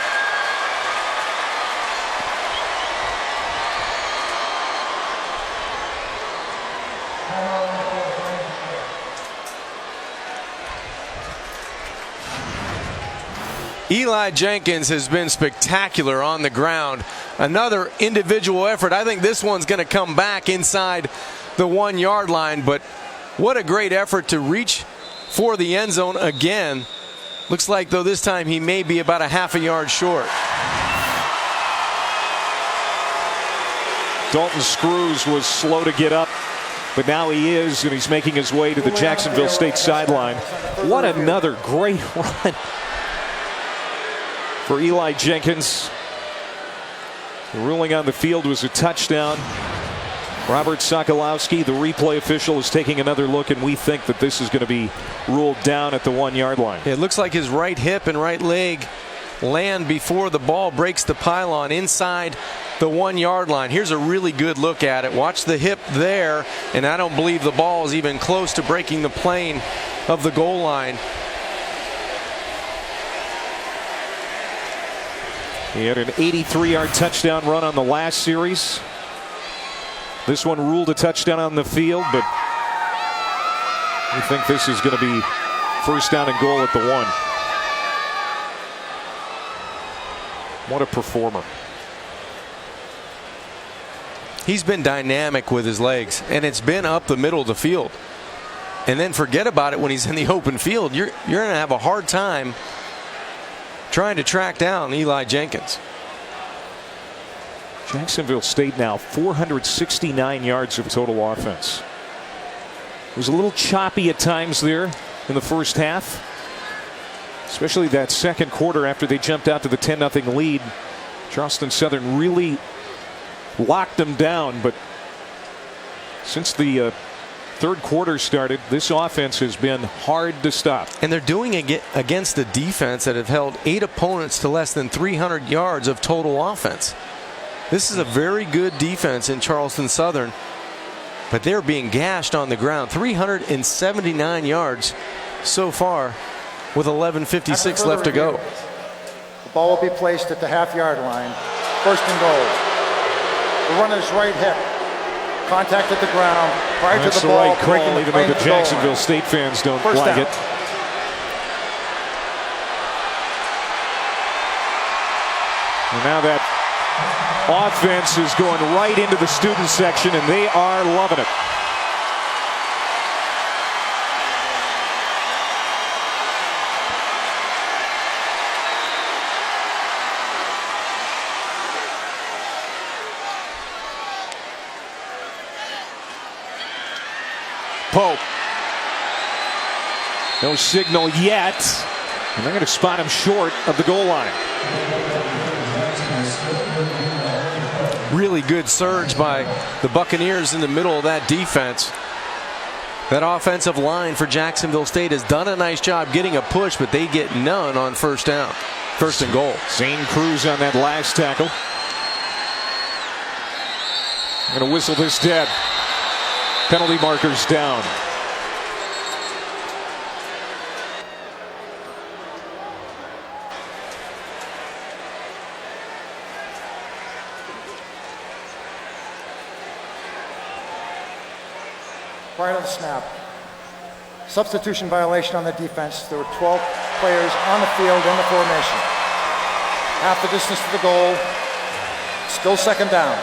Speaker 2: Eli Jenkins has been spectacular on the ground. Another individual effort. I think this one's going to come back inside the 1-yard line, but what a great effort to reach for the end zone again. Looks like, though, this time he may be about a half a yard short.
Speaker 1: Dalton Screws was slow to get up, but now he is, and he's making his way to the Jacksonville State sideline. What another great run for Eli Jenkins. The ruling on the field was a touchdown. Robert Sokolowski, the replay official, is taking another look, and we think that this is going to be ruled down at the 1-yard line.
Speaker 2: It looks like his right hip and right leg land before the ball breaks the pylon inside the 1-yard line. Here's a really good look at it. Watch the hip there, and I don't believe the ball is even close to breaking the plane of the goal line.
Speaker 1: He had an 83-yard touchdown run on the last series. This one ruled a touchdown on the field, but we think this is going to be 1st down and goal at the 1. What a performer.
Speaker 2: He's been dynamic with his legs, and it's been up the middle of the field. And then forget about it when he's in the open field. You're going to have a hard time trying to track down Eli Jenkins.
Speaker 1: Jacksonville State now 469 yards of total offense. It was a little choppy at times there in the first half, especially that second quarter after they jumped out to the 10-0 lead. Charleston Southern really locked them down, but since the third quarter started, this offense has been hard to stop.
Speaker 2: And they're doing it against the defense that have held 8 opponents to less than 300 yards of total offense. This is a very good defense in Charleston Southern, but they're being gashed on the ground. 379 yards so far with 11:56 left to go.
Speaker 4: The ball will be placed at the half-yard line. 1st and goal. The runner's right hip. Contact at the ground prior to the ball.
Speaker 1: That's the right call, even though the Jacksonville State fans don't like it. And now that offense is going right into the student section, and they are loving it. Pope. No signal yet. And they're going to spot him short of the goal line.
Speaker 2: Really good surge by the Buccaneers in the middle of that defense. That offensive line for Jacksonville State has done a nice job getting a push, but they get none on first down. First and goal.
Speaker 1: Zane Cruz on that last tackle. I'm going to whistle this dead. Penalty markers down.
Speaker 4: Prior to the snap, substitution violation on the defense. There were 12 players on the field in the formation. Half the distance to the goal. Still second down.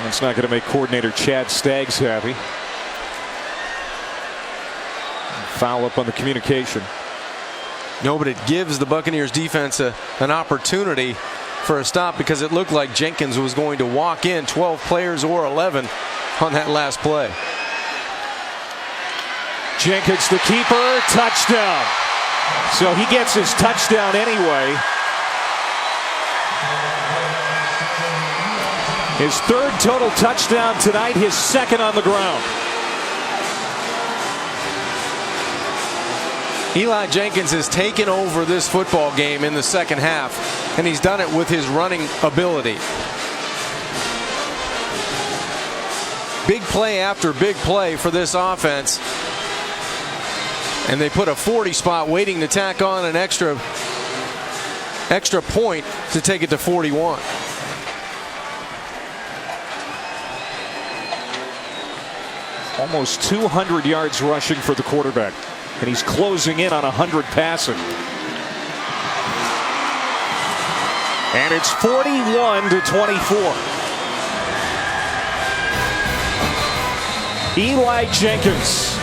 Speaker 1: That's not going to make coordinator Chad Staggs happy. Foul up on the communication.
Speaker 2: No, but it gives the Buccaneers defense an opportunity for a stop, because it looked like Jenkins was going to walk in 12 players or 11 on that last play.
Speaker 1: Jenkins, the keeper, touchdown. So he gets his touchdown anyway. His third total touchdown tonight, his second on the ground.
Speaker 2: Eli Jenkins has taken over this football game in the second half, and he's done it with his running ability. Big play after big play for this offense. And they put a 40 spot waiting to tack on an extra point to take it to 41.
Speaker 1: Almost 200 yards rushing for the quarterback. And he's closing in on 100 passing. And it's 41-24. Eli Jenkins,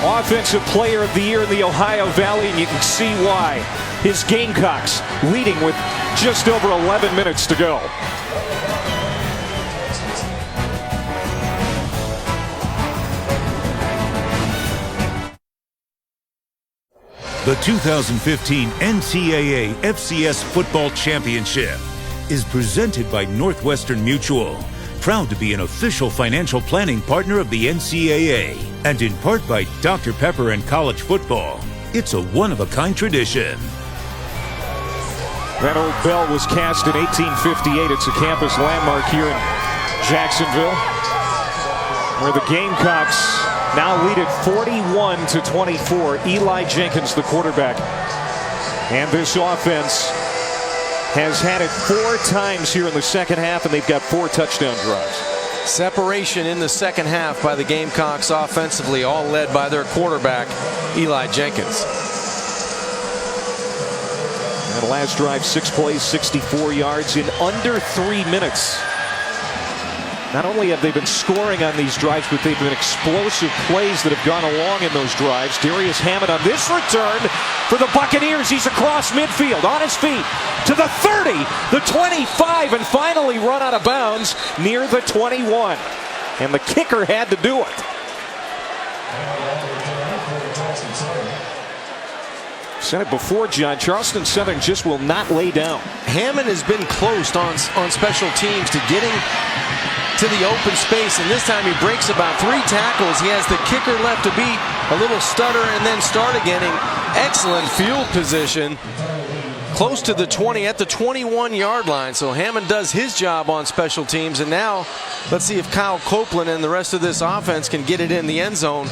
Speaker 1: Offensive Player of the Year in the Ohio Valley, and you can see why. His Gamecocks leading with just over 11 minutes to go.
Speaker 3: The 2015 NCAA FCS Football Championship is presented by Northwestern Mutual, proud to be an official financial planning partner of the NCAA, and in part by Dr. Pepper and college football. It's a one-of-a-kind tradition.
Speaker 1: That old bell was cast in 1858. It's a campus landmark here in Jacksonville, where the Gamecocks now lead it 41-24. Eli Jenkins, the quarterback. And this offense has had it 4 times here in the second half, and they've got 4 touchdown drives.
Speaker 2: Separation in the second half by the Gamecocks offensively, all led by their quarterback, Eli Jenkins.
Speaker 1: And the last drive, 6 plays, 64 yards in under 3 minutes. Not only have they been scoring on these drives, but they've been explosive plays that have gone along in those drives. Darius Hammond on this return for the Buccaneers. He's across midfield, on his feet, to the 30, the 25, and finally run out of bounds near the 21. And the kicker had to do it. Said it before, John. Charleston Southern just will not lay down.
Speaker 2: Hammond has been close on special teams to getting to the open space, and this time he breaks about 3 tackles. He has the kicker left to beat, a little stutter, and then start again. Excellent field position, close to the 20 at the 21-yard line. So Hammond does his job on special teams, and now let's see if Kyle Copeland and the rest of this offense can get it in the end zone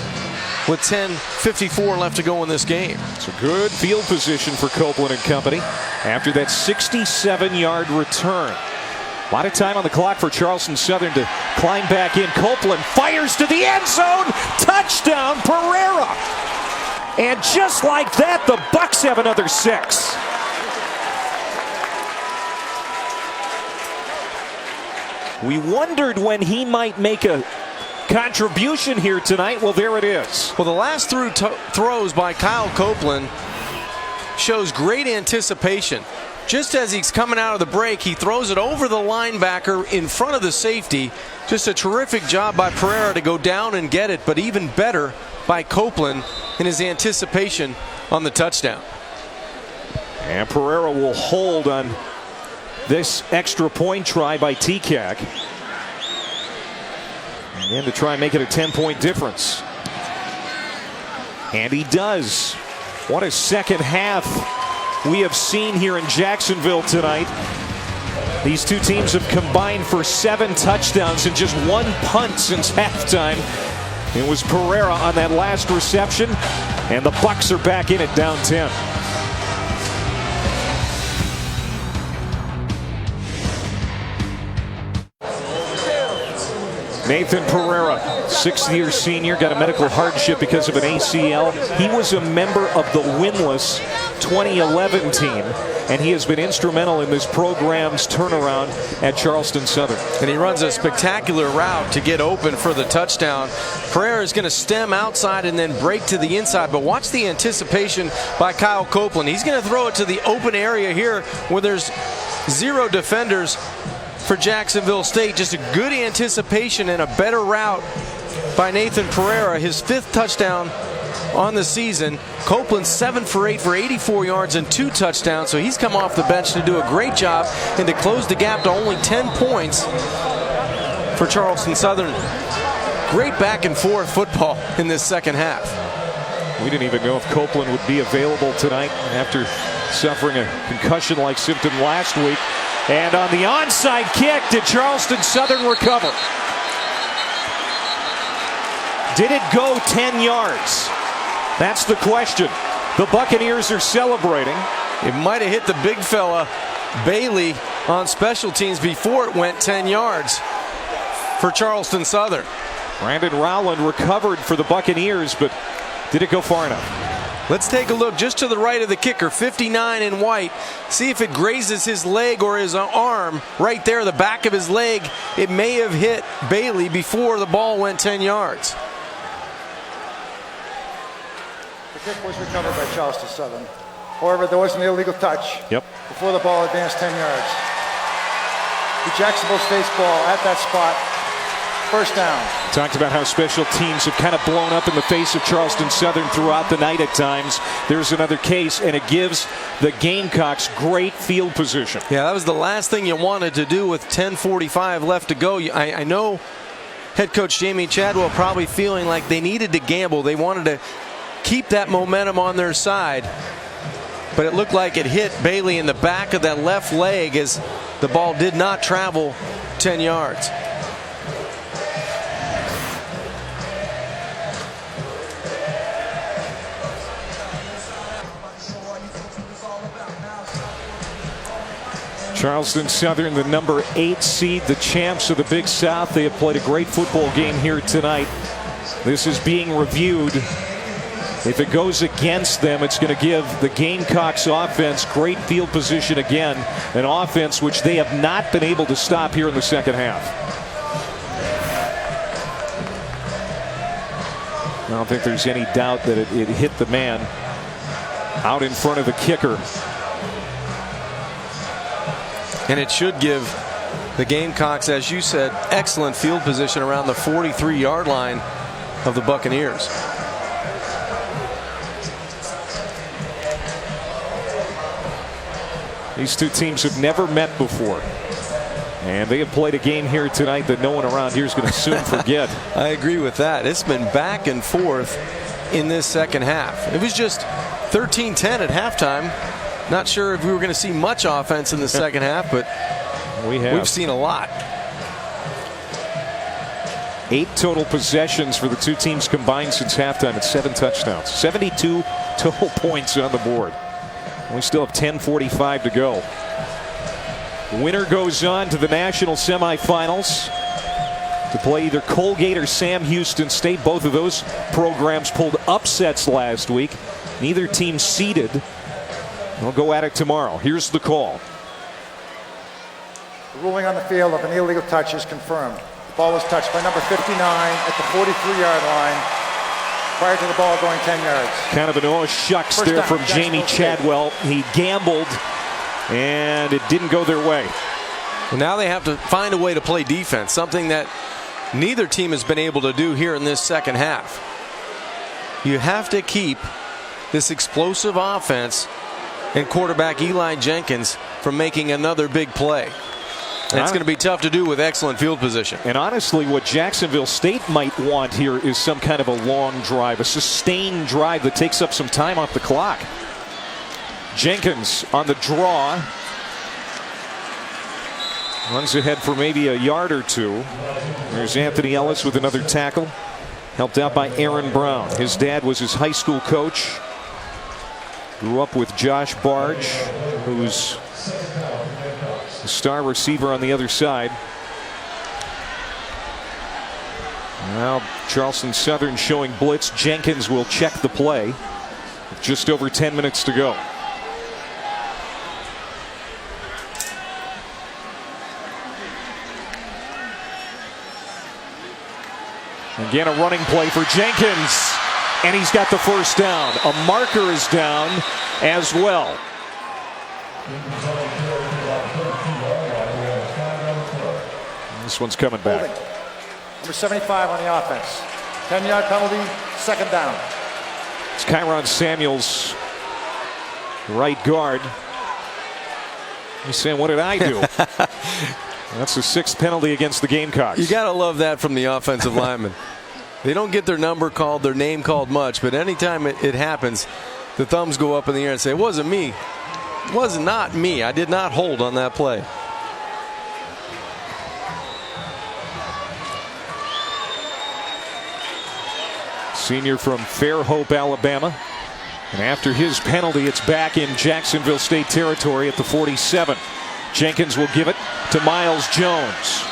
Speaker 2: with 10:54 left to go in this game.
Speaker 1: It's a good field position for Copeland and company after that 67-yard return. A lot of time on the clock for Charleston Southern to climb back in. Copeland fires to the end zone. Touchdown, Pereira. And just like that, the Bucks have another 6. We wondered when he might make a contribution here tonight. Well, there it is.
Speaker 2: Well, the last throws by Kyle Copeland shows great anticipation. Just as he's coming out of the break, he throws it over the linebacker in front of the safety. Just a terrific job by Pereira to go down and get it, but even better by Copeland in his anticipation on the touchdown.
Speaker 1: And Pereira will hold on this extra point try by TCAC. And to try and make it a 10-point difference. And he does. What a second half we have seen here in Jacksonville tonight. These two teams have combined for 7 touchdowns and just 1 punt since halftime. It was Pereira on that last reception, and the Bucs are back in it, down 10. Nathan Pereira, 6th-year senior, got a medical hardship because of an ACL. He was a member of the winless 2011 team, and he has been instrumental in this program's turnaround at Charleston Southern.
Speaker 2: And he runs a spectacular route to get open for the touchdown. Pereira is going to stem outside and then break to the inside, but watch the anticipation by Kyle Copeland. He's going to throw it to the open area here where there's 0 defenders for Jacksonville State. Just a good anticipation and a better route by Nathan Pereira, his 5th touchdown on the season. Copeland 7 for 8 for 84 yards and 2 touchdowns, so he's come off the bench to do a great job and to close the gap to only 10 points for Charleston Southern. Great back and forth football in this second half.
Speaker 1: We didn't even know if Copeland would be available tonight after suffering a concussion-like symptom last week. And on the onside kick, did Charleston Southern recover? Did it go 10 yards? That's the question. The Buccaneers are celebrating.
Speaker 2: It might have hit the big fella, Bailey, on special teams before it went 10 yards for Charleston Southern.
Speaker 1: Brandon Rowland recovered for the Buccaneers, but did it go far enough?
Speaker 2: Let's take a look just to the right of the kicker, 59 in white. See if it grazes his leg or his arm right there, the back of his leg. It may have hit Bailey before the ball went 10 yards.
Speaker 4: The kick was recovered by Charleston Southern. However, there was an illegal touch before the ball advanced 10 yards. The Jacksonville State's ball at that spot. First down.
Speaker 1: Talked about how special teams have kind of blown up in the face of Charleston Southern throughout the night at times. There's another case, and it gives the Gamecocks great field position.
Speaker 2: Yeah, that was the last thing you wanted to do with 10:45 left to go. I know head coach Jamie Chadwell probably feeling like they needed to gamble. They wanted to keep that momentum on their side. But it looked like it hit Bailey in the back of that left leg as the ball did not travel 10 yards.
Speaker 1: Charleston Southern, the number 8 seed, the champs of the Big South. They have played a great football game here tonight. This is being reviewed. If it goes against them, it's going to give the Gamecocks offense great field position again, an offense which they have not been able to stop here in the second half. I don't think there's any doubt that it hit the man out in front of the kicker.
Speaker 2: And it should give the Gamecocks, as you said, excellent field position around the 43-yard line of the Buccaneers.
Speaker 1: These two teams have never met before. And they have played a game here tonight that no one around here is going to soon forget.
Speaker 2: I agree with that. It's been back and forth in this second half. It was just 13-10 at halftime. Not sure if we were going to see much offense in the second half, but we've seen a lot.
Speaker 1: 8 total possessions for the two teams combined since halftime at 7 touchdowns. 72 total points on the board. We still have 10:45 to go. Winner goes on to the national semifinals to play either Colgate or Sam Houston State. Both of those programs pulled upsets last week. Neither team seeded. They'll go at it tomorrow. Here's the call.
Speaker 4: ruling on the field of an illegal touch is confirmed. The ball was touched by number 59 at the 43-yard line prior to the ball going 10 yards.
Speaker 1: Kind of an oh shucks
Speaker 4: First
Speaker 1: there
Speaker 4: down,
Speaker 1: from Jamie Chadwell. He gambled, and it didn't go their way.
Speaker 2: Well, now they have to find a way to play defense, something that neither team has been able to do here in this second half. You have to keep this explosive offense and quarterback Eli Jenkins from making another big play. And it's going to be tough to do with excellent field position.
Speaker 1: And honestly, what Jacksonville State might want here is some kind of a long drive, a sustained drive that takes up some time off the clock. Jenkins on the draw. Runs ahead for maybe a yard or two. There's Anthony Ellis with another tackle. Helped out by Aaron Brown. His dad was his high school coach. Grew up with Josh Barge, who's the star receiver on the other side. Now Charleston Southern showing blitz. Jenkins will check the play with just over 10 minutes to go. Again, a running play for Jenkins, and he's got the first down. A marker is down as well. This one's coming back.
Speaker 4: Holding. Number 75 on the offense. 10-yard penalty, second down.
Speaker 1: It's Kyron Samuels, right guard. He's saying, what did I do? That's the sixth penalty against the Gamecocks.
Speaker 2: You got to love that from the offensive linemen. They don't get their number called, their name called much, but anytime it happens, the thumbs go up in the air and say, it wasn't me. It was not me. I did not hold on that play.
Speaker 1: Senior from Fairhope, Alabama. And after his penalty, it's back in Jacksonville State territory at the 47. Jenkins will give it to Miles Jones.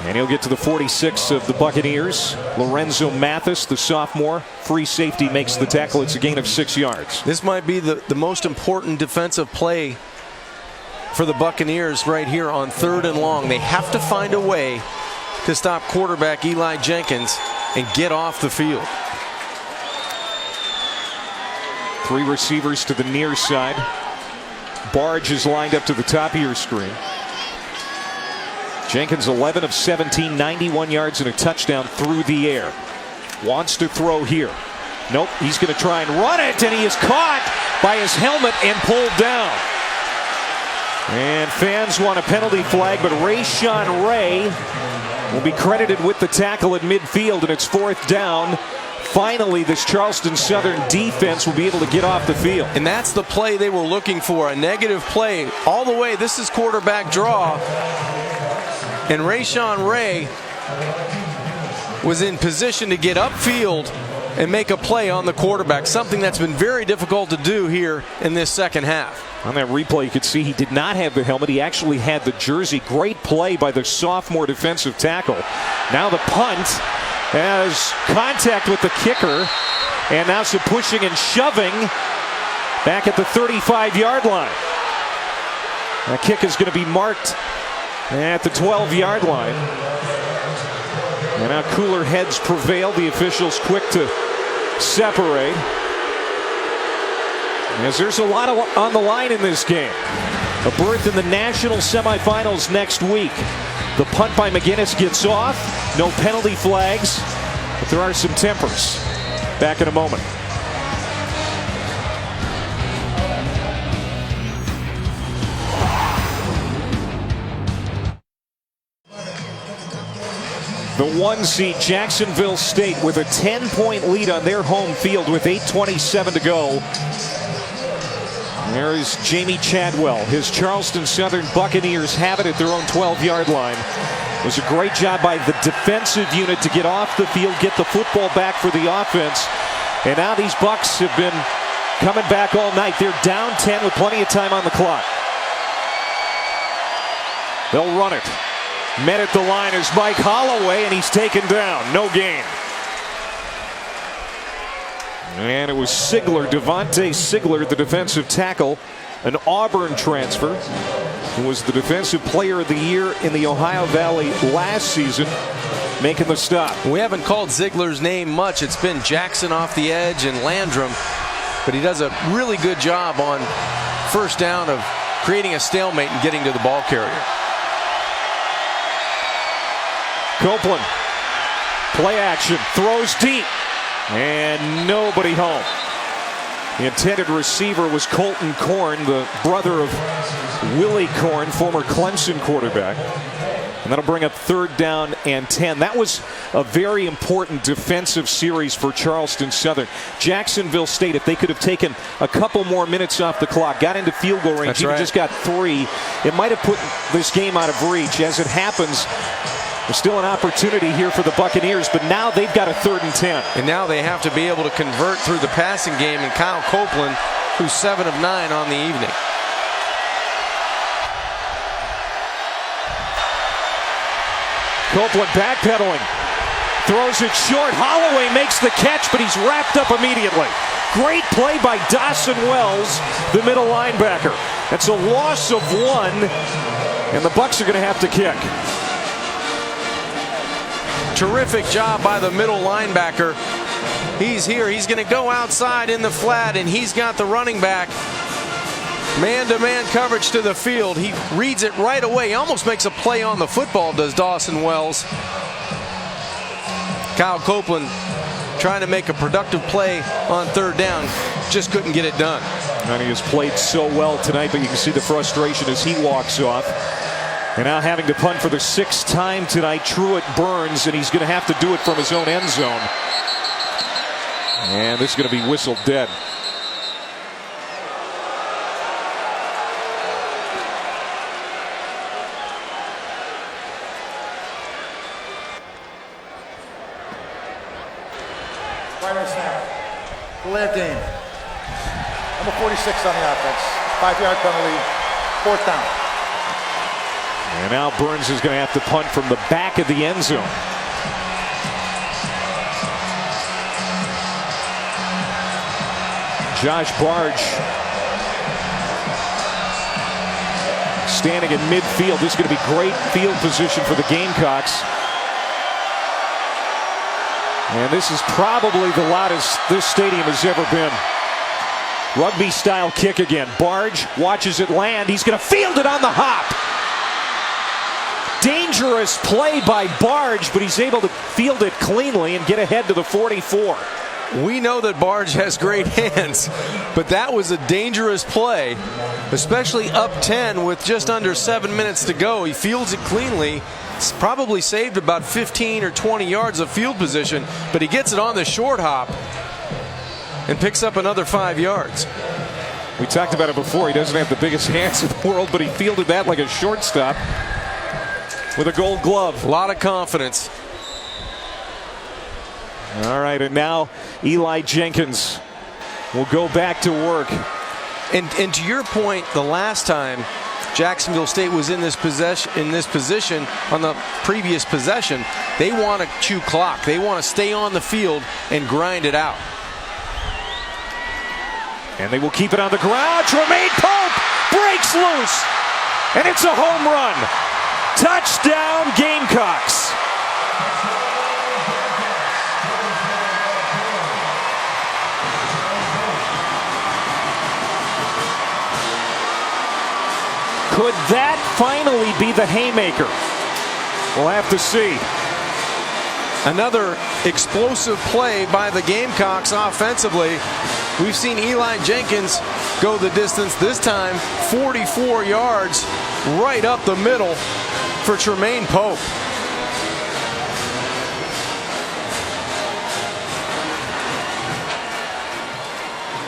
Speaker 1: And he'll get to the 46 of the Buccaneers. Lorenzo Mathis, the sophomore, free safety, makes the tackle. It's a gain of 6 yards.
Speaker 2: This might be the most important defensive play for the Buccaneers right here on 3rd and long. They have to find a way to stop quarterback Eli Jenkins and get off the field.
Speaker 1: 3 receivers to the near side. Barge is lined up to the top of your screen. Jenkins 11 of 17, 91 yards and a touchdown through the air. Wants to throw here. Nope, he's going to try and run it, and he is caught by his helmet and pulled down. And fans want a penalty flag, but Rayshawn Ray will be credited with the tackle at midfield, and it's 4th down. Finally, this Charleston Southern defense will be able to get off the field.
Speaker 2: And that's the play they were looking for, a negative play all the way. This is quarterback draw. And Rayshawn Ray was in position to get upfield and make a play on the quarterback, something that's been very difficult to do here in this second half.
Speaker 1: On that replay, you could see he did not have the helmet. He actually had the jersey. Great play by the sophomore defensive tackle. Now the punt has contact with the kicker, and now some pushing and shoving back at the 35-yard line. That kick is going to be marked at the 12-yard line. And now cooler heads prevail. The officials quick to separate, as there's a lot on the line in this game. A berth in the national semifinals next week. The punt by McGinnis gets off. No penalty flags, but there are some tempers. Back in a moment. The 1 seed Jacksonville State with a 10-point lead on their home field with 8:27 to go. There is Jamie Chadwell. His Charleston Southern Buccaneers have it at their own 12-yard line. It was a great job by the defensive unit to get off the field, get the football back for the offense. And now these Bucs have been coming back all night. They're down 10 with plenty of time on the clock. They'll run it. Met at the line is Mike Holloway, and he's taken down. No gain. And it was Sigler, Devontae Sigler, the defensive tackle, an Auburn transfer. who was the Defensive Player of the Year in the Ohio Valley last season, making the stop.
Speaker 2: We haven't called Ziegler's name much. It's been Jackson off the edge and Landrum, but he does a really good job on first down of creating a stalemate and getting to the ball carrier.
Speaker 1: Copeland, play action, throws deep, and nobody home. The intended receiver was Colton Korn, the brother of Willie Korn, former Clemson quarterback. And that'll bring up 3rd down and 10. That was a very important defensive series for Charleston Southern. Jacksonville State, if they could have taken a couple more minutes off the clock, got into field goal range, even just got 3, it might have put this game out of reach. As it happens, there's still an opportunity here for the Buccaneers, but now they've got a 3rd and 10.
Speaker 2: And now they have to be able to convert through the passing game, and Kyle Copeland, who's 7 of 9 on the evening.
Speaker 1: Copeland backpedaling, throws it short. Holloway makes the catch, but he's wrapped up immediately. Great play by Dawson Wells, the middle linebacker. That's a loss of 1, and the Bucs are going to have to kick.
Speaker 2: Terrific job by the middle linebacker. He's here. He's going to go outside in the flat, and he's got the running back. Man-to-man coverage to the field. He reads it right away. He almost makes a play on the football, does Dawson Wells. Kyle Copeland trying to make a productive play on 3rd down. Just couldn't get it done.
Speaker 1: And he has played so well tonight, but you can see the frustration as he walks off. And now having to punt for the 6th time tonight, Truett Burns, and he's going to have to do it from his own end zone. And this is going to be whistled dead.
Speaker 4: Final snap. Delay of game. Number 46 on the offense. 5-yard penalty. 4th down.
Speaker 1: And now Burns is going to have to punt from the back of the end zone. Josh Barge standing in midfield. This is going to be great field position for the Gamecocks. And this is probably the loudest this stadium has ever been. Rugby style kick again. Barge watches it land. He's going to field it on the hop. Dangerous play by Barge, but he's able to field it cleanly and get ahead to the 44.
Speaker 2: We know that Barge has great hands, but that was a dangerous play, especially up 10 with just under 7 minutes to go. He fields it cleanly. It's probably saved about 15 or 20 yards of field position, but he gets it on the short hop and picks up another 5 yards.
Speaker 1: We talked about it before. He doesn't have the biggest hands in the world, but he fielded that like a shortstop with a Gold Glove.
Speaker 2: A lot of confidence.
Speaker 1: All right, and now Eli Jenkins will go back to work.
Speaker 2: And to your point, the last time Jacksonville State was in this position on the previous possession, they want to chew clock. They want to stay on the field and grind it out.
Speaker 1: And they will keep it on the ground. Tremaine Pope breaks loose, and it's a home run. Touchdown, Gamecocks. Could that finally be the haymaker? We'll have to see.
Speaker 2: Another explosive play by the Gamecocks offensively. We've seen Eli Jenkins go the distance, this time 44 yards right up the middle for Tremaine Pope.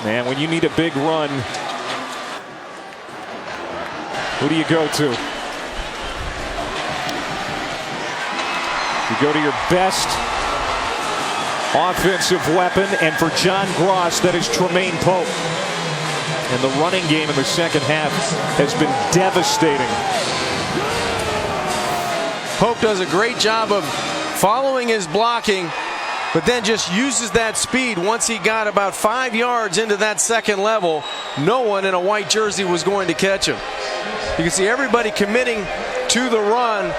Speaker 1: Man, when you need a big run, who do you go to? You go to your best offensive weapon, and for John Gross, that is Tremaine Pope. And the running game in the second half has been devastating.
Speaker 2: Pope does a great job of following his blocking, but then just uses that speed. Once he got about 5 yards into that second level, no one in a white jersey was going to catch him. You can see everybody committing to the run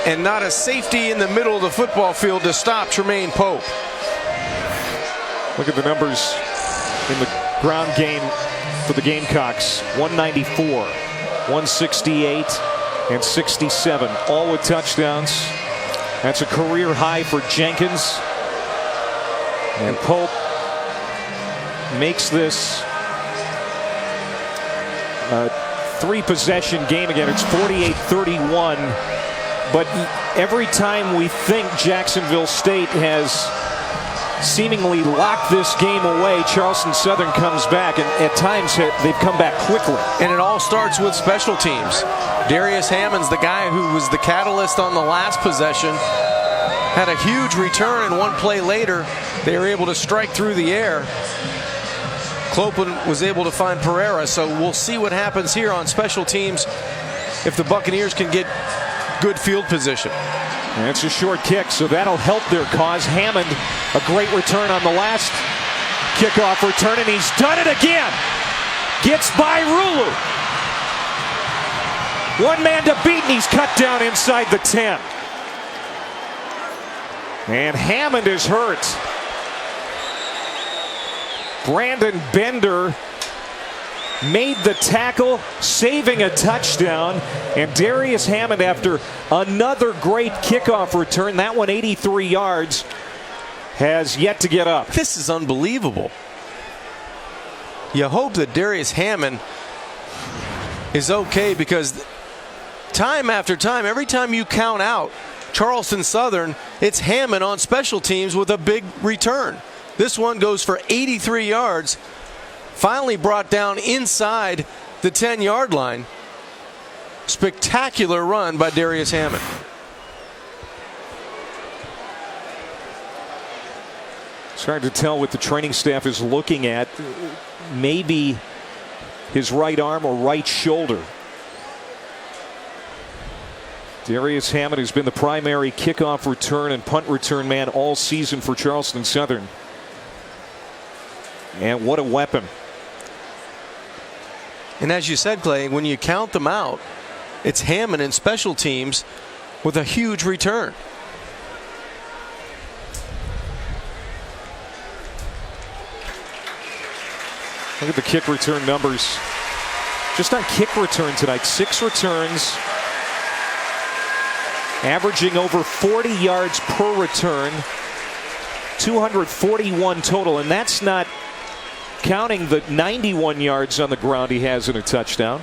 Speaker 2: and not a safety in the middle of the football field to stop Tremaine Pope.
Speaker 1: Look at the numbers in the ground game for the Gamecocks. 194, 168, and 67, all with touchdowns. That's a career high for Jenkins. And Pope makes this a 3-possession game again. It's 48-31. But every time we think Jacksonville State has seemingly locked this game away, Charleston Southern comes back, and at times they've come back quickly.
Speaker 2: And it all starts with special teams. Darius Hammond's the guy who was the catalyst on the last possession. Had a huge return, and one play later, they were able to strike through the air. Clopen was able to find Pereira, so we'll see what happens here on special teams if the Buccaneers can get good field position.
Speaker 1: And it's a short kick, so that'll help their cause. Hammond, a great return on the last kickoff return, and he's done it again. Gets by Rulu. One man to beat, and he's cut down inside the 10. And Hammond is hurt. Brandon Bender made the tackle, saving a touchdown. And Darius Hammond, after another great kickoff return, that one 83 yards, has yet to get up.
Speaker 2: This is unbelievable. You hope that Darius Hammond is okay, because time after time, every time you count out Charleston Southern, it's Hammond on special teams with a big return. This one goes for 83 yards. Finally brought down inside the 10-yard line. Spectacular run by Darius Hammond.
Speaker 1: It's hard to tell what the training staff is looking at. Maybe his right arm or right shoulder. Darius Hammond has been the primary kickoff return and punt return man all season for Charleston Southern. And what a weapon.
Speaker 2: And as you said, Clay, when you count them out, it's Hammond in special teams with a huge return.
Speaker 1: Look at the kick return numbers. Just on kick return tonight, 6 returns, averaging over 40 yards per return, 241 total, and that's not counting the 91 yards on the ground he has in a touchdown.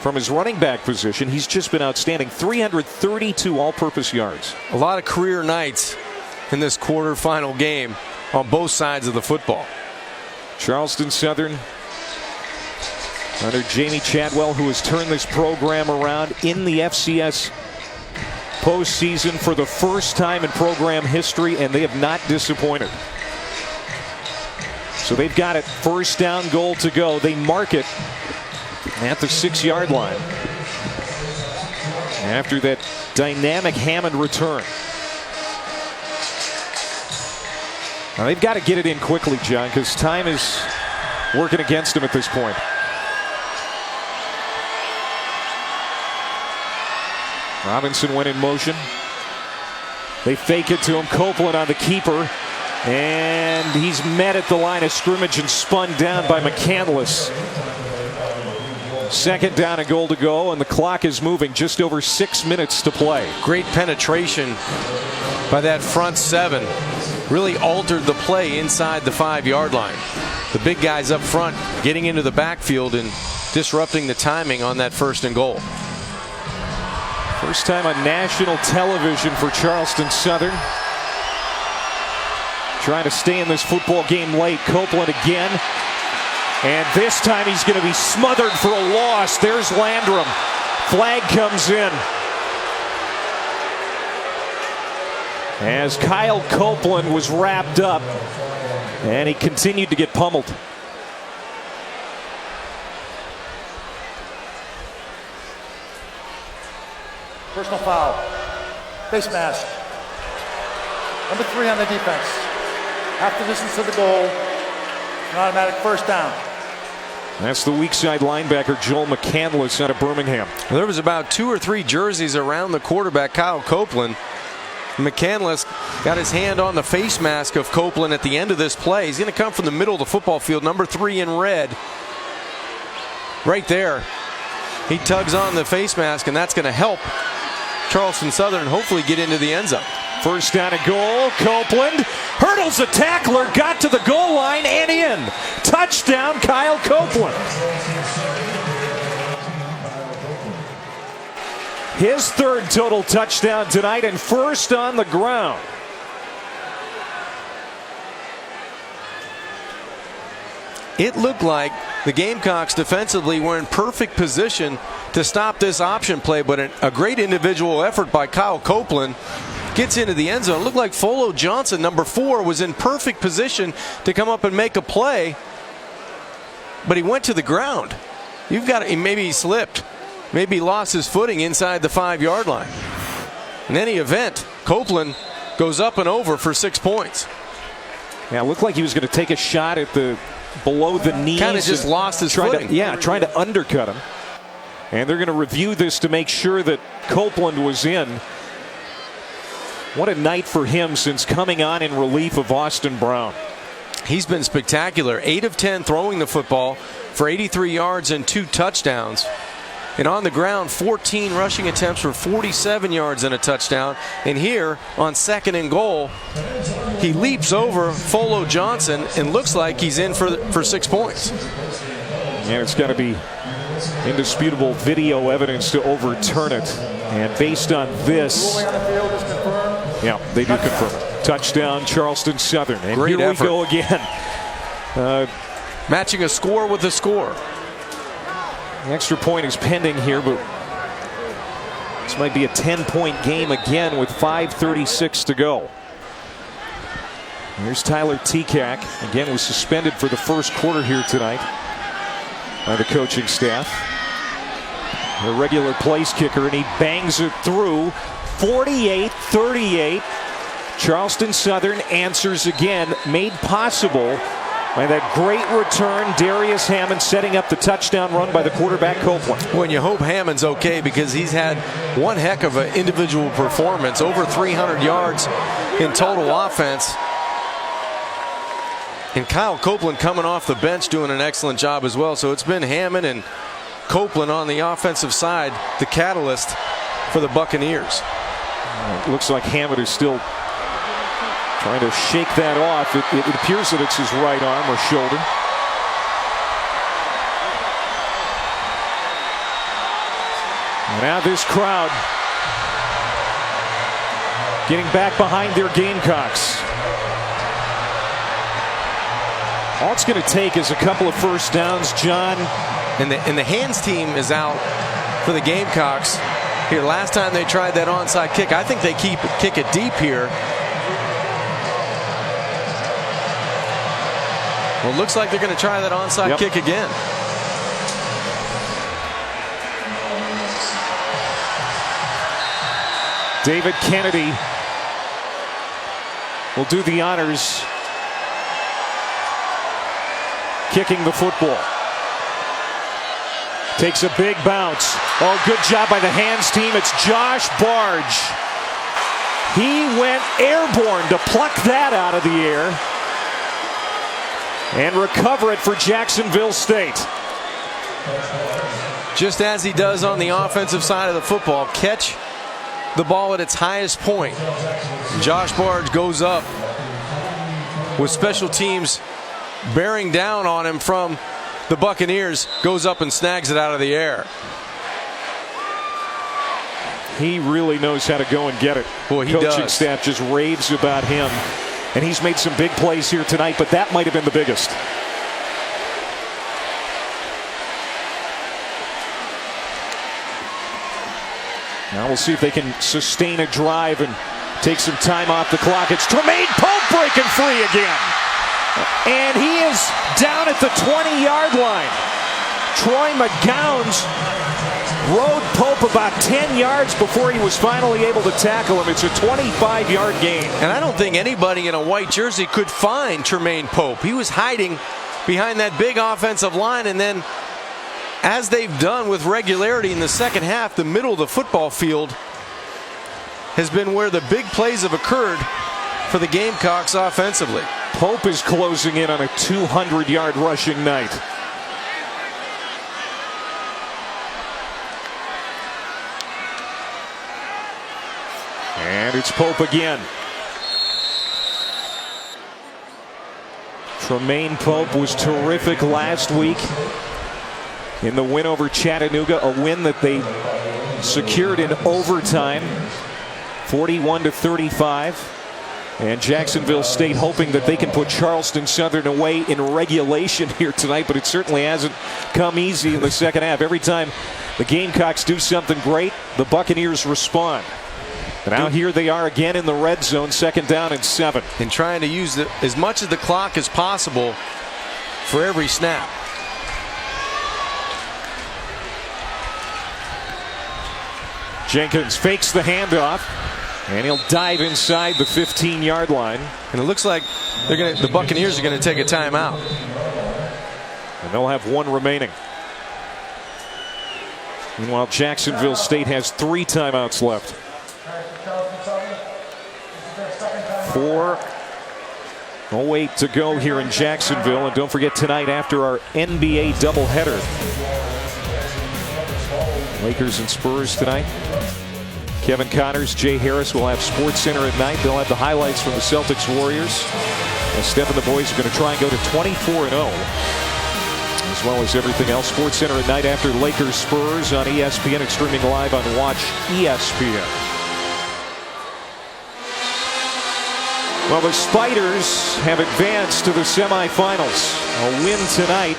Speaker 1: From his running back position, he's just been outstanding. 332 all-purpose yards.
Speaker 2: A lot of career nights in this quarterfinal game on both sides of the football.
Speaker 1: Charleston Southern under Jamie Chadwell, who has turned this program around in the FCS postseason for the first time in program history, and they have not disappointed. So they've got it, first down, goal to go. They mark it at the 6-yard line after that dynamic Hammond return. Now they've got to get it in quickly, John, because time is working against them at this point. Robinson went in motion. They fake it to him. Copeland on the keeper. And he's met at the line of scrimmage and spun down by McCandless. Second down and goal to go, and the clock is moving. Just over 6 minutes to play.
Speaker 2: Great penetration by that front 7. Really altered the play inside the 5-yard line. The big guys up front getting into the backfield and disrupting the timing on that first and goal.
Speaker 1: First time on national television for Charleston Southern. Trying to stay in this football game late. Copeland again. And this time he's going to be smothered for a loss. There's Landrum. Flag comes in. As Kyle Copeland was wrapped up. And he continued to get pummeled.
Speaker 4: Personal foul. Face mask. Number 3 on the defense. Half the distance to the goal. An automatic first down.
Speaker 1: That's the weak side linebacker, Joel McCandless, out of Birmingham.
Speaker 2: Well, there was about 2 or 3 jerseys around the quarterback, Kyle Copeland. McCandless got his hand on the face mask of Copeland at the end of this play. He's going to come from the middle of the football field, number 3 in red. Right there. He tugs on the face mask, and that's going to help Charleston Southern hopefully get into the end zone.
Speaker 1: First down and goal. Copeland hurdles a tackler, got to the goal line and in. Touchdown, Kyle Copeland. His 3rd total touchdown tonight and first on the ground.
Speaker 2: It looked like the Gamecocks defensively were in perfect position to stop this option play, but a great individual effort by Kyle Copeland gets into the end zone. It looked like Folo Johnson, number 4, was in perfect position to come up and make a play, but he went to the ground. Maybe he slipped. Maybe he lost his footing inside the 5-yard line. In any event, Copeland goes up and over for 6 points.
Speaker 1: Yeah, it looked like he was going to take a shot at the below the knees.
Speaker 2: Kind of just lost his footing.
Speaker 1: Trying to undercut him. And they're going to review this to make sure that Copeland was in. What a night for him since coming on in relief of Austin Brown.
Speaker 2: He's been spectacular. 8 of 10 throwing the football for 83 yards and 2 touchdowns. And on the ground, 14 rushing attempts for 47 yards and a touchdown. And here on 2nd and goal, he leaps over Folo Johnson and looks like he's in for 6 points.
Speaker 1: Yeah, it's got to be indisputable video evidence to overturn it. And based on this, yeah, they do confirm it. Touchdown, Charleston Southern. And
Speaker 2: great
Speaker 1: here
Speaker 2: effort.
Speaker 1: We go again.
Speaker 2: Matching a score with a score.
Speaker 1: The extra point is pending here, but this might be a 10-point game again with 5:36 to go. Here's Tyler Tekak. Again, was suspended for the first quarter here tonight by the coaching staff. A regular place kicker, and he bangs it through. 48-38. Charleston Southern answers again, made possible by that great return, Darius Hammond setting up the touchdown run by the quarterback, Copeland.
Speaker 2: When you hope Hammond's okay, because he's had one heck of an individual performance, over 300 yards in total offense. And Kyle Copeland coming off the bench doing an excellent job as well. So it's been Hammond and Copeland on the offensive side, the catalyst for the Buccaneers.
Speaker 1: It looks like Hammond is still trying to shake that off. It appears that it's his right arm or shoulder. And now this crowd getting back behind their Gamecocks. All it's going to take is a couple of first downs, John.
Speaker 2: And the hands team is out for the Gamecocks. Here, last time they tried that onside kick, I think they kick it deep here. Well, it looks like they're going to try that onside kick again.
Speaker 1: David Kennedy will do the honors kicking the football. Takes a big bounce. Oh, good job by the hands team. It's Josh Barge. He went airborne to pluck that out of the air and recover it for Jacksonville State.
Speaker 2: Just as he does on the offensive side of the football, catch the ball at its highest point. Josh Barge goes up with special teams bearing down on him from the Buccaneers, goes up and snags it out of the air.
Speaker 1: He really knows how to go and get it.
Speaker 2: Boy, he
Speaker 1: Coaching
Speaker 2: does.
Speaker 1: staff just raves about him. And he's made some big plays here tonight, but that might have been the biggest. Now we'll see if they can sustain a drive and take some time off the clock. It's Tremaine Pope breaking free again. And he is down at the 20-yard line. Troy McGowan's rode Pope about 10 yards before he was finally able to tackle him. It's a 25-yard gain.
Speaker 2: And I don't think anybody in a white jersey could find Tremaine Pope. He was hiding behind that big offensive line, and then as they've done with regularity in the second half, the middle of the football field has been where the big plays have occurred for the Gamecocks offensively.
Speaker 1: Pope is closing in on a 200-yard rushing night. And it's Pope again. Tremaine Pope was terrific last week in the win over Chattanooga, a win that they secured in overtime, 41-35. And Jacksonville State hoping that they can put Charleston Southern away in regulation here tonight, but it certainly hasn't come easy in the second half. Every time the Gamecocks do something great, the Buccaneers respond. And now here they are again in the red zone, 2nd down and 7.
Speaker 2: And trying to use as much of the clock as possible for every snap.
Speaker 1: Jenkins fakes the handoff, and he'll dive inside the 15-yard line.
Speaker 2: And it looks like the Buccaneers are going to take a timeout.
Speaker 1: And they'll have one remaining. Meanwhile, Jacksonville State has 3 timeouts left. 4:08 to go here in Jacksonville. And don't forget tonight after our NBA doubleheader, Lakers and Spurs tonight. Kevin Connors, Jay Harris will have SportsCenter at night. They'll have the highlights from the Celtics Warriors. And Steph and the boys are going to try and go to 24-0. As well as everything else. SportsCenter at night after Lakers Spurs on ESPN and streaming live on Watch ESPN. Well, the Spiders have advanced to the semifinals. A win tonight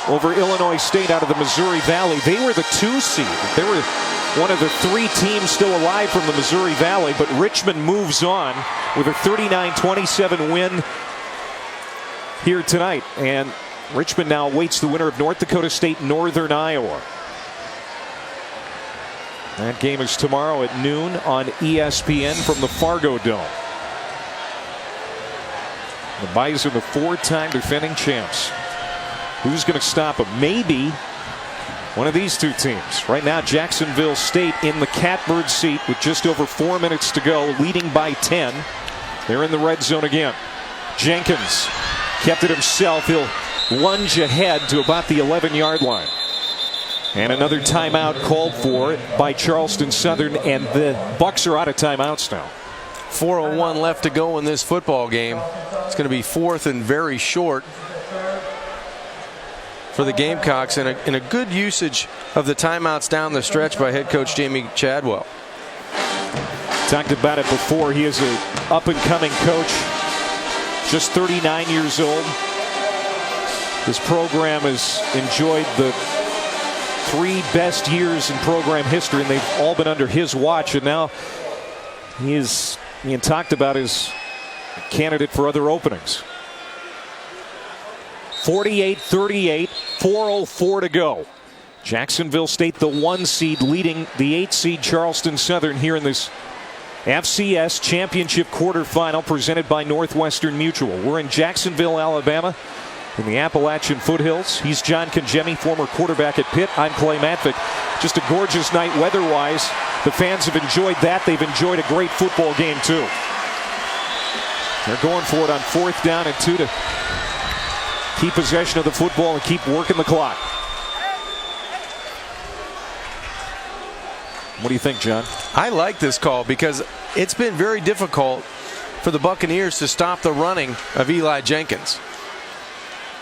Speaker 1: over Illinois State out of the Missouri Valley. They were the 2 seed. They were one of the 3 teams still alive from the Missouri Valley, but Richmond moves on with a 39-27 win here tonight. And Richmond now awaits the winner of North Dakota State, Northern Iowa. That game is tomorrow at noon on ESPN from the Fargo Dome. The Bison, the 4-time defending champs. Who's going to stop them? Maybe one of these 2 teams. Right now, Jacksonville State in the catbird seat with just over 4 minutes to go, leading by 10. They're in the red zone again. Jenkins kept it himself. He'll lunge ahead to about the 11-yard line. And another timeout called for by Charleston Southern, and the Bucks are out of timeouts now.
Speaker 2: 4:01 left to go in this football game. It's going to be 4th and very short for the Gamecocks, and a good usage of the timeouts down the stretch by head coach Jamie Chadwell.
Speaker 1: Talked about it before. He is an up-and-coming coach, just 39 years old. His program has enjoyed the 3 best years in program history, and they've all been under his watch. And now he is being talked about as a candidate for other openings. 48-38, 4:04 to go. Jacksonville State, the 1 seed, leading the 8 seed Charleston Southern here in this FCS Championship quarterfinal presented by Northwestern Mutual. We're in Jacksonville, Alabama, in the Appalachian foothills. He's John Congemi, former quarterback at Pitt. I'm Clay Matvick. Just a gorgeous night weather-wise. The fans have enjoyed that. They've enjoyed a great football game, too. They're going for it on 4th down and 2 to keep possession of the football and keep working the clock. What do you think, John?
Speaker 2: I like this call because it's been very difficult for the Buccaneers to stop the running of Eli Jenkins.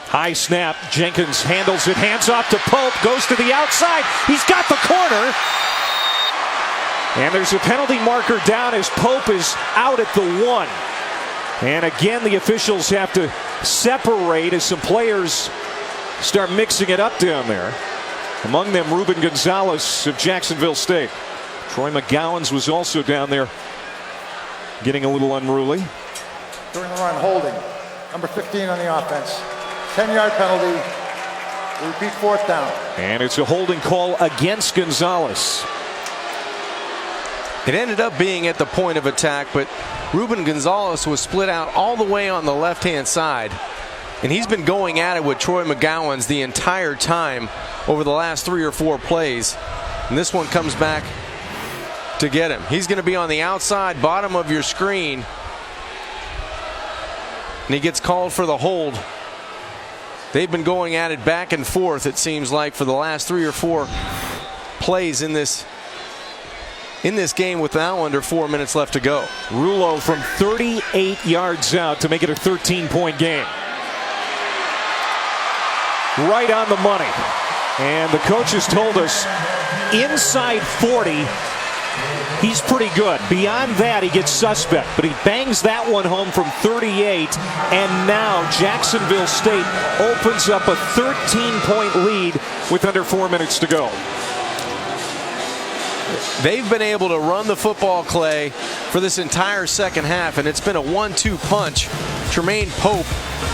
Speaker 1: High snap. Jenkins handles it. Hands off to Pope. Goes to the outside. He's got the corner. And there's a penalty marker down as Pope is out at the 1. And again, the officials have to separate as some players start mixing it up down there. Among them, Ruben Gonzalez of Jacksonville State. Troy McGowan's was also down there getting a little unruly.
Speaker 4: During the run, holding. Number 15 on the offense. 10-yard penalty. Repeat 4th down.
Speaker 1: And it's a holding call against Gonzalez.
Speaker 2: It ended up being at the point of attack, but Ruben Gonzalez was split out all the way on the left-hand side. And he's been going at it with Troy McGowan's the entire time over the last 3 or 4 plays. And this one comes back to get him. He's going to be on the outside bottom of your screen. And he gets called for the hold. They've been going at it back and forth, it seems like, for the last 3 or 4 plays in this game with now under 4 minutes left to go.
Speaker 1: Rulo from 38 yards out to make it a 13-point game. Right on the money. And the coaches told us inside 40, he's pretty good. Beyond that, he gets suspect. But he bangs that one home from 38. And now Jacksonville State opens up a 13-point lead with under 4 minutes to go.
Speaker 2: They've been able to run the football, Clay, for this entire second half, and it's been a 1-2 punch. Tremaine Pope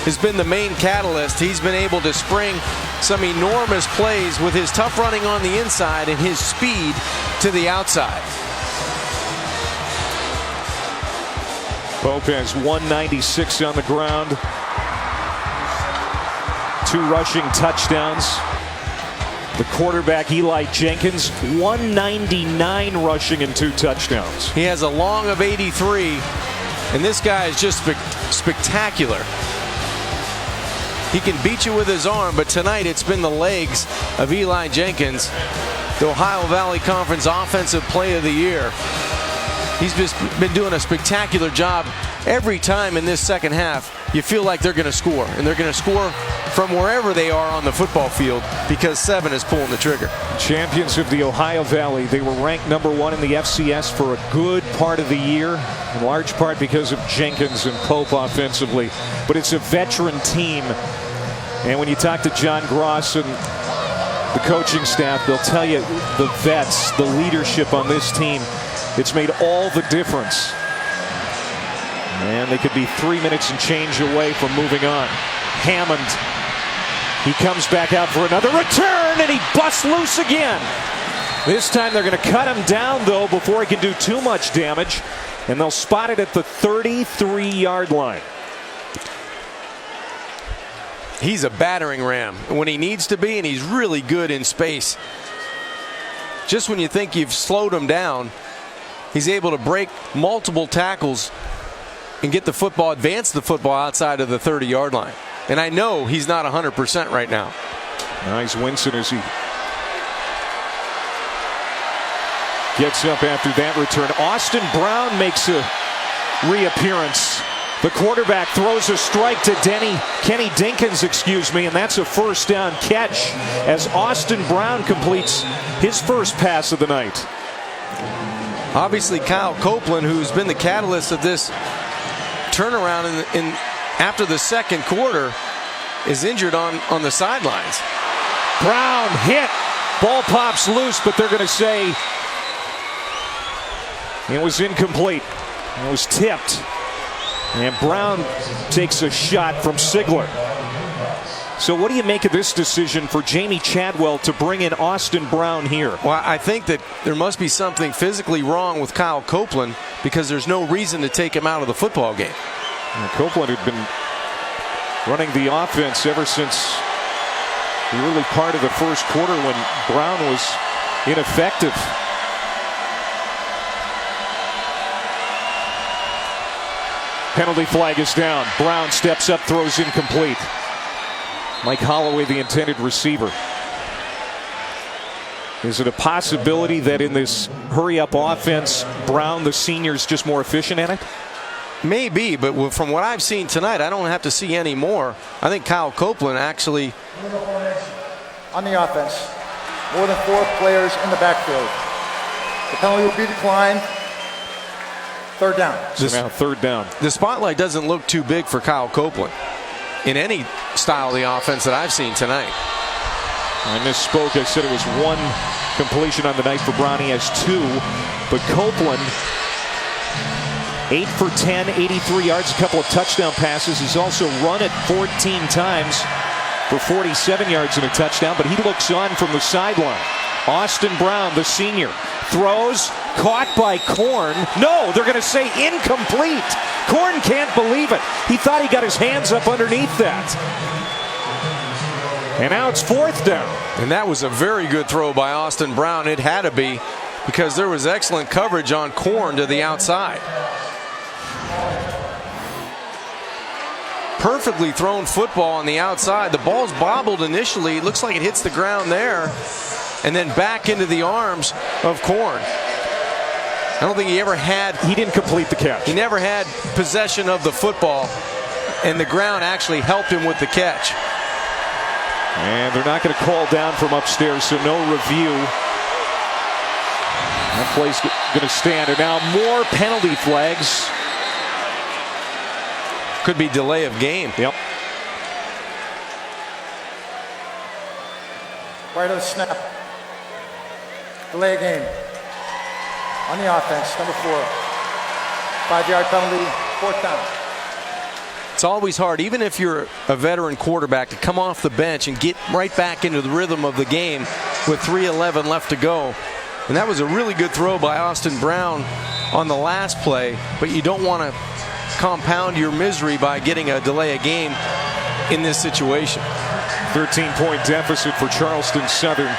Speaker 2: has been the main catalyst. He's been able to spring some enormous plays with his tough running on the inside and his speed to the outside.
Speaker 1: Pope has 196 on the ground. 2 rushing touchdowns. The quarterback, Eli Jenkins, 199 rushing and 2 touchdowns.
Speaker 2: He has a long of 83, and this guy is just spectacular. He can beat you with his arm, but tonight it's been the legs of Eli Jenkins, the Ohio Valley Conference Offensive Player of the Year. He's just been doing a spectacular job. Every time in this second half, you feel like they're going to score, and they're going to score from wherever they are on the football field because 7 is pulling the trigger.
Speaker 1: Champions of the Ohio Valley. They were ranked #1 in the FCS for a good part of the year, in large part because of Jenkins and Pope offensively. But it's a veteran team, and when you talk to John Gross and the coaching staff, they'll tell you the vets, the leadership on this team, it's made all the difference. And they could be 3 minutes and change away from moving on. Hammond, he comes back out for another return, and he busts loose again. This time they're going to cut him down, though, before he can do too much damage, and they'll spot it at the 33-yard line.
Speaker 2: He's a battering ram when he needs to be, and he's really good in space. Just when you think you've slowed him down, he's able to break multiple tackles and get the football, advance the football outside of the 30-yard line. And I know he's not 100% right now.
Speaker 1: Nice Winston as he gets up after that return. Austin Brown makes a reappearance. The quarterback throws a strike to Kenny Dinkins, and that's a first down catch as Austin Brown completes his first pass of the night.
Speaker 2: Obviously, Kyle Copeland, who's been the catalyst of this turnaround after the second quarter, is injured on the sidelines.
Speaker 1: Brown hit. Ball pops loose, but they're going to say it was incomplete. It was tipped. And Brown takes a shot from Sigler. So what do you make of this decision for Jamie Chadwell to bring in Austin Brown here?
Speaker 2: Well, I think that there must be something physically wrong with Kyle Copeland because there's no reason to take him out of the football game.
Speaker 1: And Copeland had been running the offense ever since the early part of the first quarter when Brown was ineffective. Penalty flag is down. Brown steps up, throws incomplete. Mike Holloway, the intended receiver. Is it a possibility that in this hurry-up offense, Brown, the senior, is just more efficient at it?
Speaker 2: Maybe, but from what I've seen tonight, I don't have to see any more. I think Kyle Copeland actually...
Speaker 4: On the offense, more than 4 players in the backfield. The penalty will be declined. Third down.
Speaker 1: So now third down.
Speaker 2: The spotlight doesn't look too big for Kyle Copeland in any style of the offense that I've seen tonight.
Speaker 1: I misspoke. I said it was 1 completion on the night for Brown. He has 2. But Copeland, 8 for 10, 83 yards, a couple of touchdown passes. He's also run it 14 times for 47 yards and a touchdown, but he looks on from the sideline. Austin Brown, the senior, throws, caught by Korn. No, they're going to say incomplete. Korn can't believe it. He thought he got his hands up underneath that. And now it's 4th down.
Speaker 2: And that was a very good throw by Austin Brown. It had to be, because there was excellent coverage on Korn to the outside. Perfectly thrown football on the outside. The ball's bobbled initially. It looks like it hits the ground there, and then back into the arms of Korn. I don't think he ever had...
Speaker 1: He didn't complete the catch.
Speaker 2: He never had possession of the football, and the ground actually helped him with the catch.
Speaker 1: And they're not going to call down from upstairs, so no review. That play's going to stand. And now more penalty flags.
Speaker 2: Could be delay of game.
Speaker 1: Yep.
Speaker 4: Right of the snap. Delay of game. On the offense, number 4. 5-yard penalty, 4th down.
Speaker 2: It's always hard, even if you're a veteran quarterback, to come off the bench and get right back into the rhythm of the game with 3:11 left to go. And that was a really good throw by Austin Brown on the last play, but you don't want to compound your misery by getting a delay of game in this situation.
Speaker 1: 13-point deficit for Charleston Southern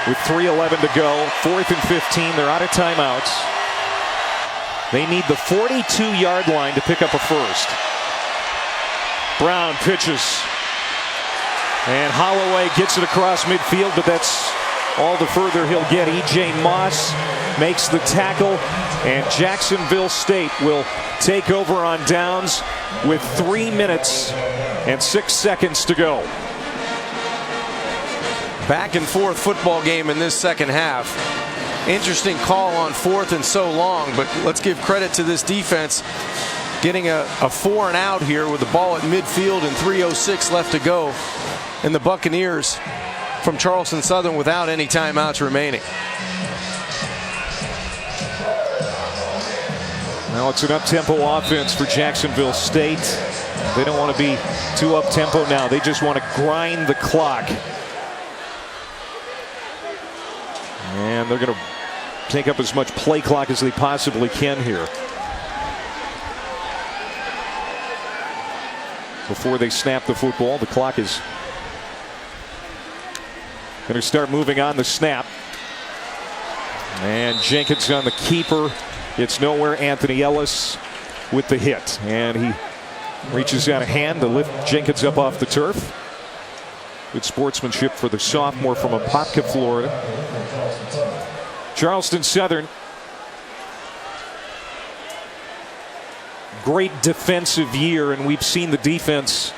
Speaker 1: with 3:11 to go. 4th and 15. They're out of timeouts. They need the 42-yard line to pick up a first. Brown pitches. And Holloway gets it across midfield, but that's all the further he'll get. E.J. Moss makes the tackle, and Jacksonville State will take over on downs with 3 minutes and 6 seconds to go.
Speaker 2: Back and forth football game in this second half. Interesting call on 4th and so long, but let's give credit to this defense getting a 4 and out here with the ball at midfield and 3:06 left to go. And the Buccaneers from Charleston Southern without any timeouts remaining.
Speaker 1: Now it's an up-tempo offense for Jacksonville State. They don't want to be too up-tempo now. They just want to grind the clock. And they're going to take up as much play clock as they possibly can here before they snap the football. The clock is going to start moving on the snap. And Jenkins on the keeper. It's nowhere. Anthony Ellis with the hit. And he reaches out a hand to lift Jenkins up off the turf. Good sportsmanship for the sophomore from Apopka, Florida. Charleston Southern. Great defensive year, and we've seen the defense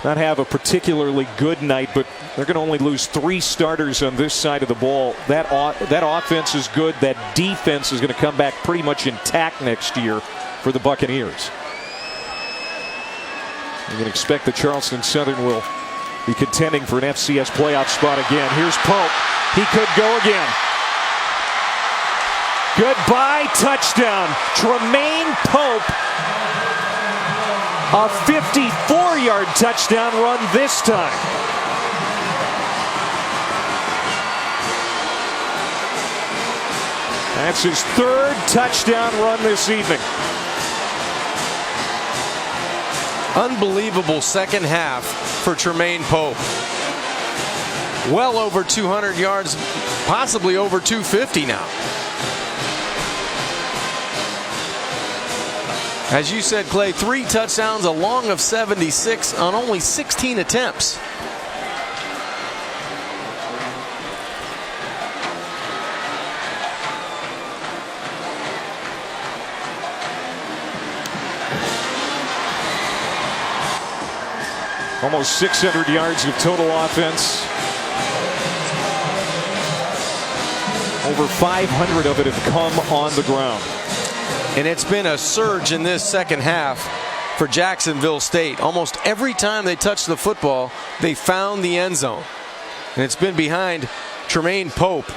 Speaker 1: not have a particularly good night, but they're going to only lose 3 starters on this side of the ball. That offense is good. That defense is going to come back pretty much intact next year for the Buccaneers. You can expect that Charleston Southern will be contending for an FCS playoff spot again. Here's Pope. He could go again. Goodbye touchdown. Tremaine Pope. A 54-yard touchdown run this time. That's his 3rd touchdown run this evening.
Speaker 2: Unbelievable second half for Tremaine Pope. Well over 200 yards, possibly over 250 now. As you said, Clay, 3 touchdowns, a long of 76 on only 16 attempts.
Speaker 1: Almost 600 yards of total offense. Over 500 of it have come on the ground.
Speaker 2: And it's been a surge in this second half for Jacksonville State. Almost every time they touched the football, they found the end zone. And it's been behind Tremaine Pope.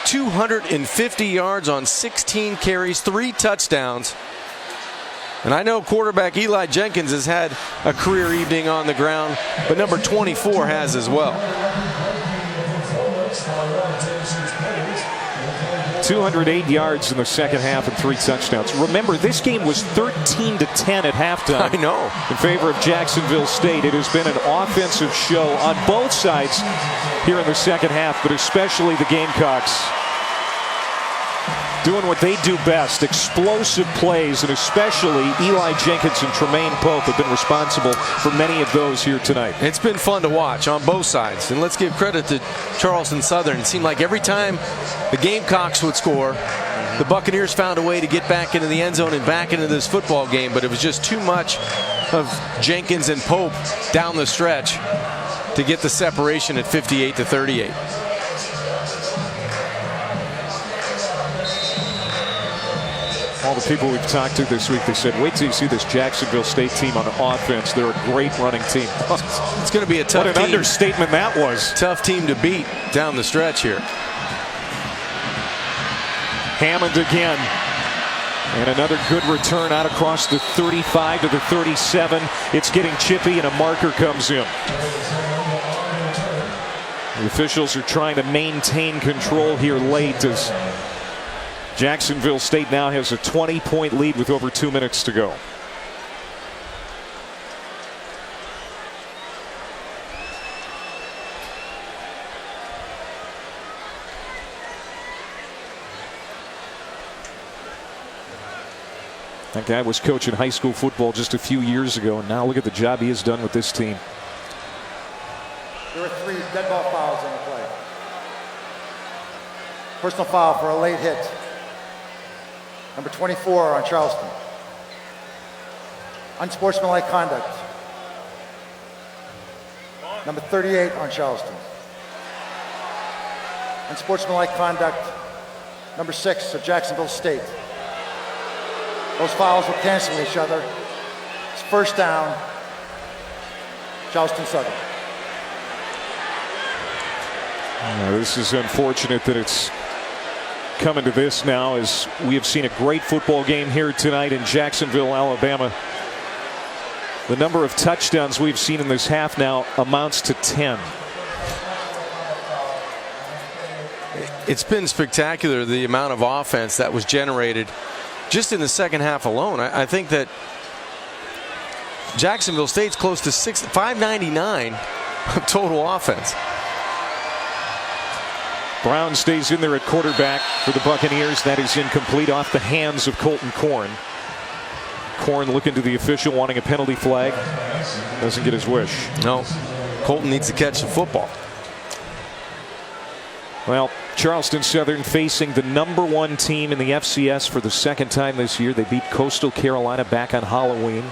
Speaker 2: 250 yards on 16 carries, 3 touchdowns. And I know quarterback Eli Jenkins has had a career evening on the ground, but number 24 has as well.
Speaker 1: 208 yards in the second half and 3 touchdowns. Remember, this game was 13-10 at halftime.
Speaker 2: I know.
Speaker 1: In favor of Jacksonville State. It has been an offensive show on both sides here in the second half, but especially the Gamecocks doing what they do best, explosive plays, and especially Eli Jenkins and Tremaine Pope have been responsible for many of those here tonight.
Speaker 2: It's been fun to watch on both sides, and let's give credit to Charleston Southern. It seemed like every time the Gamecocks would score, the Buccaneers found a way to get back into the end zone and back into this football game, but it was just too much of Jenkins and Pope down the stretch to get the separation at 58-38.
Speaker 1: All the people we've talked to this week, they said, wait till you see this Jacksonville State team on offense. They're a great running team.
Speaker 2: It's going to be a tough team.
Speaker 1: What an understatement that was.
Speaker 2: Tough team to beat down the stretch here.
Speaker 1: Hammond again. And another good return out across the 35 to the 37. It's getting chippy, and a marker comes in. The officials are trying to maintain control here late as Jacksonville State now has a 20-point lead with over 2 minutes to go. That guy was coaching high school football just a few years ago, and now look at the job he has done with this team.
Speaker 4: There are 3 dead ball fouls on the play. Personal foul for a late hit. Number 24 on Charleston. Unsportsmanlike conduct. Number 38 on Charleston. Unsportsmanlike conduct. Number 6 of Jacksonville State. Those fouls will cancel each other. It's first down. Charleston Southern.
Speaker 1: This is unfortunate that it's coming to this now, as we have seen a great football game here tonight in Jacksonville, Alabama. The number of touchdowns we've seen in this half now amounts to 10.
Speaker 2: It's been spectacular, the amount of offense that was generated just in the second half alone. I think that Jacksonville State's close to 599 of total offense.
Speaker 1: Brown stays in there at quarterback for the Buccaneers. That is incomplete, off the hands of Colton Korn. Korn looking to the official, wanting a penalty flag. Doesn't get his wish.
Speaker 2: No, Colton needs to catch the football.
Speaker 1: Well, Charleston Southern facing the #1 team in the FCS for the second time this year. They beat Coastal Carolina back on Halloween.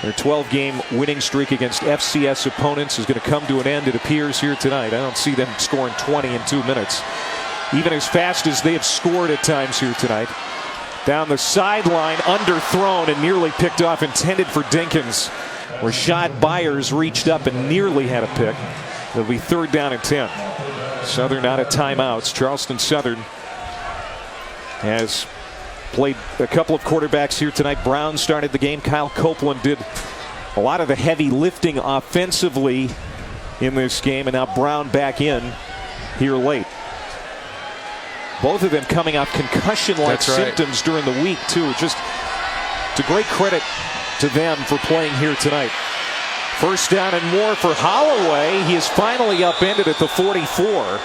Speaker 1: Their 12-game winning streak against FCS opponents is going to come to an end, it appears, here tonight. I don't see them scoring 20 in 2 minutes, even as fast as they have scored at times here tonight. Down the sideline, underthrown and nearly picked off, intended for Dinkins. Rashad Byers reached up and nearly had a pick. It'll be 3rd down and 10. Southern out of timeouts. Charleston Southern has played a couple of quarterbacks here tonight. Brown started the game. Kyle Copeland did a lot of the heavy lifting offensively in this game, and now Brown back in here late. Both of them coming off concussion-like symptoms during the week, too. Just to great credit to them for playing here tonight. First down and more for Holloway. He is finally upended at the 44.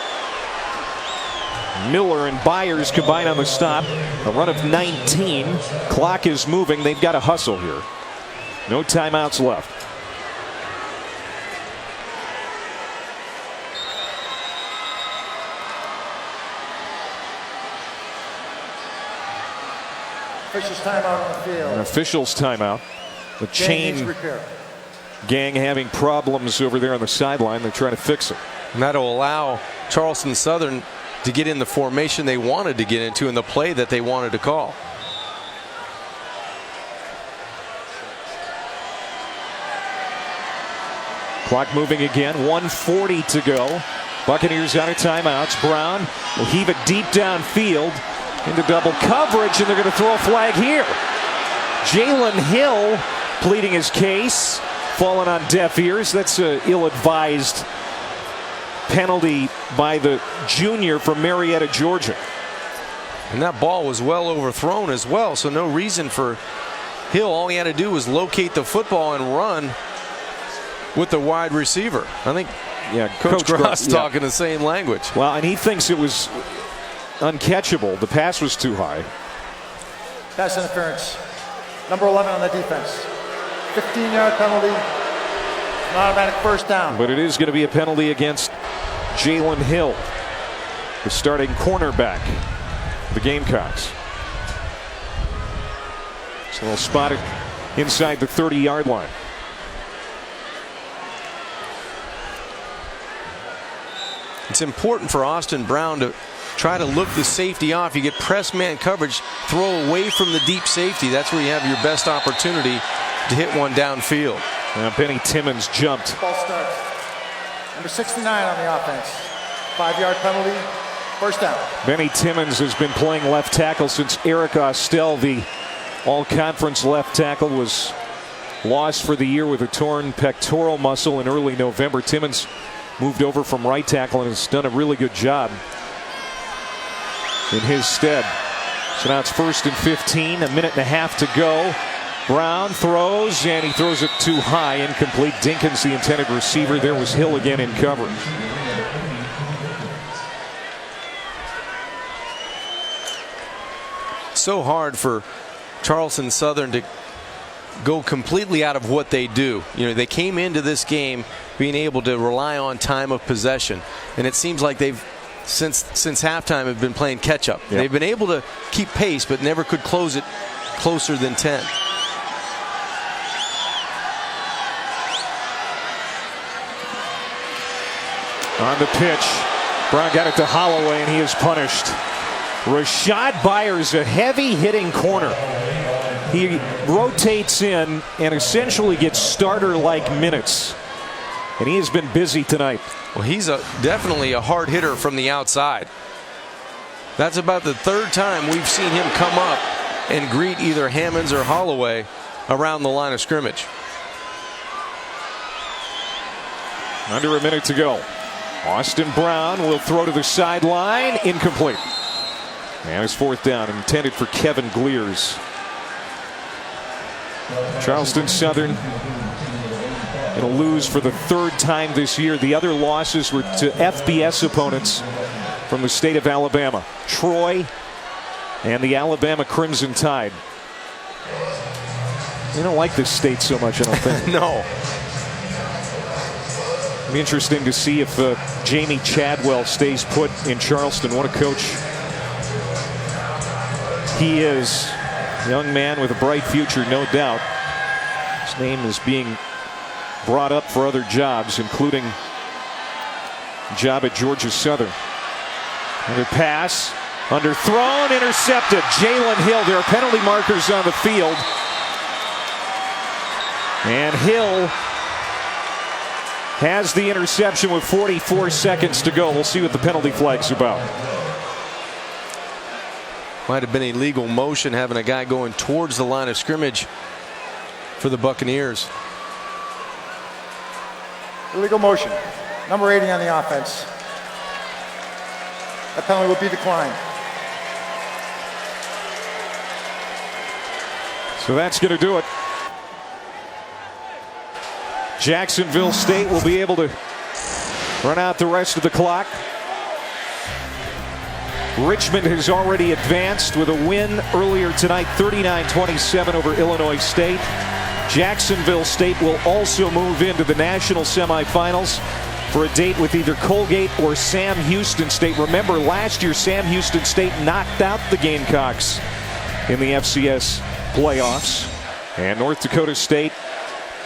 Speaker 1: Miller and Byers combine on the stop. A run of 19. Clock is moving. They've got to hustle here. No timeouts left.
Speaker 4: Officials timeout on the field.
Speaker 1: An officials timeout. The chain gang having problems over there on the sideline. They're trying to fix it.
Speaker 2: And that'll allow Charleston Southern to get in the formation they wanted to get into and the play that they wanted to call.
Speaker 1: Clock moving again. 1:40 to go. Buccaneers out of timeouts. Brown will heave it deep downfield into double coverage, and they're going to throw a flag here. Jalen Hill pleading his case, falling on deaf ears. That's an ill-advised penalty by the junior from Marietta, Georgia.
Speaker 2: And that ball was well overthrown as well, so no reason for Hill. All he had to do was locate the football and run with the wide receiver. I think Coach Gross talking the same language.
Speaker 1: Well, and he thinks it was uncatchable. The pass was too high.
Speaker 4: Pass interference. Number 11 on the defense. 15-yard penalty. An automatic first down.
Speaker 1: But it is going to be a penalty against Jalen Hill, the starting cornerback for the Gamecocks. So they'll spot it inside the 30-yard line.
Speaker 2: It's important for Austin Brown to try to look the safety off. You get press man coverage, throw away from the deep safety. That's where you have your best opportunity to hit one downfield.
Speaker 1: Now Benny Timmons jumped.
Speaker 4: Ball starts. Number 69 on the offense. 5-yard penalty. First down.
Speaker 1: Benny Timmons has been playing left tackle since Eric Ostell, the all-conference left tackle, was lost for the year with a torn pectoral muscle in early November. Timmons moved over from right tackle and has done a really good job in his stead. So now it's 1st and 15, a minute and a half to go. Brown throws, and he throws it too high, incomplete. Dinkins, the intended receiver. There was Hill again in coverage.
Speaker 2: So hard for Charleston Southern to go completely out of what they do. You know, they came into this game being able to rely on time of possession, and it seems like they've since halftime have been playing catch up. Yep. They've been able to keep pace but never could close it closer than 10.
Speaker 1: On the pitch, Brown got it to Holloway, and he is punished. Rashad Byers, a heavy hitting corner. He rotates in and essentially gets starter-like minutes. And he has been busy tonight.
Speaker 2: Well, he's definitely a hard hitter from the outside. That's about the 3rd time we've seen him come up and greet either Hammonds or Holloway around the line of scrimmage.
Speaker 1: Under a minute to go. Austin Brown will throw to the sideline. Incomplete. And it's 4th down, intended for Kevin Glears. Charleston Southern going to lose for the 3rd time this year. The other losses were to FBS opponents from the state of Alabama. Troy and the Alabama Crimson Tide. They don't like this state so much, I don't think.
Speaker 2: No.
Speaker 1: It'll be interesting to see if Jamie Chadwell stays put in Charleston. What a coach he is. Young man with a bright future, no doubt. His name is being brought up for other jobs, including a job at Georgia Southern. Another pass, underthrown, intercepted. Jalen Hill. There are penalty markers on the field. And Hill has the interception with 44 seconds to go. We'll see what the penalty flag's about.
Speaker 2: Might have been illegal motion having a guy going towards the line of scrimmage for the Buccaneers.
Speaker 4: Illegal motion. Number 80 on the offense. That penalty will be declined.
Speaker 1: So that's going to do it. Jacksonville State will be able to run out the rest of the clock. Richmond has already advanced with a win earlier tonight, 39-27 over Illinois State. Jacksonville State will also move into the national semifinals for a date with either Colgate or Sam Houston State. Remember, last year Sam Houston State knocked out the Gamecocks in the FCS playoffs. And North Dakota State,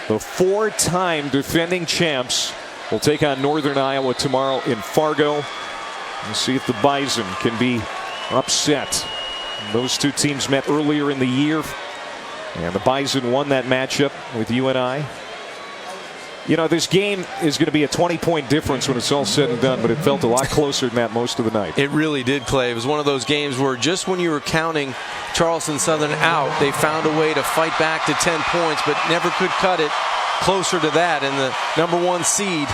Speaker 1: the 4-time defending champs, will take on Northern Iowa tomorrow in Fargo. We'll see if the Bison can be upset. Those two teams met earlier in the year, and the Bison won that matchup with UNI. You know, this game is going to be a 20-point difference when it's all said and done, but it felt a lot closer than that most of the night.
Speaker 2: It really did, Clay. It was one of those games where just when you were counting Charleston Southern out, they found a way to fight back to 10 points, but never could cut it closer to that. And the #1 seed,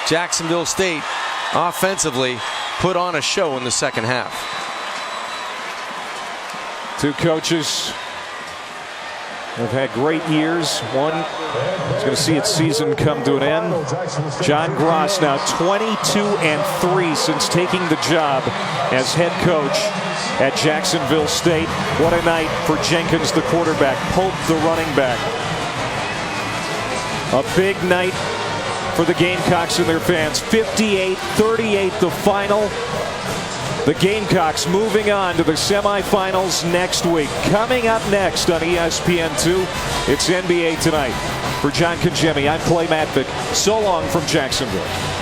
Speaker 2: Jacksonville State, offensively put on a show in the second half.
Speaker 1: Two coaches have had great years. One is going to see its season come to an end. John Gross now 22-3 since taking the job as head coach at Jacksonville State. What a night for Jenkins, the quarterback, Pope, the running back. A big night for the Gamecocks and their fans. 58-38 the final. The Gamecocks moving on to the semifinals next week. Coming up next on ESPN2, it's NBA Tonight. For John Congemi, I'm Clay Matvick. So long from Jacksonville.